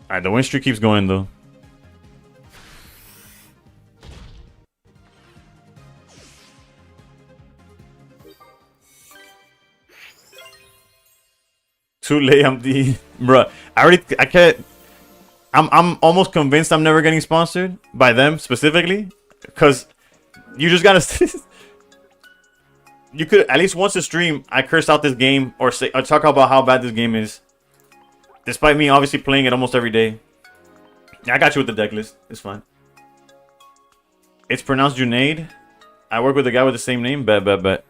alright, the win streak keeps going though. Too late, bruh. I can't. I'm almost convinced I'm never getting sponsored by them specifically, because you just gotta. You could at least once a stream I curse out this game or talk about how bad this game is, despite me obviously playing it almost every day. I got you with the deck list. It's fine. It's pronounced Junaid. I work with a guy with the same name. Bet.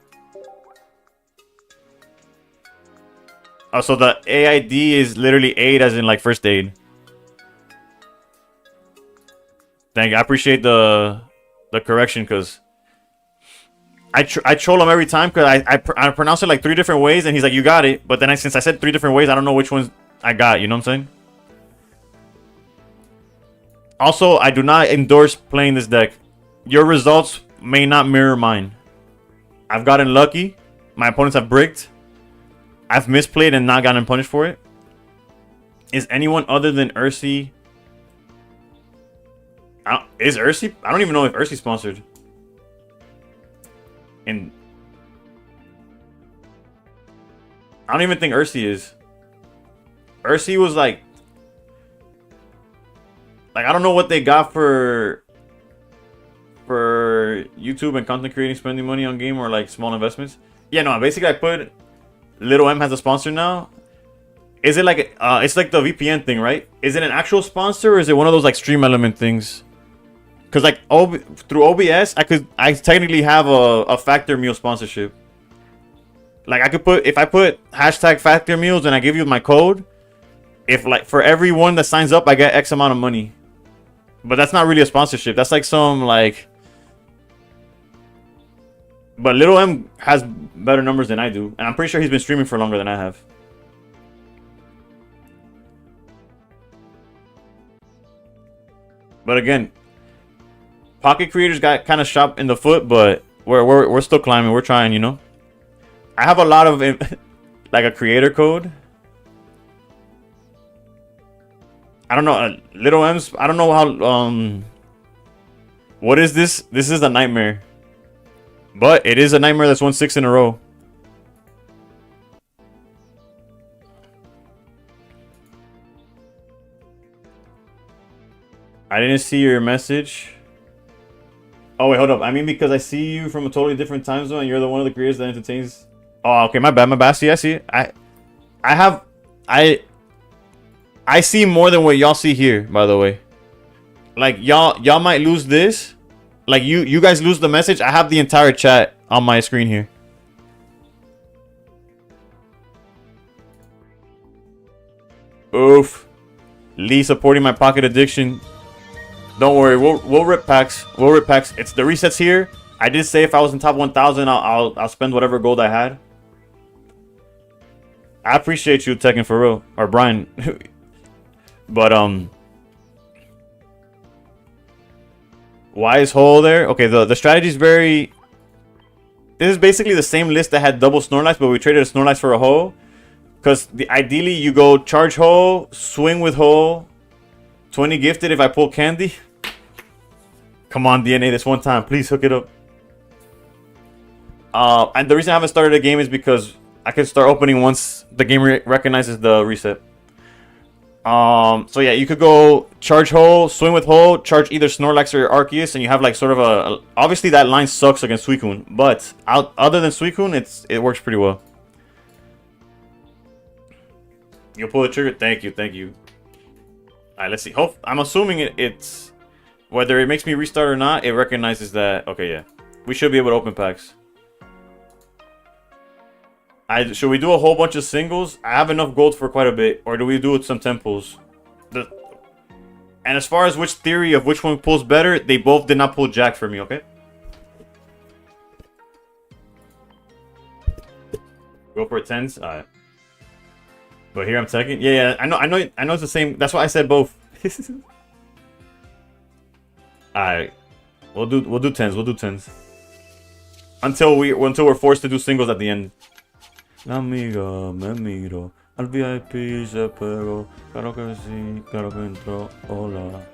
Oh, so the AID is literally aid as in like first aid. Thank you. I appreciate the correction because I troll him every time because I pronounce it like 3 different ways and he's like, you got it. But then since I said 3 different ways, I don't know which ones I got. You know what I'm saying? Also, I do not endorse playing this deck. Your results may not mirror mine. I've gotten lucky. My opponents have bricked. I've misplayed and not gotten punished for it. Is anyone other than Ursi? Is Ursi? I don't even know if Ursi's sponsored. And I don't even think Ursi is. Ursi was like I don't know what they got for YouTube and content creating, spending money on game or like small investments. Yeah, no. Basically, I put. Little M has a sponsor now. Is it like it's like the VPN thing, right? Is it an actual sponsor or is it one of those like stream element things? Because like through OBS, I technically have a Factor Meal sponsorship. Like I could if I put hashtag Factor Meals and I give you my code, if like for everyone that signs up, I get X amount of money. But that's not really a sponsorship. That's like some like. But Little M has better numbers than I do, and I'm pretty sure he's been streaming for longer than I have. But again, Pocket Creators got kind of shot in the foot, but we're still climbing. We're trying, you know. I have a lot of like a creator code. I don't know, Little M's. I don't know how. What is this? This is a nightmare, but it is a nightmare that's won 6 in a row. I didn't see your message. Oh wait, hold up. I mean, because I see you from a totally different time zone, and you're the one of the creators that entertains. Oh, okay, my bad, my bad. See, I see. I see more than what y'all see here, by the way. Like y'all might lose this. Like you guys lose the message. I have the entire chat on my screen here. Oof. Lee supporting my pocket addiction. Don't worry, we'll rip packs. We'll rip packs. It's the resets here. I did say if I was in top 1,000, I'll spend whatever gold I had. I appreciate you, Tekken, for real, or Brian. But why is Hole there? Okay, the strategy is very. This is basically the same list that had double Snorlax, but we traded a Snorlax for a Hole. Because ideally you go charge Hole, swing with Hole, 20 gifted if I pull Candy. Come on, DNA, this one time. Please hook it up. And the reason I haven't started a game is because I can start opening once the game recognizes the reset. So yeah, you could go charge Hole, swing with Hole, charge either Snorlax or Arceus, and you have like sort of a obviously that line sucks against Suicune, but other than Suicune, it works pretty well. You'll pull the trigger. Thank you, thank you. Alright, let's see. I'm assuming it's whether it makes me restart or not, it recognizes that. Okay, yeah, we should be able to open packs. Should we do a whole bunch of singles? I have enough gold for quite a bit. Or do we do some temples? And as far as which theory of which one pulls better, they both did not pull Jack for me, okay? Go for 10s? Alright. But here I'm taking. Yeah, I know it's the same. That's why I said both. Alright. We'll do 10s. We'll do 10s. Until we're forced to do singles at the end. La amiga me miro, al VIP se pegó, claro que sí, claro que entró, hola.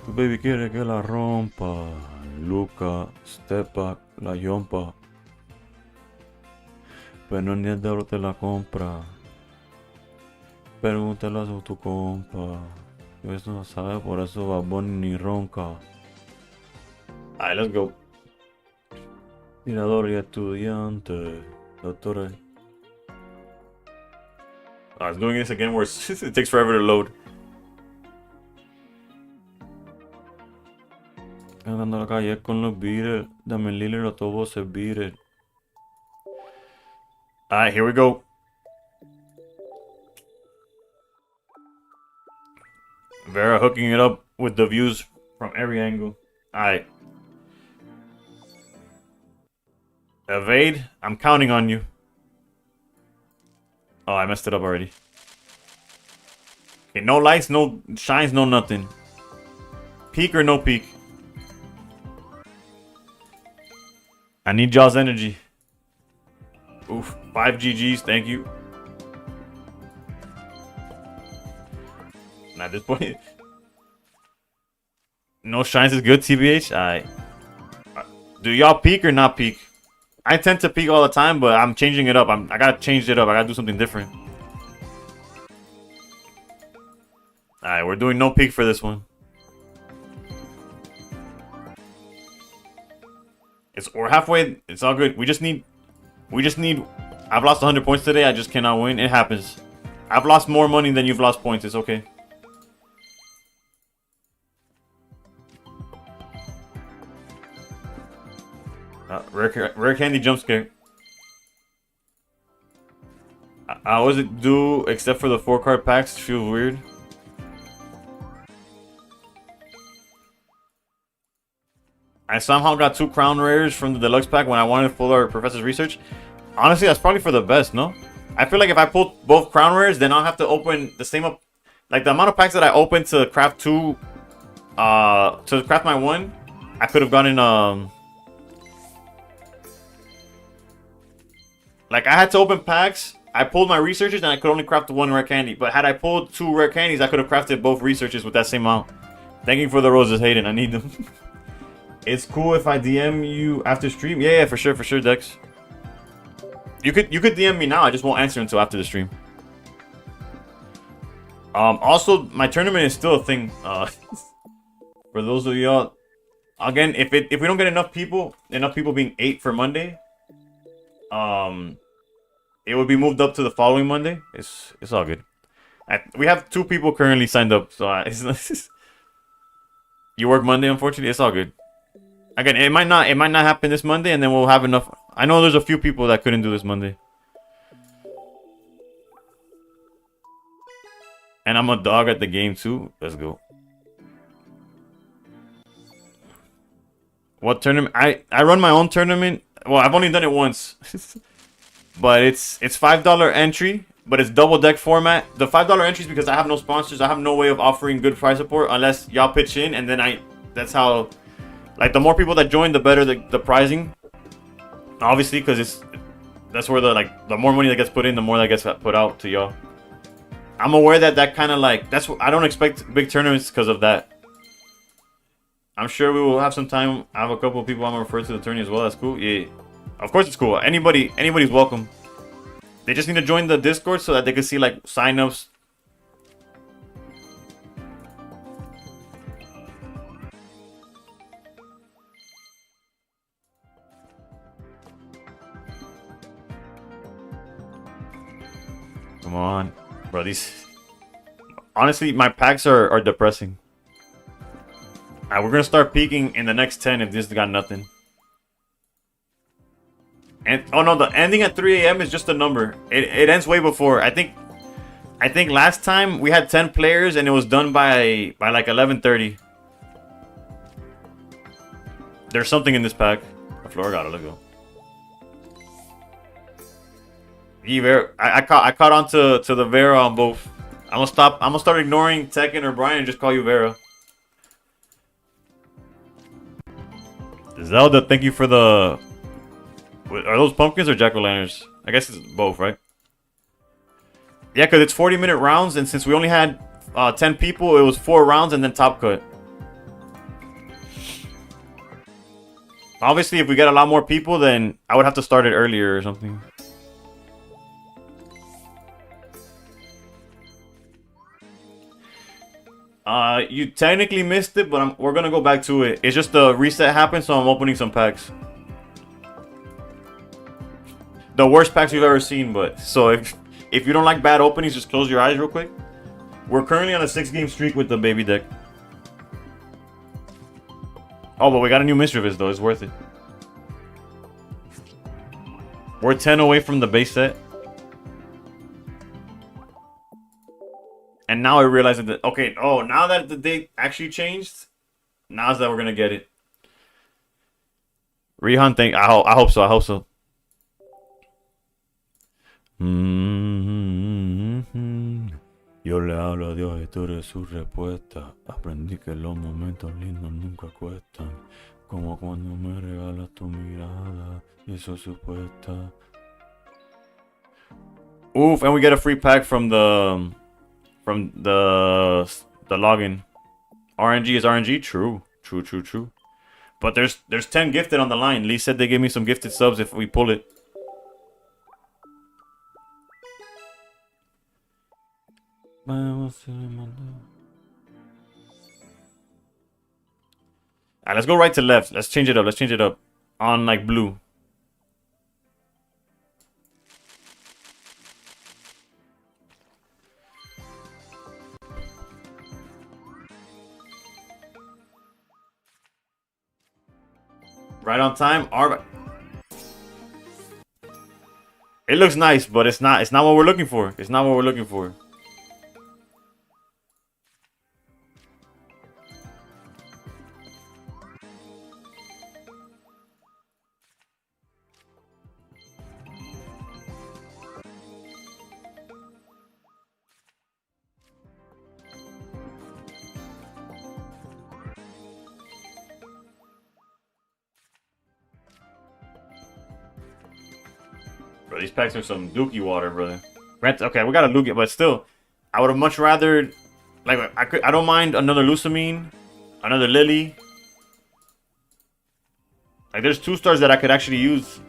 Tu baby quiere que la rompa, Luca, step back, la yompa. Pero ni el diablo te la compra. Pregúntale a tu compa. Eso no sabe, por eso va Bonnie ni ronca. Alright, let's go. Tirador y estudiante. Doctor. I was doing this again where it takes forever to load. Andando a la calle con los beaters. Dame el líder, todo se beater. Alright, here we go. Vera hooking it up with the views from every angle. Alright. Evade. I'm counting on you. Oh, I messed it up already. Okay, no lights, no shines, no nothing. Peak or no peak? I need y'all's energy. Oof, 5 GGs, thank you. And at this point, no shines is good, TBH. Alright. Do y'all peak or not peak? I tend to peak all the time, but I'm changing it up. I gotta change it up. I gotta do something different. Alright, we're doing no peak for this one. We're halfway. It's all good. We just need. I've lost 100 points today. I just cannot win. It happens. I've lost more money than you've lost points. It's okay. Rare candy jump scare. I always do, except for the 4-card packs. It feels weird. I somehow got 2 crown rares from the deluxe pack when I wanted full art Professor's Research. Honestly, that's probably for the best, no? I feel like if I pulled both crown rares, then I'll have to open the same up. Like the amount of packs that I opened to craft 2, to craft my 1, I could have gotten like I had to open packs. I pulled my researches and I could only craft 1 rare candy. But had I pulled 2 rare candies, I could have crafted both researches with that same amount. Thank you for the roses, Hayden. I need them. It's cool if I DM you after stream. Yeah, for sure, Dex. You could DM me now. I just won't answer until after the stream. Also, my tournament is still a thing. For those of y'all, again, if we don't get enough people being 8 for Monday, it would be moved up to the following Monday. It's all good. We have 2 people currently signed up, so you work Monday. Unfortunately, it's all good. Again, it might not happen this Monday, and then we'll have enough. I know there's a few people that couldn't do this Monday. And I'm a dog at the game too. Let's go. What tournament? I run my own tournament. Well, I've only done it once. But it's $5 entry, but it's double deck format. The $5 entry is because I have no sponsors. I have no way of offering good prize support unless y'all pitch in, and then that's how. Like, the more people that join, the better the pricing. Obviously, because that's where the more money that gets put in, the more that gets put out to y'all. I'm aware that kind of that's what I don't expect big tournaments because of that. I'm sure we will have some time. I have a couple of people I'm gonna refer to the tourney as well. That's cool. Yeah, of course it's cool. Anybody's welcome. They just need to join the Discord so that they can see like signups. Come on, bro. Honestly, my packs are depressing. Alright, we're gonna start peaking in the next 10 if this got nothing. And oh no, the ending at 3 a.m. is just a number. It ends way before. I think last time we had 10 players and it was done by like 11:30. There's something in this pack. A Florigata, let's go. I caught on to the Vera on both. I'm gonna start ignoring Tekken or Brian and just call you Vera. Zelda, thank you for the. Are those pumpkins or jack-o'-lanterns? I guess it's both, right? Yeah, because it's 40-minute rounds, and since we only had 10 people, it was 4 rounds and then top cut. Obviously, if we get a lot more people, then I would have to start it earlier or something. You technically missed it, but we're gonna go back to it. It's just the reset happened, so I'm opening some packs. The worst packs we've ever seen, but so if you don't like bad openings, just close your eyes real quick. We're currently on a 6-game streak with the baby deck. Oh, but we got a new Mischievous though. It's worth it. We're 10 away from the base set. And now I realize that, okay, oh, now that the date actually changed, now's that we're going to get it. Rihan, I hope so, I hope so. Yo le hablo a Dios y tú eres su respuesta. Aprendí que los momentos lindos nunca cuestan. Como cuando me regalas tu mirada y eso supuesta. Oof, and we get a free pack from the login. RNG is RNG? True. But there's 10 gifted on the line. Lee said they gave me some gifted subs if we pull it. Alright, let's go right to left. Let's change it up. On like blue. Right on time. It looks nice, but it's not. It's not what we're looking for. It's not what we're looking for. Bro, these packs are some dookie water, brother. Okay, we got a Lugia, but still, I would have much rather, like, I don't mind another Lusamine, another Lily. Like, there's 2-stars that I could actually use.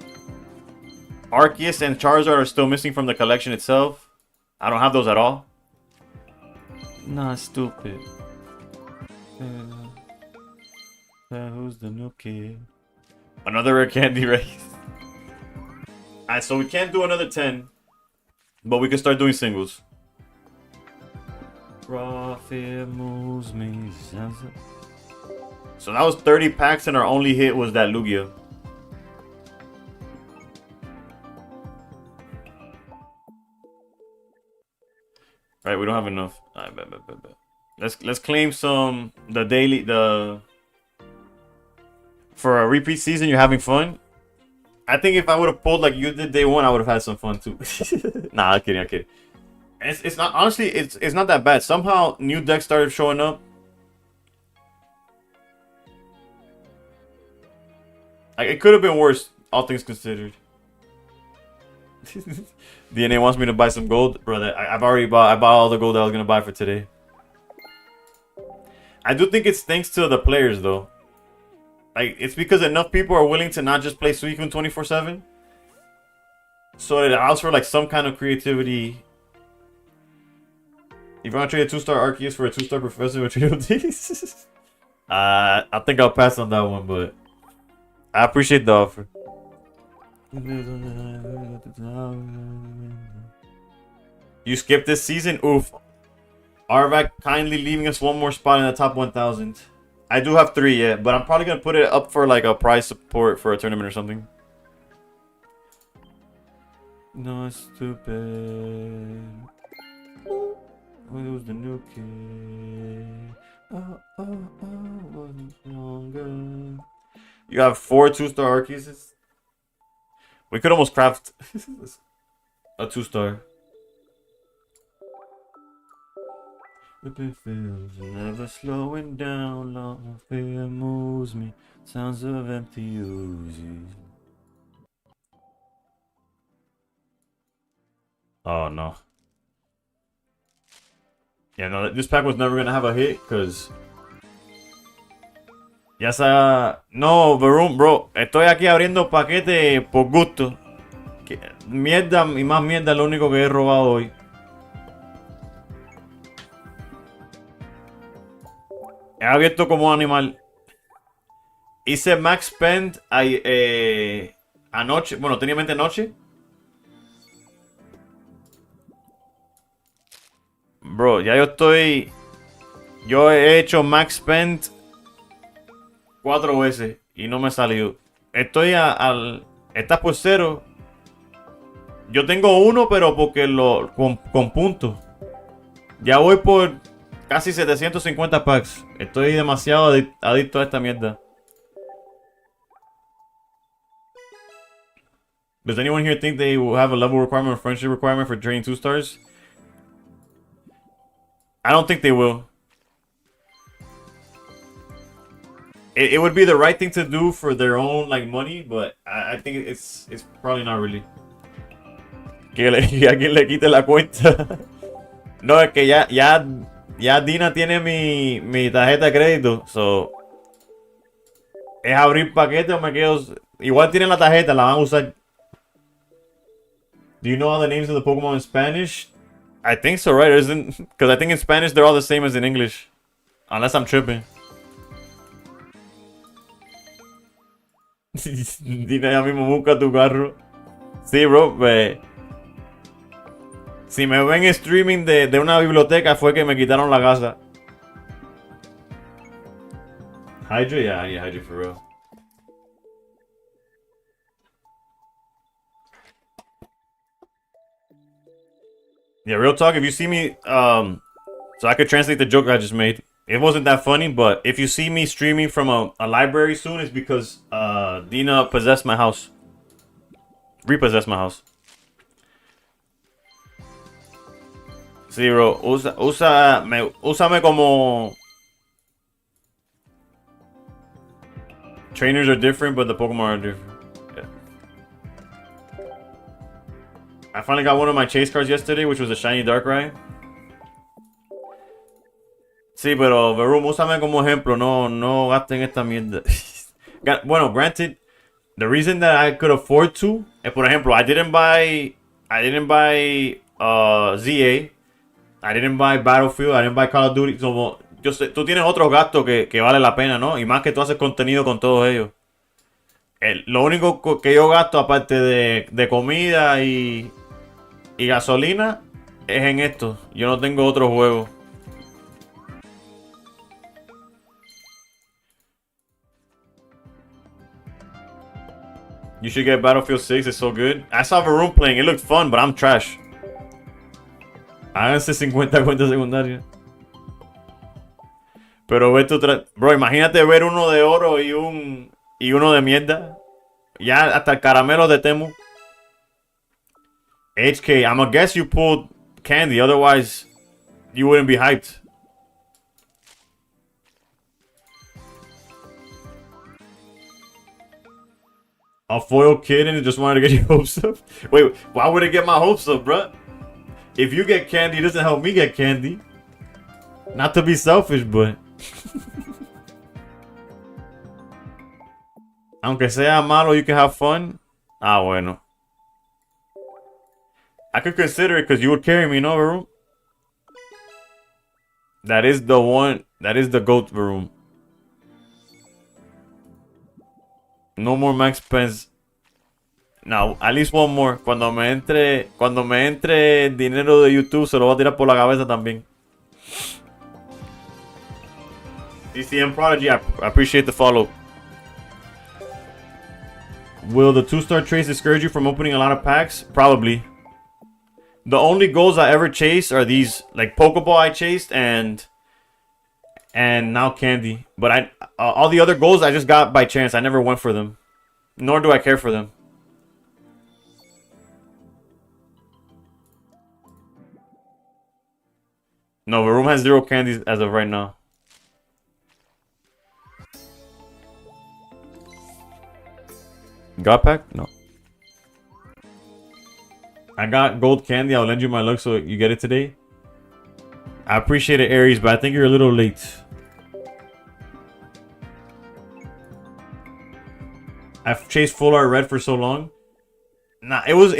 Arceus and Charizard are still missing from the collection itself. I don't have those at all. Nah, stupid. Who's the new kid? Another rare candy race. Alright, so we can't do another 10. But we can start doing singles. Profit moves me. So that was 30 packs and our only hit was that Lugia. Right, we don't have enough. Alright, bet. Let's claim some for a repeat season. You're having fun. I think if I would have pulled like you did day one, I would have had some fun too. Nah, I'm kidding. It's not, honestly, it's not that bad. Somehow new decks started showing up. Like, it could have been worse, all things considered. DNA wants me to buy some gold, brother. I bought all the gold I was gonna buy for today. I do think it's thanks to the players though. Like, it's because enough people are willing to not just play Suicune 24/7. So it allows for like some kind of creativity. If you want to trade a 2-star Arceus for a 2-star Professor with trio these, I think I'll pass on that one, but I appreciate the offer. You skipped this season? Oof. Arvac kindly leaving us one more spot in the top 1,000. I do have 3 yet, but I'm probably going to put it up for like a prize support for a tournament or something. No, stupid. Who's the new kid? Wasn't longer. You have 4 2-star Arceuses? We could almost craft a 2-star. It feels never slowing down, long fear moves me, sounds of empty oozes. Oh no. Yeah, no, this pack was never gonna have a hit, cause ya sea... No, bro, estoy aquí abriendo paquete por gusto. Mierda y más mierda es lo único que he robado hoy. He abierto como animal. Hice max spend anoche. Bueno, tenía en mente anoche. Bro, ya yo estoy... Yo he hecho max spend 4 veces y no me ha salido. Estoy Estás por 0. Yo tengo 1, pero porque con puntos. Ya voy por casi 750 packs. Estoy demasiado adicto a esta mierda. Does anyone here think they will have a level requirement or friendship requirement for draining 2-stars? I don't think they will. It would be the right thing to do for their own like money, but I think it's probably not really. Que alguien le quite la cuenta. No, es que ya Dina tiene mi tarjeta de crédito, so es abrir paquete o me quedo. Igual tienen la tarjeta, la van a usar. Do you know all the names of the Pokemon in Spanish? I think so, right? Isn't, because I think in Spanish they're all the same as in English, unless I'm tripping. Dina ya mismo busca tu carro. Sí, bro, si me ven streaming de una biblioteca fue que me quitaron la casa. Hydra? Yeah, I need Hydra for real. Yeah, real talk. If you see me, so I could translate the joke I just made. It wasn't that funny, but if you see me streaming from a library soon, it's because Dina possessed my house, repossessed my house. Sí, bro. Úsame como. Trainers are different, but the Pokemon are different. Yeah. I finally got one of my chase cards yesterday, which was a shiny Darkrai. Sí, pero Verum, úsame como ejemplo. No gasten esta mierda. Bueno, granted, the reason that I could afford to, por ejemplo, I didn't buy ZA, I didn't buy Battlefield, I didn't buy Call of Duty. Como, yo sé, tú tienes otros gastos que vale la pena, ¿no? Y más que tú haces contenido con todos ellos. Lo único que yo gasto, aparte de comida y gasolina, es en esto. Yo no tengo otro juego. You should get Battlefield 6, it's so good. I saw Varun playing, it looked fun, but I'm trash. Háganse 50 cuentas secundarias. Pero ve tu bro, imagínate ver uno de oro y uno de mierda. Ya hasta el caramelo de Temu. HK, I'm gonna guess you pulled candy, otherwise you wouldn't be hyped. A foil kid and it just wanted to get your hopes up? Wait, why would it get my hopes up, bruh? If you get candy, it doesn't help me get candy. Not to be selfish, but... Aunque sea malo, you can have fun. Ah, bueno. I could consider it because you would carry me, no, Varum? That is the one. That is the GOAT, Varum. No more Max Pence. No, at least one more. Cuando me entre el dinero de YouTube, se lo voy a tirar por la cabeza también. DCM Prodigy, I appreciate the follow. Will the 2-star traits discourage you from opening a lot of packs? Probably. The only goals I ever chased are these, like Pokeball I chased and now candy. But all the other goals I just got by chance. I never went for them. Nor do I care for them. No, the room has 0 candies as of right now. God pack? No. I got gold candy. I'll lend you my luck so you get it today. I appreciate it, Aries, but I think you're a little late. I've chased full art red for so long. Nah, it was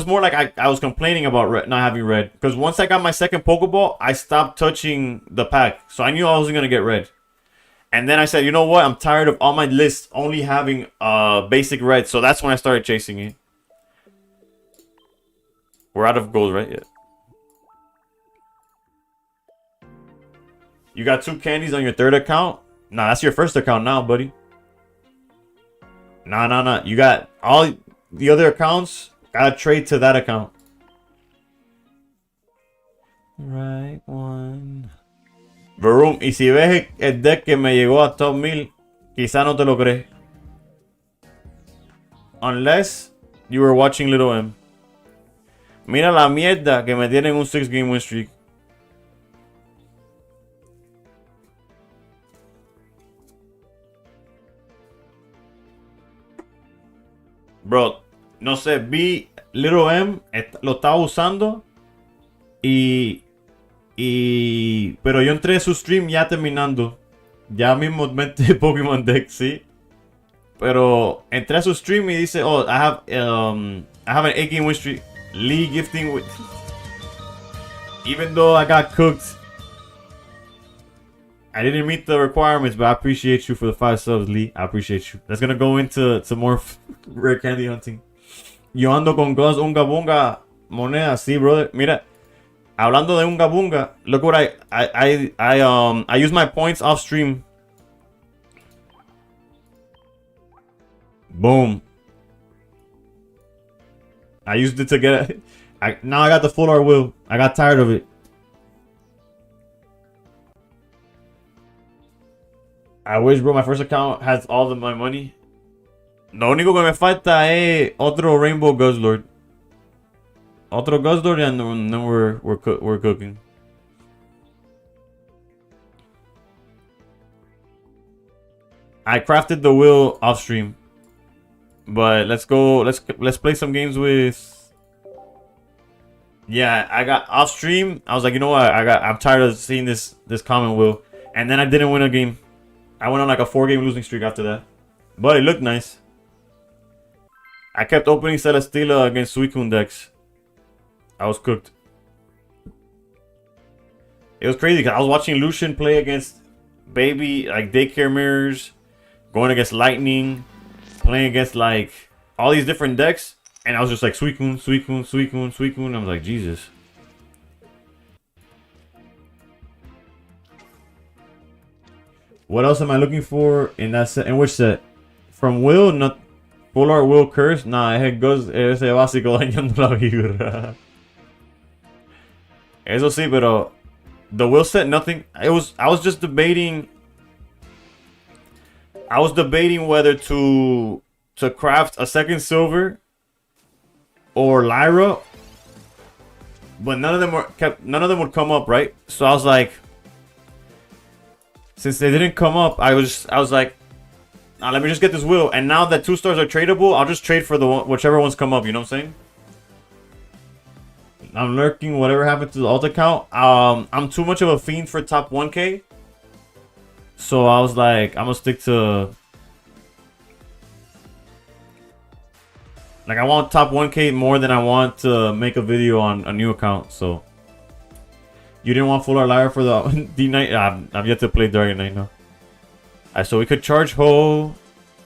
more like I was complaining about red, not having red. Because once I got my second Pokeball, I stopped touching the pack. So I knew I wasn't gonna get red. And then I said, you know what? I'm tired of all my lists only having basic red. So that's when I started chasing it. We're out of gold, right? Yeah. You got 2 candies on your third account? Nah, that's your first account now, buddy. Nah. You got all the other accounts. Gotta trade to that account. Right one. Varum, y si ves el deck que me llegó a top 1000, quizá no te lo crees. Unless you were watching Little M. Mira la mierda que me tienen un 6-game win streak. Bro, no sé, vi Little M, lo estaba usando pero yo entré en su stream ya terminando. Ya mismo mete Pokémon Deck, sí. Pero entré a su stream y dice, oh, I have an 8-game win streak. Lee gifting with... Even though I got cooked, I didn't meet the requirements, but I appreciate you for the 5 subs, Lee. I appreciate you. That's gonna go into some more rare candy hunting. Yo ando con Gus Unga Bunga moneda, sí, brother. Mira, hablando de Unga Bunga, look what I use my points off stream. Boom. I used it to get Now I got the full art will. I got tired of it. I wish, bro, my first account has all of my money. Lo único que me falta es otro Rainbow Guzzlord. Otro Guzzlord and then we're cooking. I crafted the wheel off stream. But let's go. Let's play some games with. Yeah, I got off stream. I was like, you know what? I'm tired of seeing this common wheel. And then I didn't win a game. I went on like a 4-game losing streak after that. But it looked nice. I kept opening Celesteela against Suicune decks. I was cooked. It was crazy because I was watching Lucian play against baby like daycare mirrors, going against lightning, playing against like all these different decks, and I was just like Suicune, Suicune, Suicune, Suicune. I was like, Jesus. What else am I looking for in that set? In which set? From Will, not Full Art Will Curse. Nah, it goes ese básico dañando la vibra. Eso sí, pero the Will set, nothing. I was just debating. I was debating whether to craft a second silver or Lyra, but none of them would come up, right? So I was like, since they didn't come up, I was like, nah, let me just get this wheel. And now that 2 stars are tradable, I'll just trade for the whichever ones come up. You know what I'm saying? I'm lurking. Whatever happened to the alt account? I'm too much of a fiend for top 1K. So I was like, I'm gonna stick to. Like, I want top 1K more than I want to make a video on a new account. So you didn't want Full Art Lyra for the D Knight? I've yet to play Dragon Knight now. Alright, so we could charge Ho.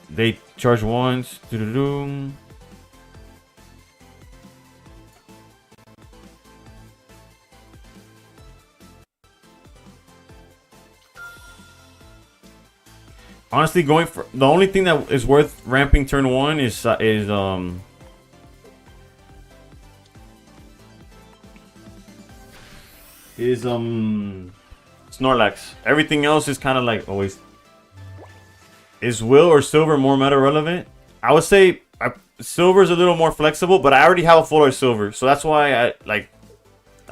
They charge once. Doo-doo-doo. Honestly, going for the only thing that is worth ramping turn 1 is Snorlax. Everything else is kind of like always. Is Will or Silver more meta relevant? I would say Silver is a little more flexible, but I already have a Full Art Silver, so that's why I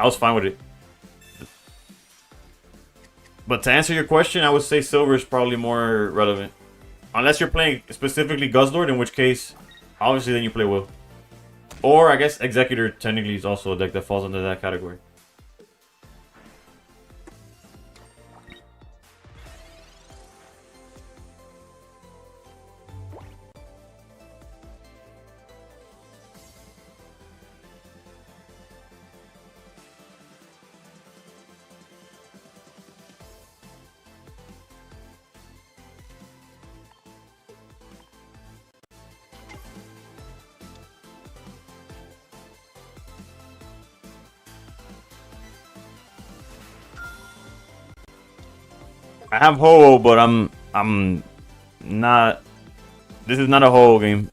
was fine with it. But to answer your question, I would say Silver is probably more relevant. Unless you're playing specifically Guzzlord, in which case, obviously then you play Will. Or I guess Executor technically is also a deck that falls under that category. I have Ho, but I'm not. This is not a Ho game.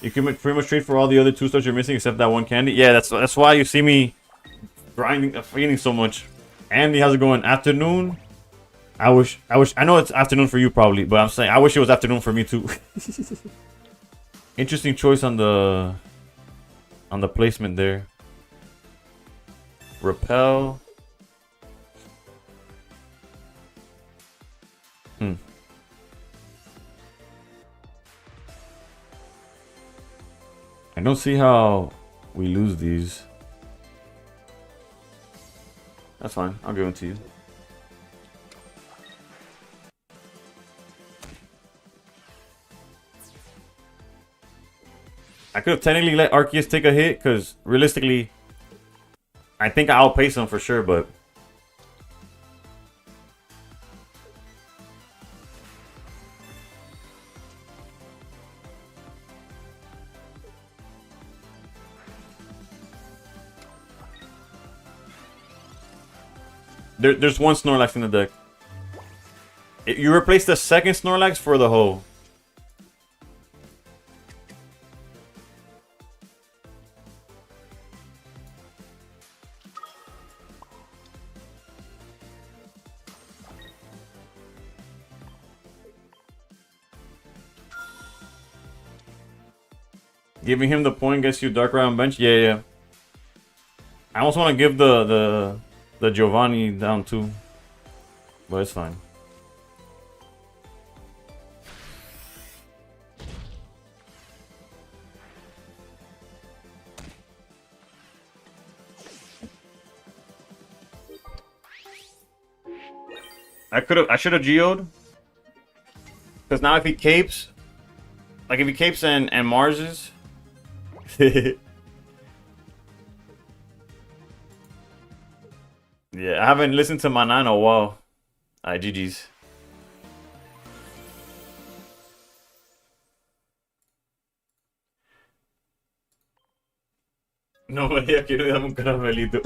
You can pretty much trade for all the other 2 stars you're missing except that one candy. Yeah, that's why you see me grinding, feeling so much. Andy, how's it going? Afternoon. I know it's afternoon for you probably, but I'm saying I wish it was afternoon for me too. Interesting choice on the placement there. Repel. I don't see how we lose these. That's fine. I'll give them to you. I could have technically let Arceus take a hit because realistically, I think I'll pace him for sure, but there's one Snorlax in the deck. You replace the second Snorlax for the Ho. Giving him the point gets you dark round bench. Yeah, yeah. I almost want to give the Giovanni down too, but it's fine. I should have geoed. Because now if he capes, like if he capes and Marses. Yeah, I haven't listened to my 9 in a while. Alright, GG's. No, vaya, quiero darme un caramelito.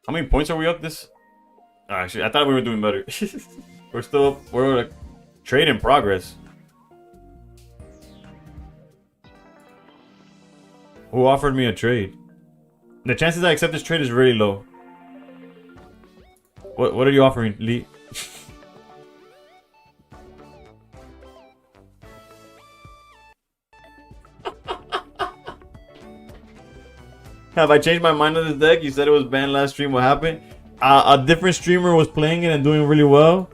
How many points are we up this? Oh, actually, I thought we were doing better. We're like trade in progress. Who offered me a trade? The chances I accept this trade is really low. What are you offering, Lee? Have I changed my mind on this deck? You said it was banned last stream. What happened? A different streamer was playing it and doing really well.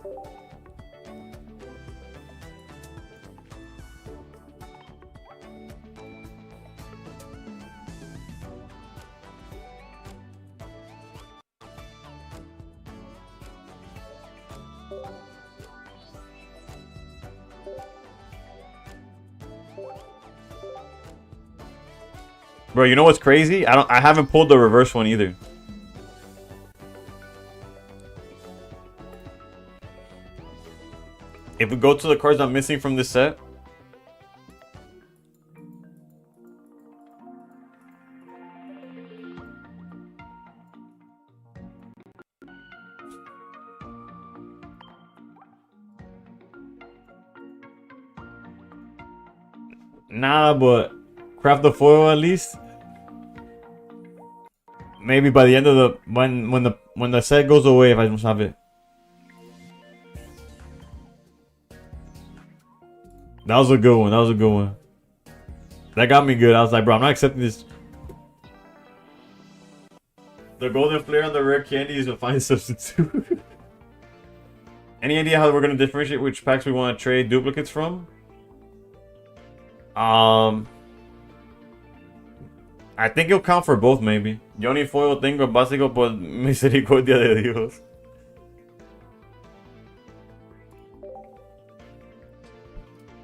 Bro, you know what's crazy? I haven't pulled the reverse one either. If we go to the cards I'm missing from this set. Nah, but craft the foil at least. Maybe by the end of the when the set goes away, if I just have it. That was a good one. That was a good one. That got me good. I was like, bro, I'm not accepting this. The golden flare on the rare candy is a fine substitute. Any idea how we're gonna differentiate which packs we want to trade duplicates from? I think it'll count for both, maybe. Yo ni fuego tengo básico por misericordia de Dios.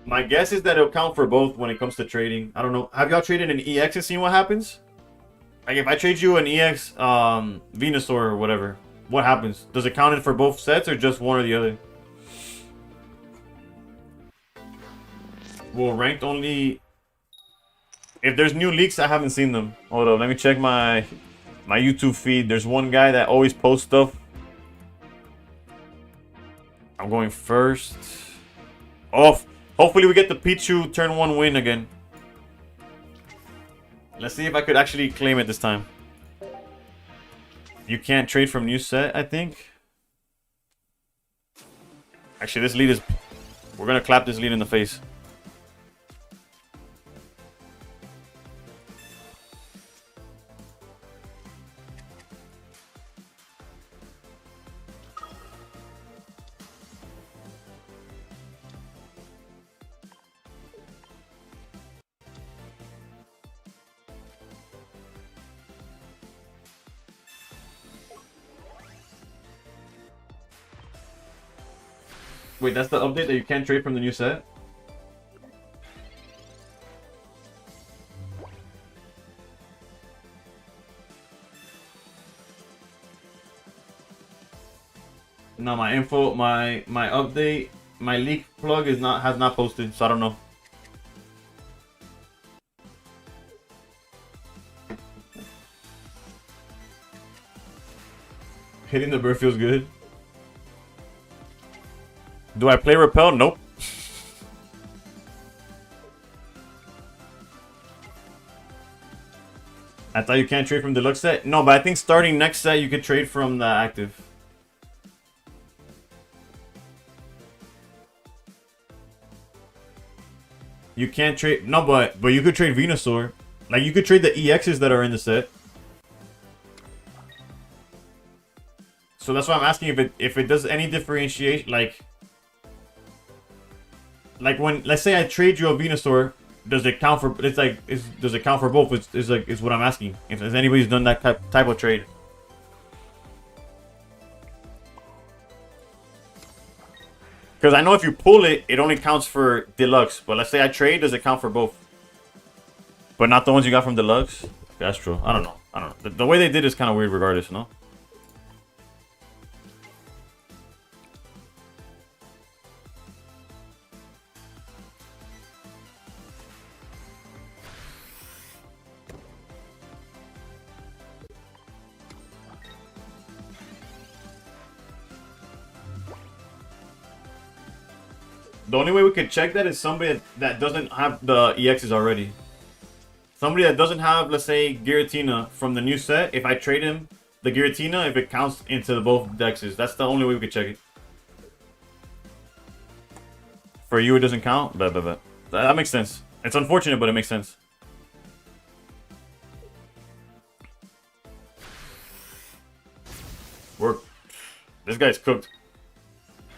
My guess is that it'll count for both when it comes to trading. I don't know. Have y'all traded an EX and seen what happens? Like if I trade you an EX Venusaur or whatever, what happens? Does it count it for both sets or just one or the other? Well, ranked only... If there's new leaks, I haven't seen them. Hold up, let me check my YouTube feed. There's one guy that always posts stuff. I'm going first. Off. Hopefully we get the Pichu turn 1 win again. Let's see if I could actually claim it this time. You can't trade from new set, I think. Actually, this lead is... We're gonna clap this lead in the face. Wait, that's the update that you can't trade from the new set? No, my info, my update, my leak plug has not posted, so I don't know. Hitting the bird feels good. Do I play Repel? Nope. I thought you can't trade from deluxe set. No, but I think starting next set you could trade from the active. You can't trade. No, but you could trade Venusaur. Like you could trade the EXs that are in the set. So that's why I'm asking if it does any differentiation. Like when, let's say I trade you a Venusaur, does it count for? It's like does it count for both? Is what I'm asking. If anybody's done that type of trade. Because I know if you pull it, it only counts for deluxe. But let's say I trade, does it count for both? But not the ones you got from deluxe? That's true. I don't know. The way they did is kind of weird regardless, no? The only way we could check that is somebody that doesn't have the EXs already. Somebody that doesn't have, let's say, Giratina from the new set. If I trade him the Giratina, if it counts into both dexes, that's the only way we could check it. For you, it doesn't count? Bet. That makes sense. It's unfortunate, but it makes sense. This guy's cooked.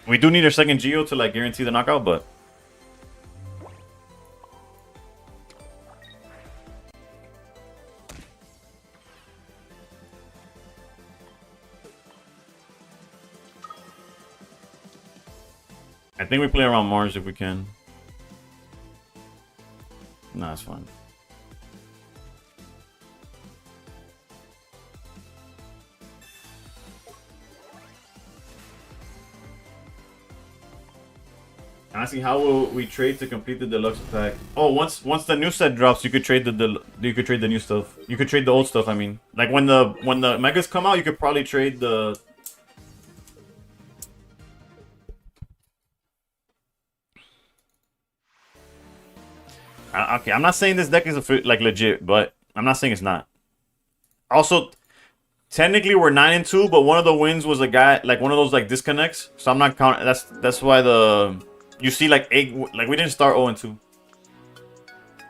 We do need a second Geo to like guarantee the knockout, but I think we play around Mars if we can. Nah, it's fine. Asking how will we trade to complete the deluxe pack? Oh, once the new set drops, you could trade the new stuff. You could trade the old stuff. I mean, like when the megas come out, you could probably trade the. Okay, I'm not saying this deck is like legit, but I'm not saying it's not. Also, technically we're 9-2, but one of the wins was a guy like one of those like disconnects. So I'm not counting. That's why the. You see, like 8, like we didn't start 0-2.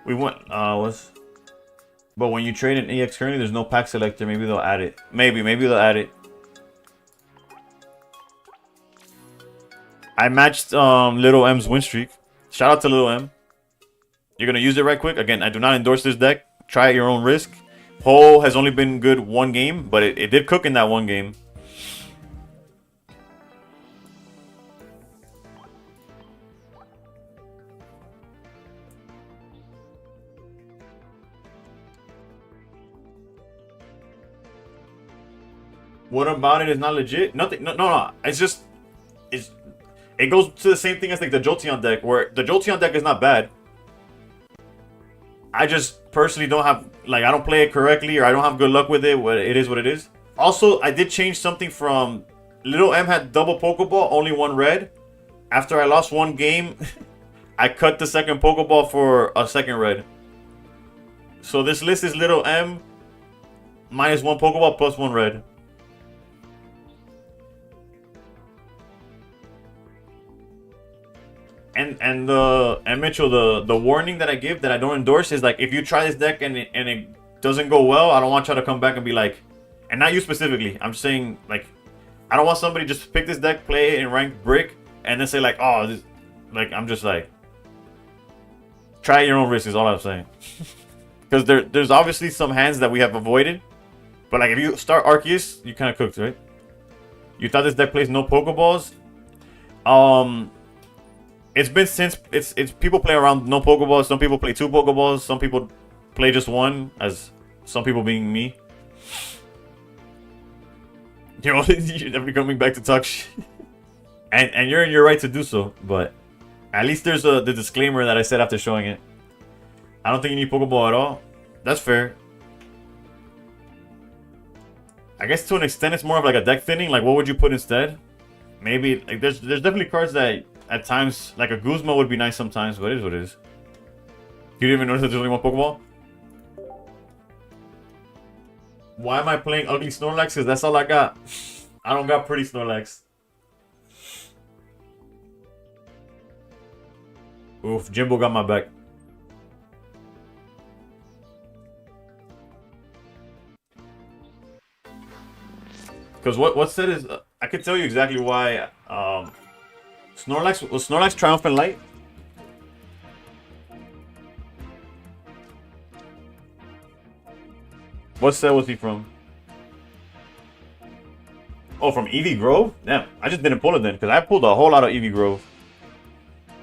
We went, but when you trade an EX currently, there's no pack selector. Maybe they'll add it. Maybe they'll add it. I matched Little M's win streak. Shout out to Little M. You're gonna use it right quick. Again, I do not endorse this deck. Try at your own risk. Poe has only been good one game, but it did cook in that one game. What about it is not legit? Nothing. No. It's just, it goes to the same thing as like the Jolteon deck, where the Jolteon deck is not bad. I just personally don't have, like, I don't play it correctly, or I don't have good luck with it. It is what it is. Also, I did change something from Little M had double Pokeball, only one red. After I lost one game, I cut the second Pokeball for a second red. So this list is Little M minus one Pokeball plus one red. And Mitchell, the warning that I give that I don't endorse is like, if you try this deck and it doesn't go well, I don't want you to come back and be like, and not you specifically, I'm just saying, like, I don't want somebody just pick this deck, play it in ranked brick, and then say like, oh, this, like, I'm just like, try at your own risk is all I'm saying. Because there's obviously some hands that we have avoided, but like if you start Arceus, you kind of cooked, right? You thought this deck plays no Pokeballs. It's been since it's people play around no Pokeballs. Some people play 2 Pokeballs. Some people play just 1, as some people being me. You know, you're never coming back to talk shit. And you're in your right to do so, but at least there's the disclaimer that I said after showing it. I don't think you need Pokeball at all. That's fair. I guess to an extent it's more of like a deck thinning. Like, what would you put instead? Maybe like there's definitely cards that at times, like a Guzma would be nice sometimes, but it is what it is. You didn't even notice that there's only one Pokeball? Why am I playing ugly Snorlax? Because that's all I got. I don't got pretty Snorlax. Oof, Jimbo got my back. Because what set is... I could tell you exactly why... Snorlax... Was Snorlax Triumphant Light? What set was he from? Oh, from Eevee Grove? Damn, I just didn't pull it then, because I pulled a whole lot of Eevee Grove.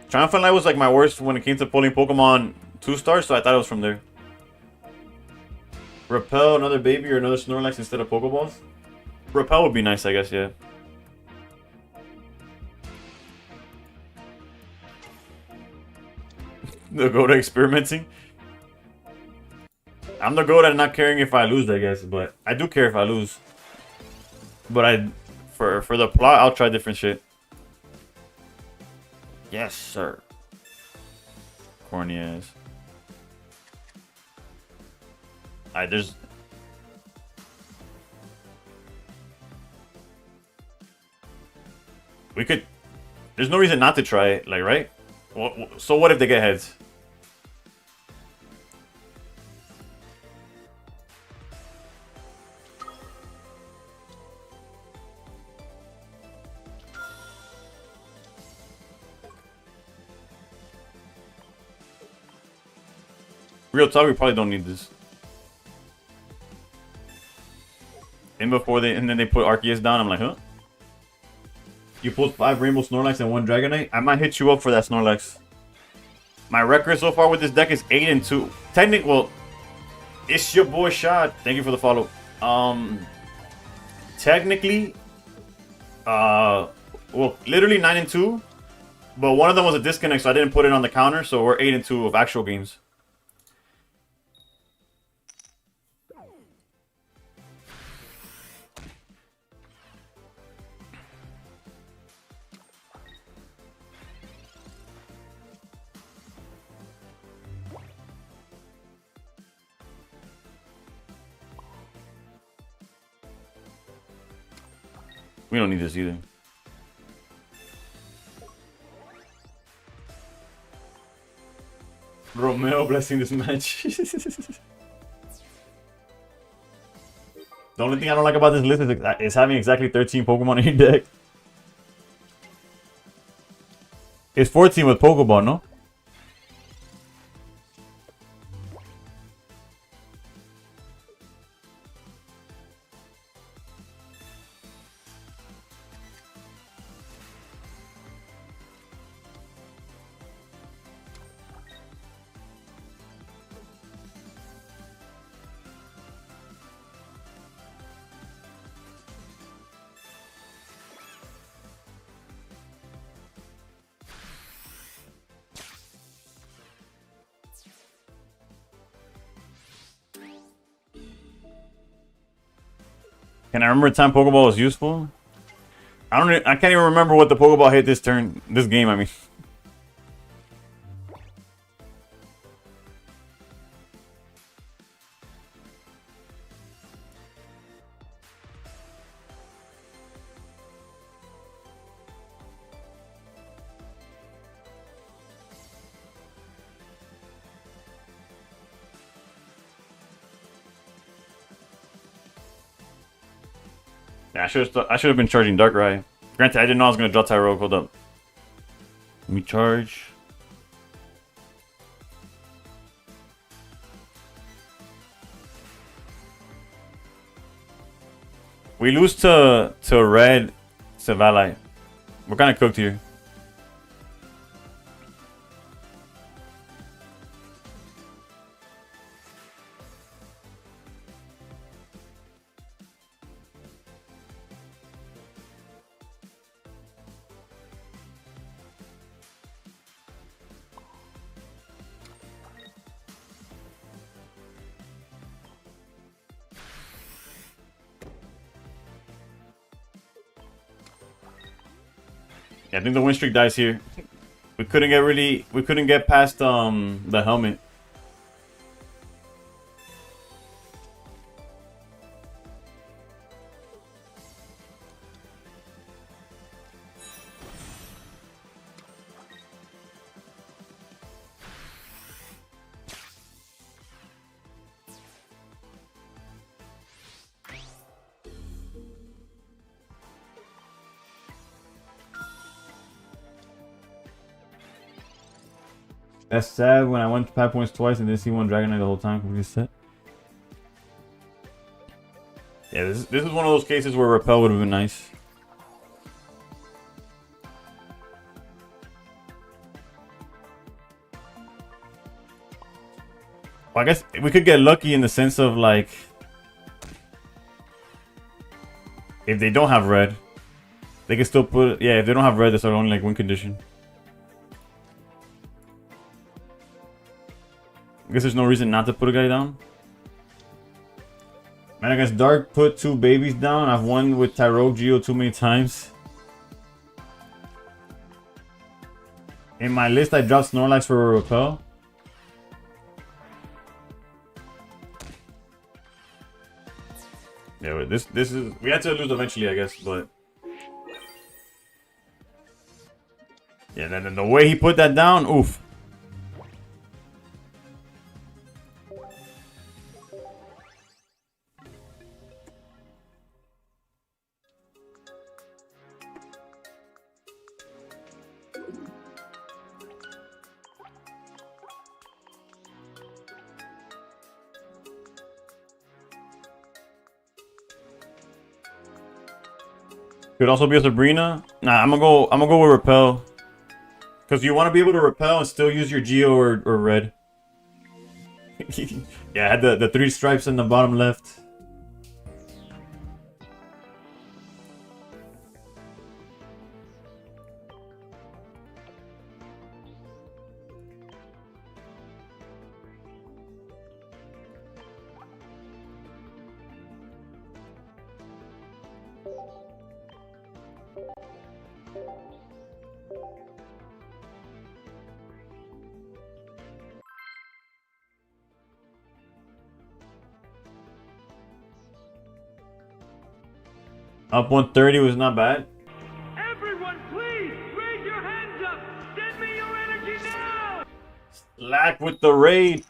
Triumphant Light was like my worst when it came to pulling Pokemon 2-stars, so I thought it was from there. Repel another baby or another Snorlax instead of Pokeballs? Repel would be nice, I guess, yeah. The go to experimenting. I'm the goat at not caring if I lose, I guess, but I do care if I lose. But for the plot, I'll try different shit. Yes, sir. Corny ass. There's... We could... There's no reason not to try it, like, right? So what if they get heads? Real talk, we probably don't need this. And then they put Arceus down, I'm like, huh? You pulled 5 Rainbow Snorlax and 1 Dragonite? I might hit you up for that Snorlax. My record so far with this deck is 8-2. Well, it's your boy Shad. Thank you for the follow. Technically, well, literally 9-2. But one of them was a disconnect, so I didn't put it on the counter. So we're 8-2 of actual games. We don't need this either. Romeo blessing this match. The only thing I don't like about this list is having exactly 13 Pokemon in your deck. It's 14 with Pokeball, no? Can I remember a time Pokeball was useful? I can't even remember what the Pokeball hit this game, I mean. Yeah, I should have been charging Darkrai. Granted, I didn't know I was gonna draw Tyrogue. Hold up. Let me charge. We lose to Red Savalite. We're kind of cooked here. Yeah, I think the win streak dies here. We couldn't get past the helmet. That's sad when I went to pack points twice and didn't see one Dragon Knight the whole time. Complete set. Yeah, this is one of those cases where Repel would have been nice. Well, I guess we could get lucky in the sense of like, if they don't have red, they can still put. Yeah, if they don't have red, that's our only like win condition. I guess there's no reason not to put a guy down. Man, I guess Dark put 2 babies down. I've won with Tyrogue Geo too many times. In my list, I dropped Snorlax for a Repel. Yeah, this is, we had to lose eventually, I guess, but yeah, then the way he put that down, oof. Could also be a Sabrina. Nah, I'm gonna go with Repel. Cause you want to be able to repel and still use your Geo or red. Yeah, I had the 3 stripes in the bottom left. Up 130 was not bad. Everyone, please raise your hands up. Send me your energy now. Slack with the raid.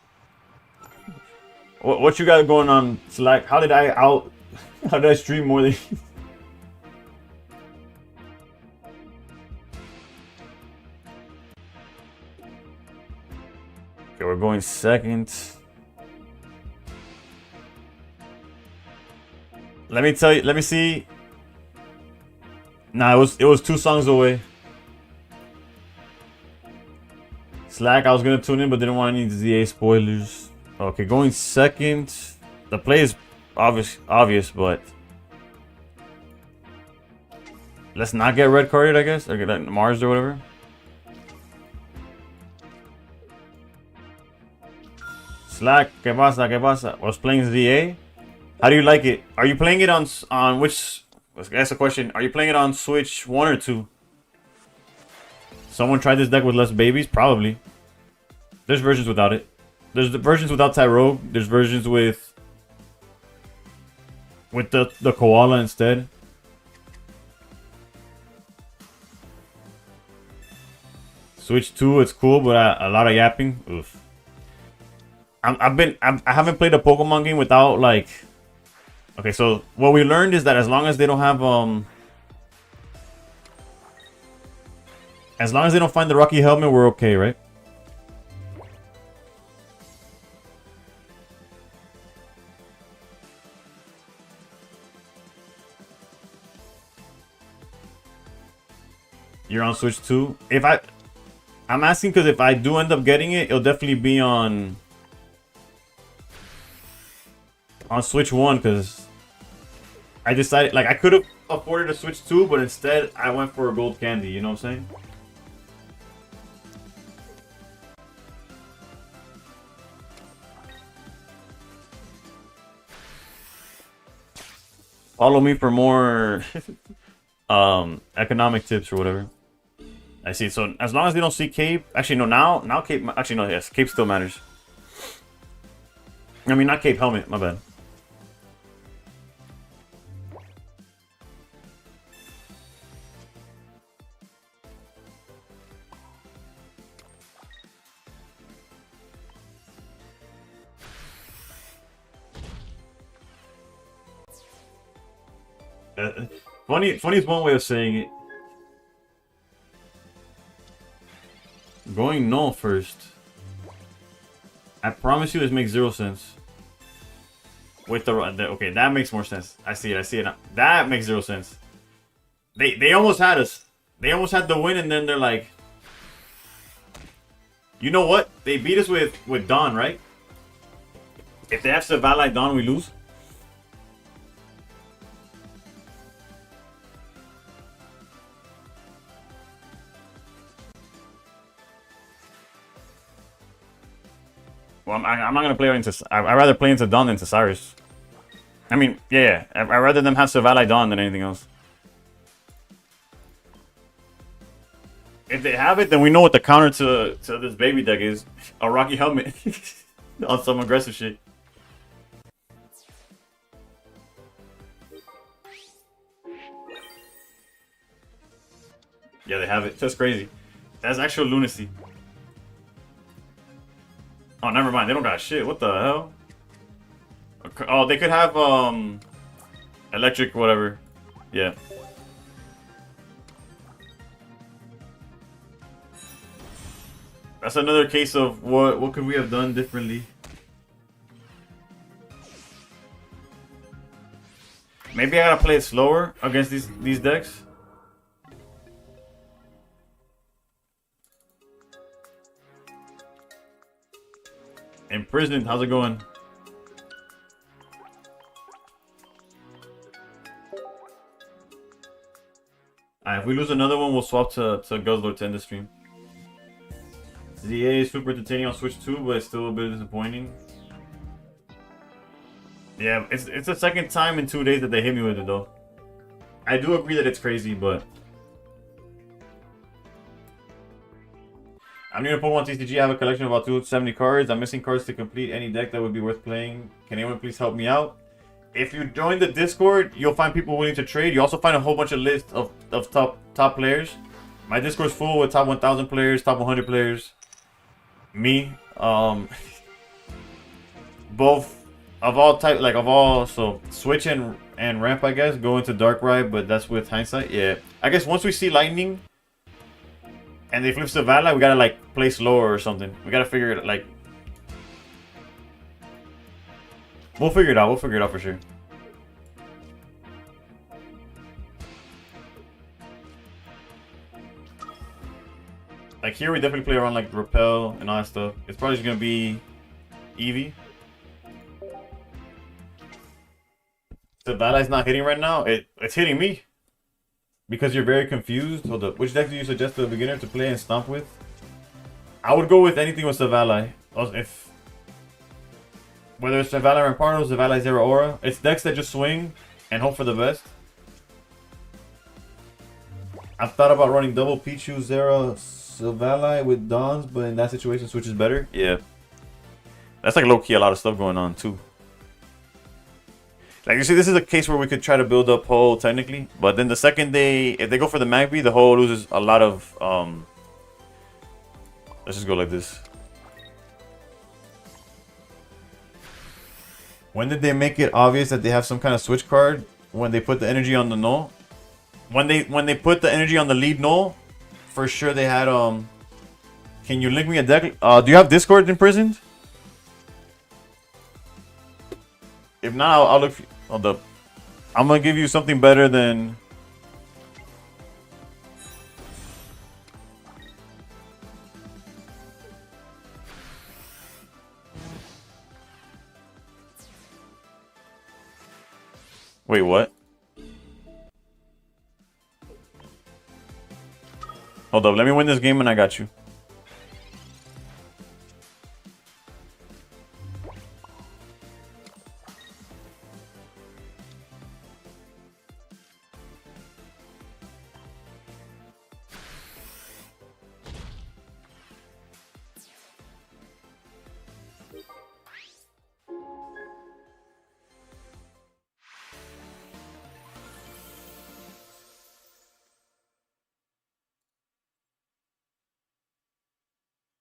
What you got going on, Slack? How did I stream more than you? Okay, we're going second. Let me tell you, let me see. Nah, it was 2 songs away. Slack, I was gonna tune in, but didn't want any ZA spoilers. Okay, going second. The play is obvious, but let's not get red carded, I guess, or get like Mars or whatever. Slack, ¿qué pasa? ¿Qué pasa? I was playing ZA. How do you like it? Are you playing it on which? That's a question. Are you playing it on Switch 1 or 2? Someone tried this deck with less babies? Probably. There's versions without it. There's the versions without Tyrogue. There's versions with the koala instead. Switch 2, it's cool, but a lot of yapping. Oof. I haven't played a Pokemon game without like. Okay, so what we learned is that as long as they don't have as long as they don't find the Rocky Helmet, we're okay, right? You're on Switch 2? I'm asking because if I do end up getting it, it'll definitely be on Switch 1 because I decided, like, I could have afforded a Switch 2, but instead I went for a gold candy, you know what I'm saying? Follow me for more economic tips or whatever. I see. So as long as they don't see Cape, actually no, now Cape. Actually no, yes, Cape still matters. I mean, not Cape Helmet. My bad. Funny is one way of saying it. Going null first. I promise you, this makes zero sense. With the okay, that makes more sense. I see it. I see it now. That makes zero sense. They almost had us. They almost had the win, and then they're like, you know what? They beat us with Dawn, right? If they have Savali Dawn, we lose. Well, I'm not gonna play into. I'd rather play into Dawn than to Cyrus. I mean, yeah. I'd rather them have Savali Dawn than anything else. If they have it, then we know what the counter to this baby deck is. A Rocky Helmet. On some aggressive shit. Yeah, they have it. That's crazy. That's actual lunacy. Oh, never mind. They don't got shit. What the hell? Oh, they could have, electric whatever. Yeah. That's another case of what could we have done differently? Maybe I gotta play it slower against these decks. Imprisoned, how's it going? Alright, if we lose another one, we'll swap to Guzzler to end the stream. ZA is super entertaining on Switch 2, but it's still a bit disappointing. Yeah, it's the second time in 2 days that they hit me with it though. I do agree that it's crazy, but I'm new to Pokemon TCG. I have a collection of about 270 cards. I'm missing cards to complete any deck that would be worth playing. Can anyone please help me out? If you join the Discord, you'll find people willing to trade. You also find a whole bunch of lists of top players. My Discord's full with top 1,000 players, top 100 players. Me, both of all type, like of all, so Switch and Ramp, I guess, go into Darkrai, but that's with hindsight. Yeah, I guess once we see Lightning and they flip Savannah, we gotta like play slower or something. We gotta figure it like. We'll figure it out. We'll figure it out for sure. Like here, we definitely play around like Repel and all that stuff. It's probably just gonna be Eevee. Savannah's not hitting right now. It's hitting me. Because you're very confused. Hold up. Which deck do you suggest to a beginner to play and stomp with? I would go with anything with Savali. If whether it's Savali Rampardo, Savali Zero Aura. It's decks that just swing and hope for the best. I've thought about running double Pichu, Zero, Savali with Dons, but in that situation, Switch is better. Yeah. That's like low-key a lot of stuff going on too. Like you see, this is a case where we could try to build up Ho technically, but then the second if they go for the Magby, the Ho loses a lot of let's just go like this. When did they make it obvious that they have some kind of switch card? When they put the energy on the null? When they put the energy on the lead null, for sure they had can you link me a deck? Do you have Discord imprisoned? If not, I'll look. Hold up. I'm gonna give you something better than. Wait, what? Hold up. Let me win this game and I got you.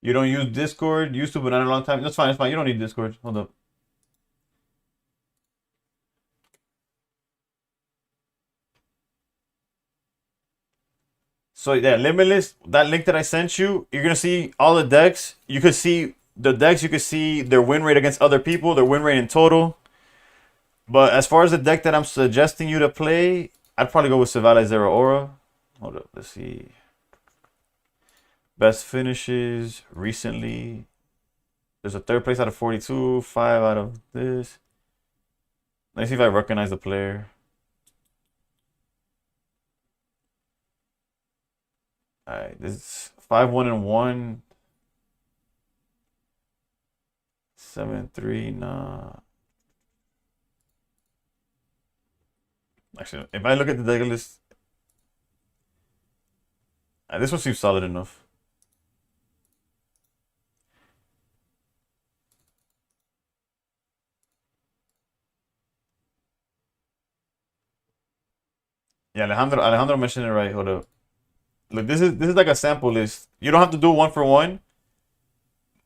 You don't use Discord? Used to, but not a long time. That's fine. That's fine. You don't need Discord. Hold up. So yeah, Limitless, that link that I sent you, you're gonna see all the decks. You could see the decks, you can see their win rate against other people, their win rate in total. But as far as the deck that I'm suggesting you to play, I'd probably go with Savale Zero Aura. Hold up, let's see. Best finishes recently. There's a third place out of 42, 5 out of this. Let's see if I recognize the player. Alright, this is 5-1-1. 7-3, nah. Actually, if I look at the deck list, this one seems solid enough. Yeah, Alejandro mentioned it right. Hold up. Look, this is like a sample list. You don't have to do one for one,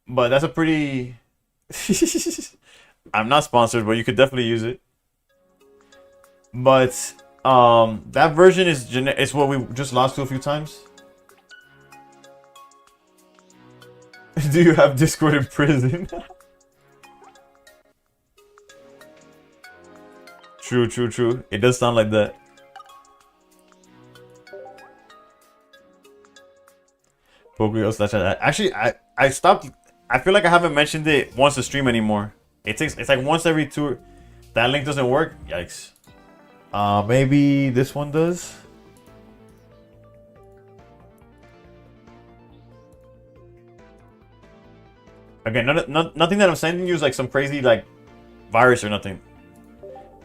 but that's a pretty. I'm not sponsored, but you could definitely use it. But that version is what we just lost to a few times. Do you have Discord in prison? True. It does sound like that. Actually, I stopped. I feel like I haven't mentioned it once a stream anymore. It's like once every two. That link doesn't work. Yikes. Maybe this one does. Again, nothing that I'm sending you is like some crazy like virus or nothing.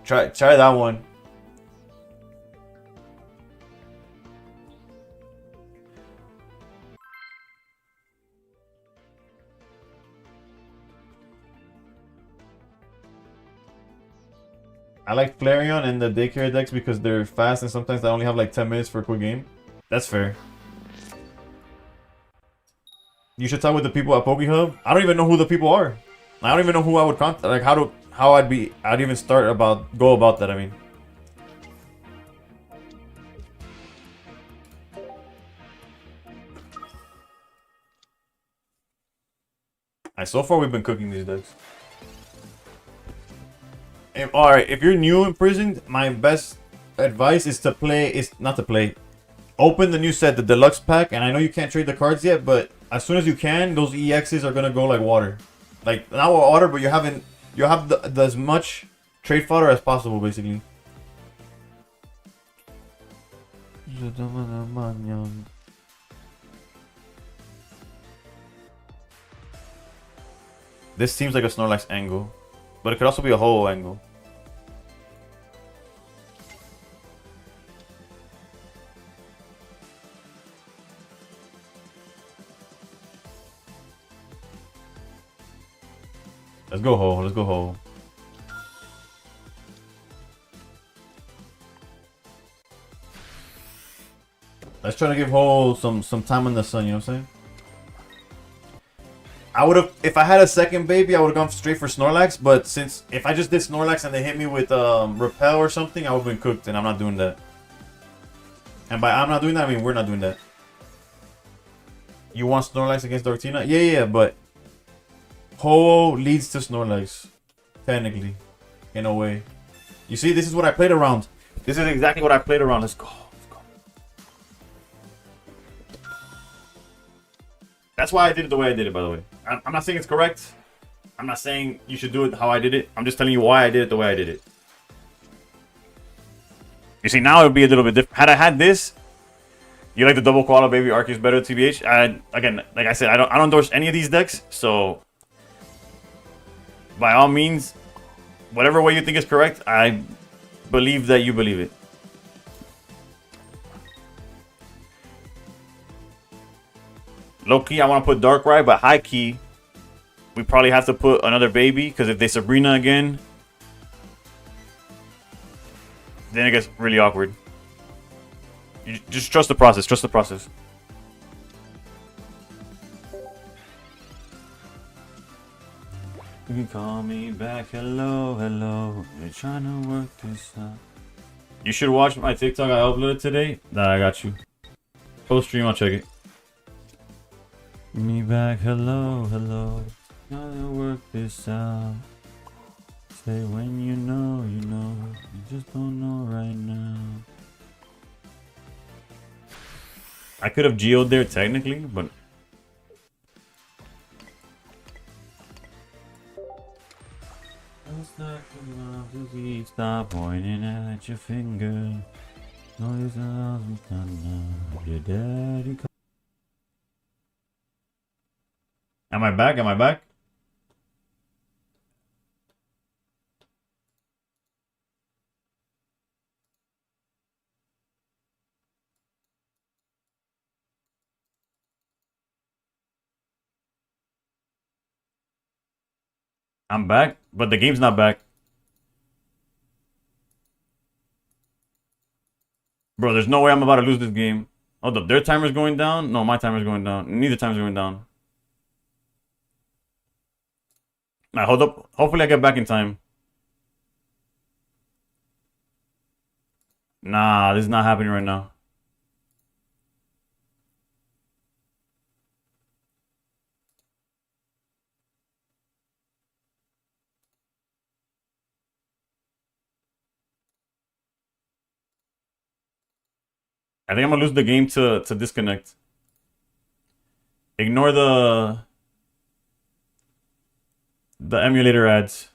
Try that one. I like Flareon and the daycare decks because they're fast and sometimes I only have like 10 minutes for a quick game. That's fair. You should talk with the people at PokeHub. I don't even know who the people are. I don't even know who I would contact. Like I'd even go about that. I mean. So far we've been cooking these decks. Alright, if you're new in prison, my best advice is open the new set, the deluxe pack, and I know you can't trade the cards yet, but as soon as you can, those EXs are gonna go like water. Like not water, but you have as much trade fodder as possible, basically. This seems like a Snorlax angle, but it could also be a Ho-Oh angle. Let's go Ho. Let's go Ho. Let's try to give Ho some time in the sun. You know what I'm saying? I would have, if I had a second baby, I would have gone straight for Snorlax. But since if I just did Snorlax and they hit me with Repel or something, I would have been cooked, and I'm not doing that. And by I'm not doing that, I mean we're not doing that. You want Snorlax against Dartina? Yeah, but Ho leads to Snorlax, technically, in a way. You see, this is what I played around. This is exactly what I played around. Let's go. That's why I did it the way I did it, by the way. I'm not saying it's correct. I'm not saying you should do it how I did it. I'm just telling you why I did it the way I did it. You see, now it would be a little bit different. Had I had this, you like the double koala baby Arceus better, TBH? Again, like I said, I don't endorse any of these decks, so by all means, whatever way you think is correct, I believe that you believe it. Low key, I want to put Darkrai, but high key, we probably have to put another baby, because if they Sabrina again, then it gets really awkward. You just trust the process. Trust the process. You can call me back. Hello, hello. We're trying to work this out. You should watch my TikTok I uploaded today. Nah, I got you. Post stream, I'll check it. Me back. Hello, hello. Gotta work this out. Say when you know, you know. You just don't know right now. I could have geoed there technically, but stop pointing at your finger. Your daddy. Am I back? Am I back? I'm back, but the game's not back. Bro, there's no way I'm about to lose this game. Oh, their timer's going down? No, my timer's going down. Neither timer's going down. Alright, hold up. Hopefully I get back in time. Nah, this is not happening right now. I think I'm gonna lose the game to disconnect. Ignore the emulator ads.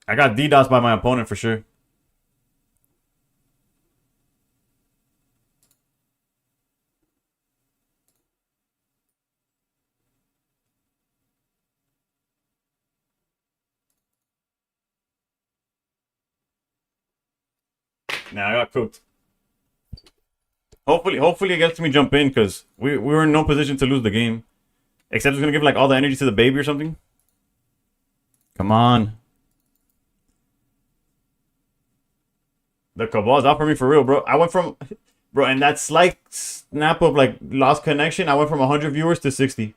I got DDoS by my opponent for sure. Nah, I got cooked. Hopefully it gets me jump in because we were in no position to lose the game. Except it's gonna give like all the energy to the baby or something. Come on. The cabal's out for me for real, bro. I went from, bro, and that slight snap of like lost connection, I went from 100 viewers to 60.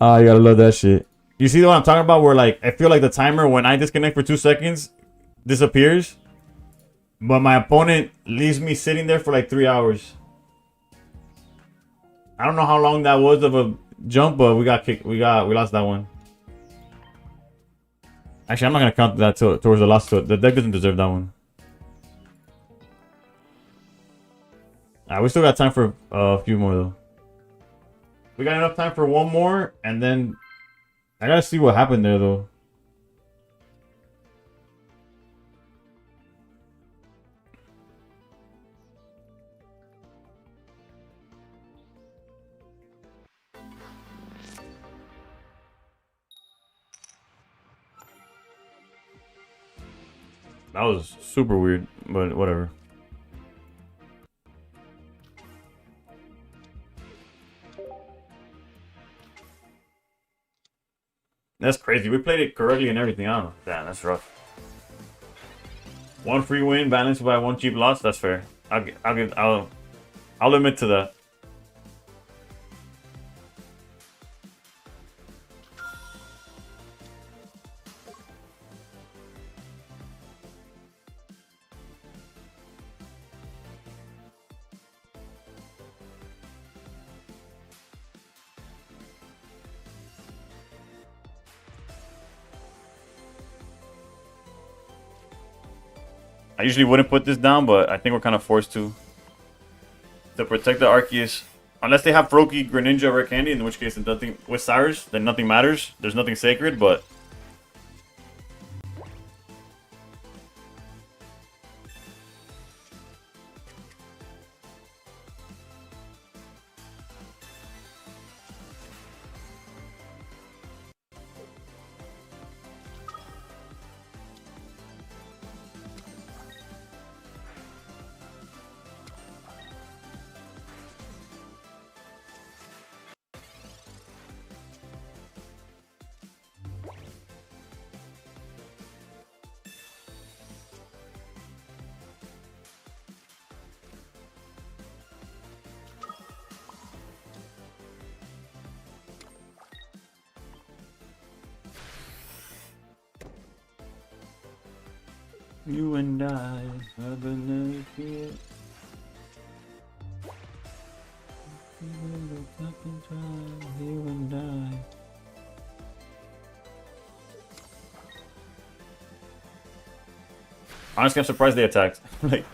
Ah, you gotta love that shit. You see what I'm talking about? Where like I feel like the timer when I disconnect for 2 seconds disappears, but my opponent leaves me sitting there for like 3 hours. I don't know how long that was of a jump, but we got kicked. We lost that one. Actually, I'm not gonna count that towards the loss. The deck doesn't deserve that one. We still got time for a few more though. We got enough time for one more, and then I gotta see what happened there though. That was super weird, but whatever. That's crazy. We played it correctly and everything. I don't know. Damn, that's rough. One free win balanced by one cheap loss. That's fair. I'll admit to that. I usually wouldn't put this down, but I think we're kind of forced to protect the Arceus. Unless they have Froakie, Greninja, Rare Candy, in which case nothing with Cyrus, then nothing matters. There's nothing sacred, but You and I have been here. You and I. Honestly, I'm surprised they attacked. Like,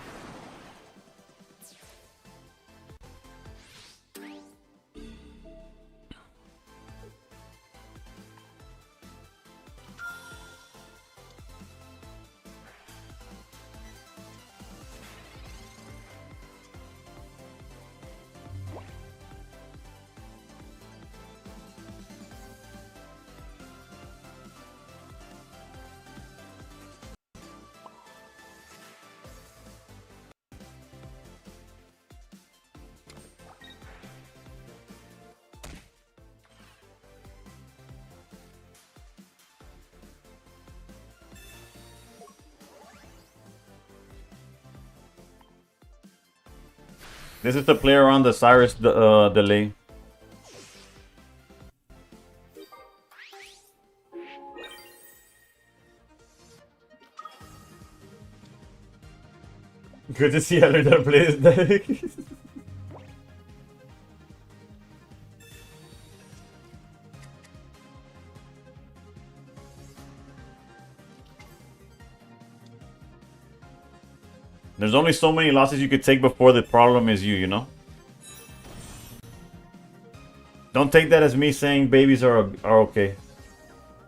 this is the player on the Cyrus delay. Good to see Heller that plays deck. There's only so many losses you could take before the problem is you know? Don't take that as me saying babies are okay.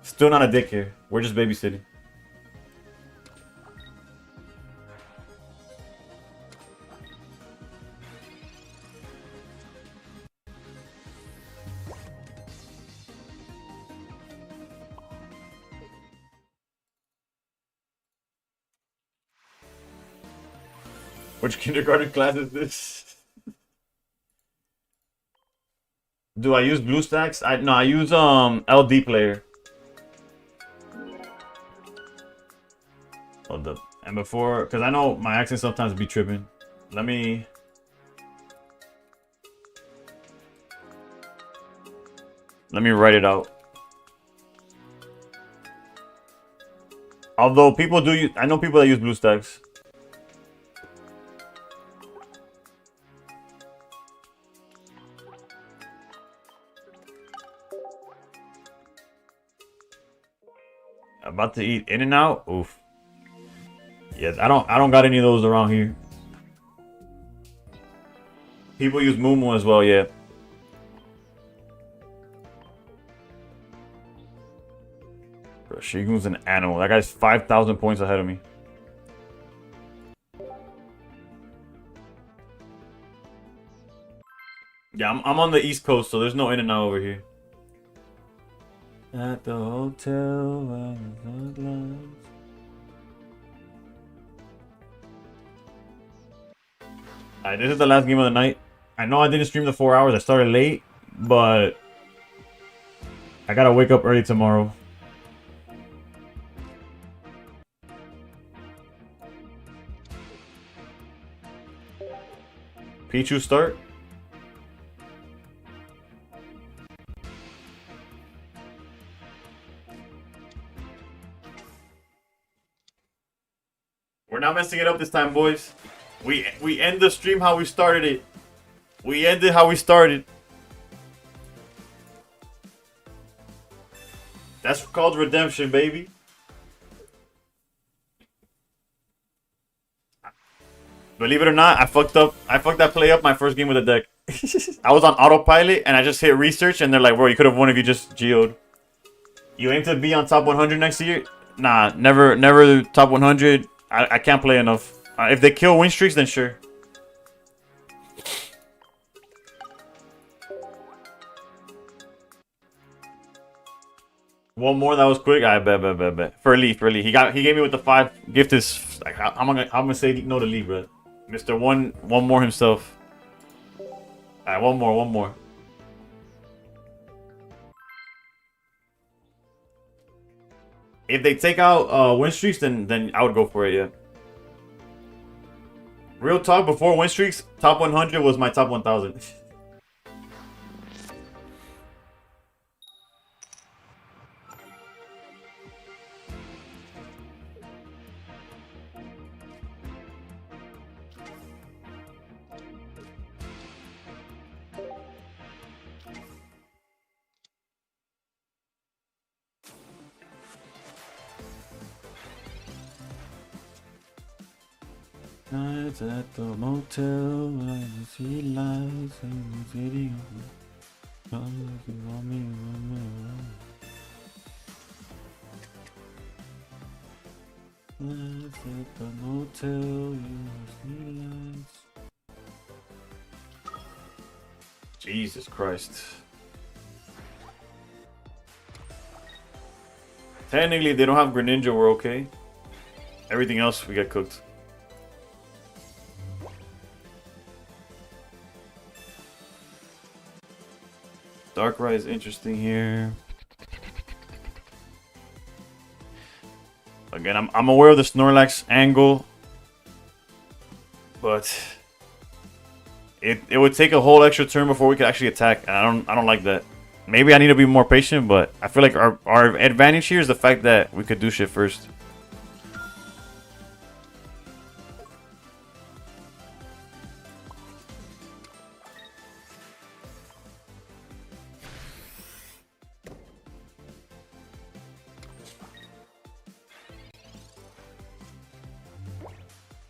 Still not a dick here. We're just babysitting. Which kindergarten class is this? Do I use BlueStacks? No, I use LD player. Hold up. And before, because I know my accent sometimes be tripping. Let me write it out. Although people do use, I know people that use BlueStacks. About to eat In-N-Out? Oof. Yes, I don't got any of those around here. People use Moomoo as well, yeah. Bro, Shigun's an animal. That guy's 5,000 points ahead of me. Yeah, I'm on the East Coast, so there's no In-N-Out over here. At the hotel. Alright, this is the last game of the night. I know I didn't stream the 4 hours. I started late, but I gotta wake up early tomorrow. Pichu start? We're not messing it up this time, boys. We end the stream how we started it. We ended how we started. That's called redemption, baby. Believe it or not, I fucked that play up my first game with the deck. I was on autopilot and I just hit research and they're like, bro, you could have won if you just geoed. You aim to be on top 100 next year? Nah, never top 100. I can't play enough. If they kill win streaks, then sure. One more that was quick. I bet. For Lee. He gave me with the 5. Gift is like I'm gonna say no to Lee, bro. Mr. One more himself. Alright, one more. If they take out win streaks, then I would go for it, yeah. Real talk, before win streaks, top 100 was my top 1,000. Nights at the motel, I see lights in the city. Come if you want me, want me around. Nights at the motel, you see lights. Jesus Christ. Technically, if they don't have Greninja, we're okay. Everything else, we get cooked. Darkrai is interesting here. Again, I'm aware of the Snorlax angle, but it would take a whole extra turn before we could actually attack, and I don't like that. Maybe I need to be more patient, but I feel like our advantage here is the fact that we could do shit first.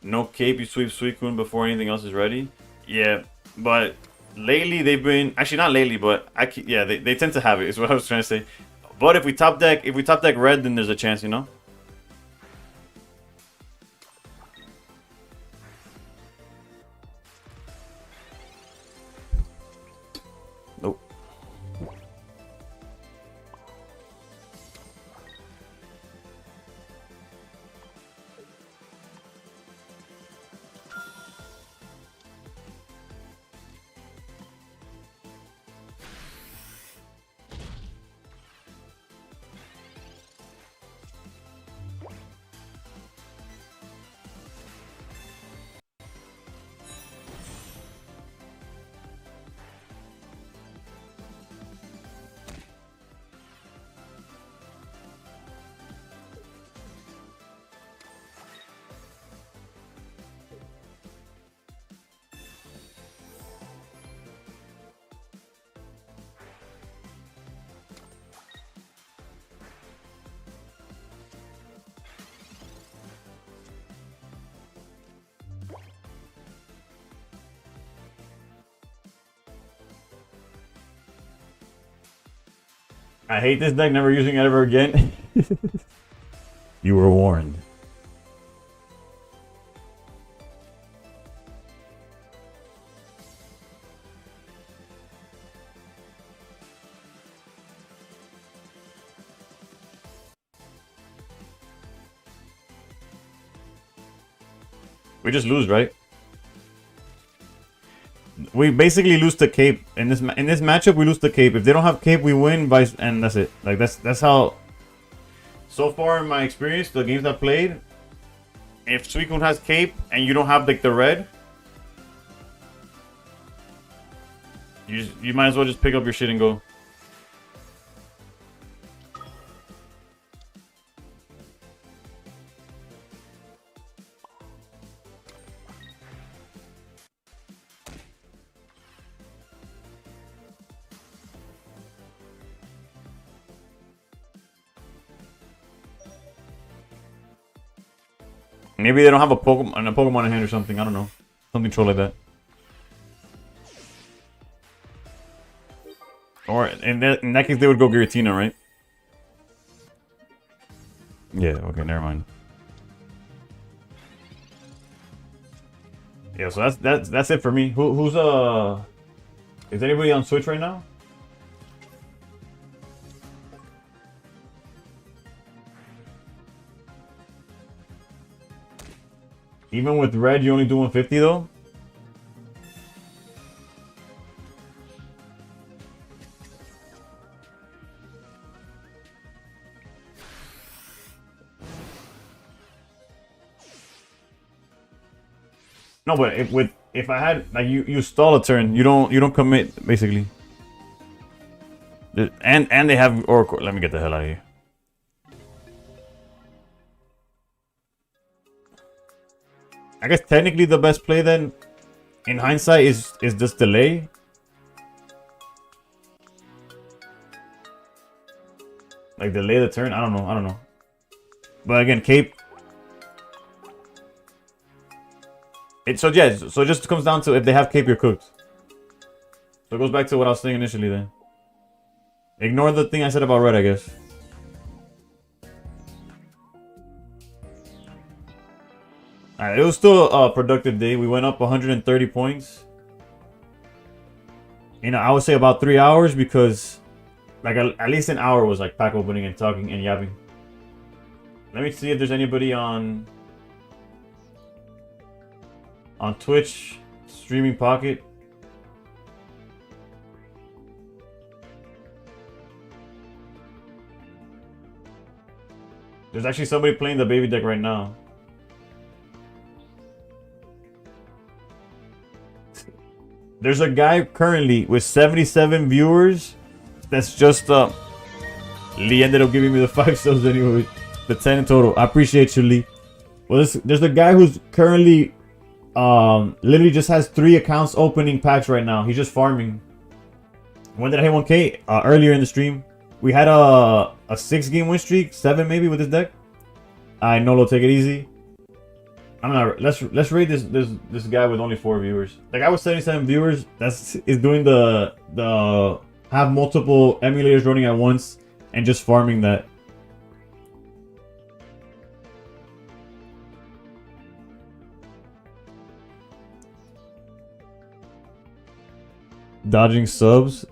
No cape, you sweep Suicune before anything else is ready. Yeah, but lately they've been actually not lately, but yeah, they tend to have it. Is what I was trying to say. But if we top deck red, then there's a chance, you know. Nope. I hate this deck, never using it ever again. You were warned. We just lose, right? We basically lose the cape in this matchup. We lose the cape. If they don't have cape, we win. And that's it. Like that's how. So far in my experience, the games I've played, if Suicune has cape and you don't have like the red, you might as well just pick up your shit and go. Maybe they don't have a Pokemon in hand or something. I don't know. Something troll like that. Or in that case, they would go Giratina, right? Yeah. Okay. Never mind. Yeah. So that's it for me. Who's is anybody on Switch right now? Even with red, you only do 150 though? No, but if I had like you stall a turn, you don't commit basically. And they have Oracle. Let me get the hell out of here. I guess technically the best play then, in hindsight, is just delay. Like delay the turn. I don't know. But again, cape. So yeah, so it just comes down to if they have cape, you're cooked. So it goes back to what I was saying initially then. Ignore the thing I said about red, I guess. Alright, it was still a productive day. We went up 130 points. You know, I would say about 3 hours because like at least an hour was like pack opening and talking and yapping. Let me see if there's anybody on Twitch, Streaming Pocket. There's actually somebody playing the baby deck right now. There's a guy currently with 77 viewers. That's just Lee ended up giving me the 5 subs anyway. The 10 in total. I appreciate you, Lee. Well, there's a guy who's currently literally just has 3 accounts opening packs right now. He's just farming. When did I hit 1K? Earlier in the stream. We had a 6-game win streak, 7 maybe with this deck. I Nolo, take it easy. I'm not. Let's rate this guy with only 4 viewers. The guy with 77 viewers is doing the have multiple emulators running at once and just farming that. Dodging subs.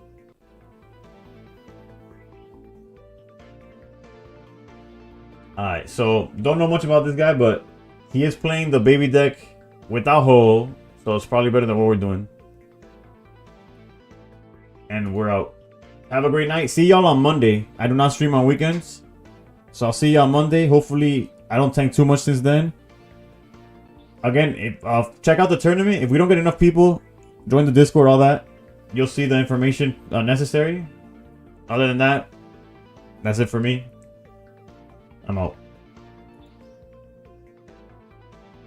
Alright, so don't know much about this guy, but he is playing the baby deck without Ho, so it's probably better than what we're doing. And we're out. Have a great night. See y'all on Monday. I do not stream on weekends, so I'll see y'all Monday. Hopefully, I don't tank too much since then. Again, check out the tournament. If we don't get enough people, join the Discord, all that. You'll see the information necessary. Other than that, that's it for me. I'm out.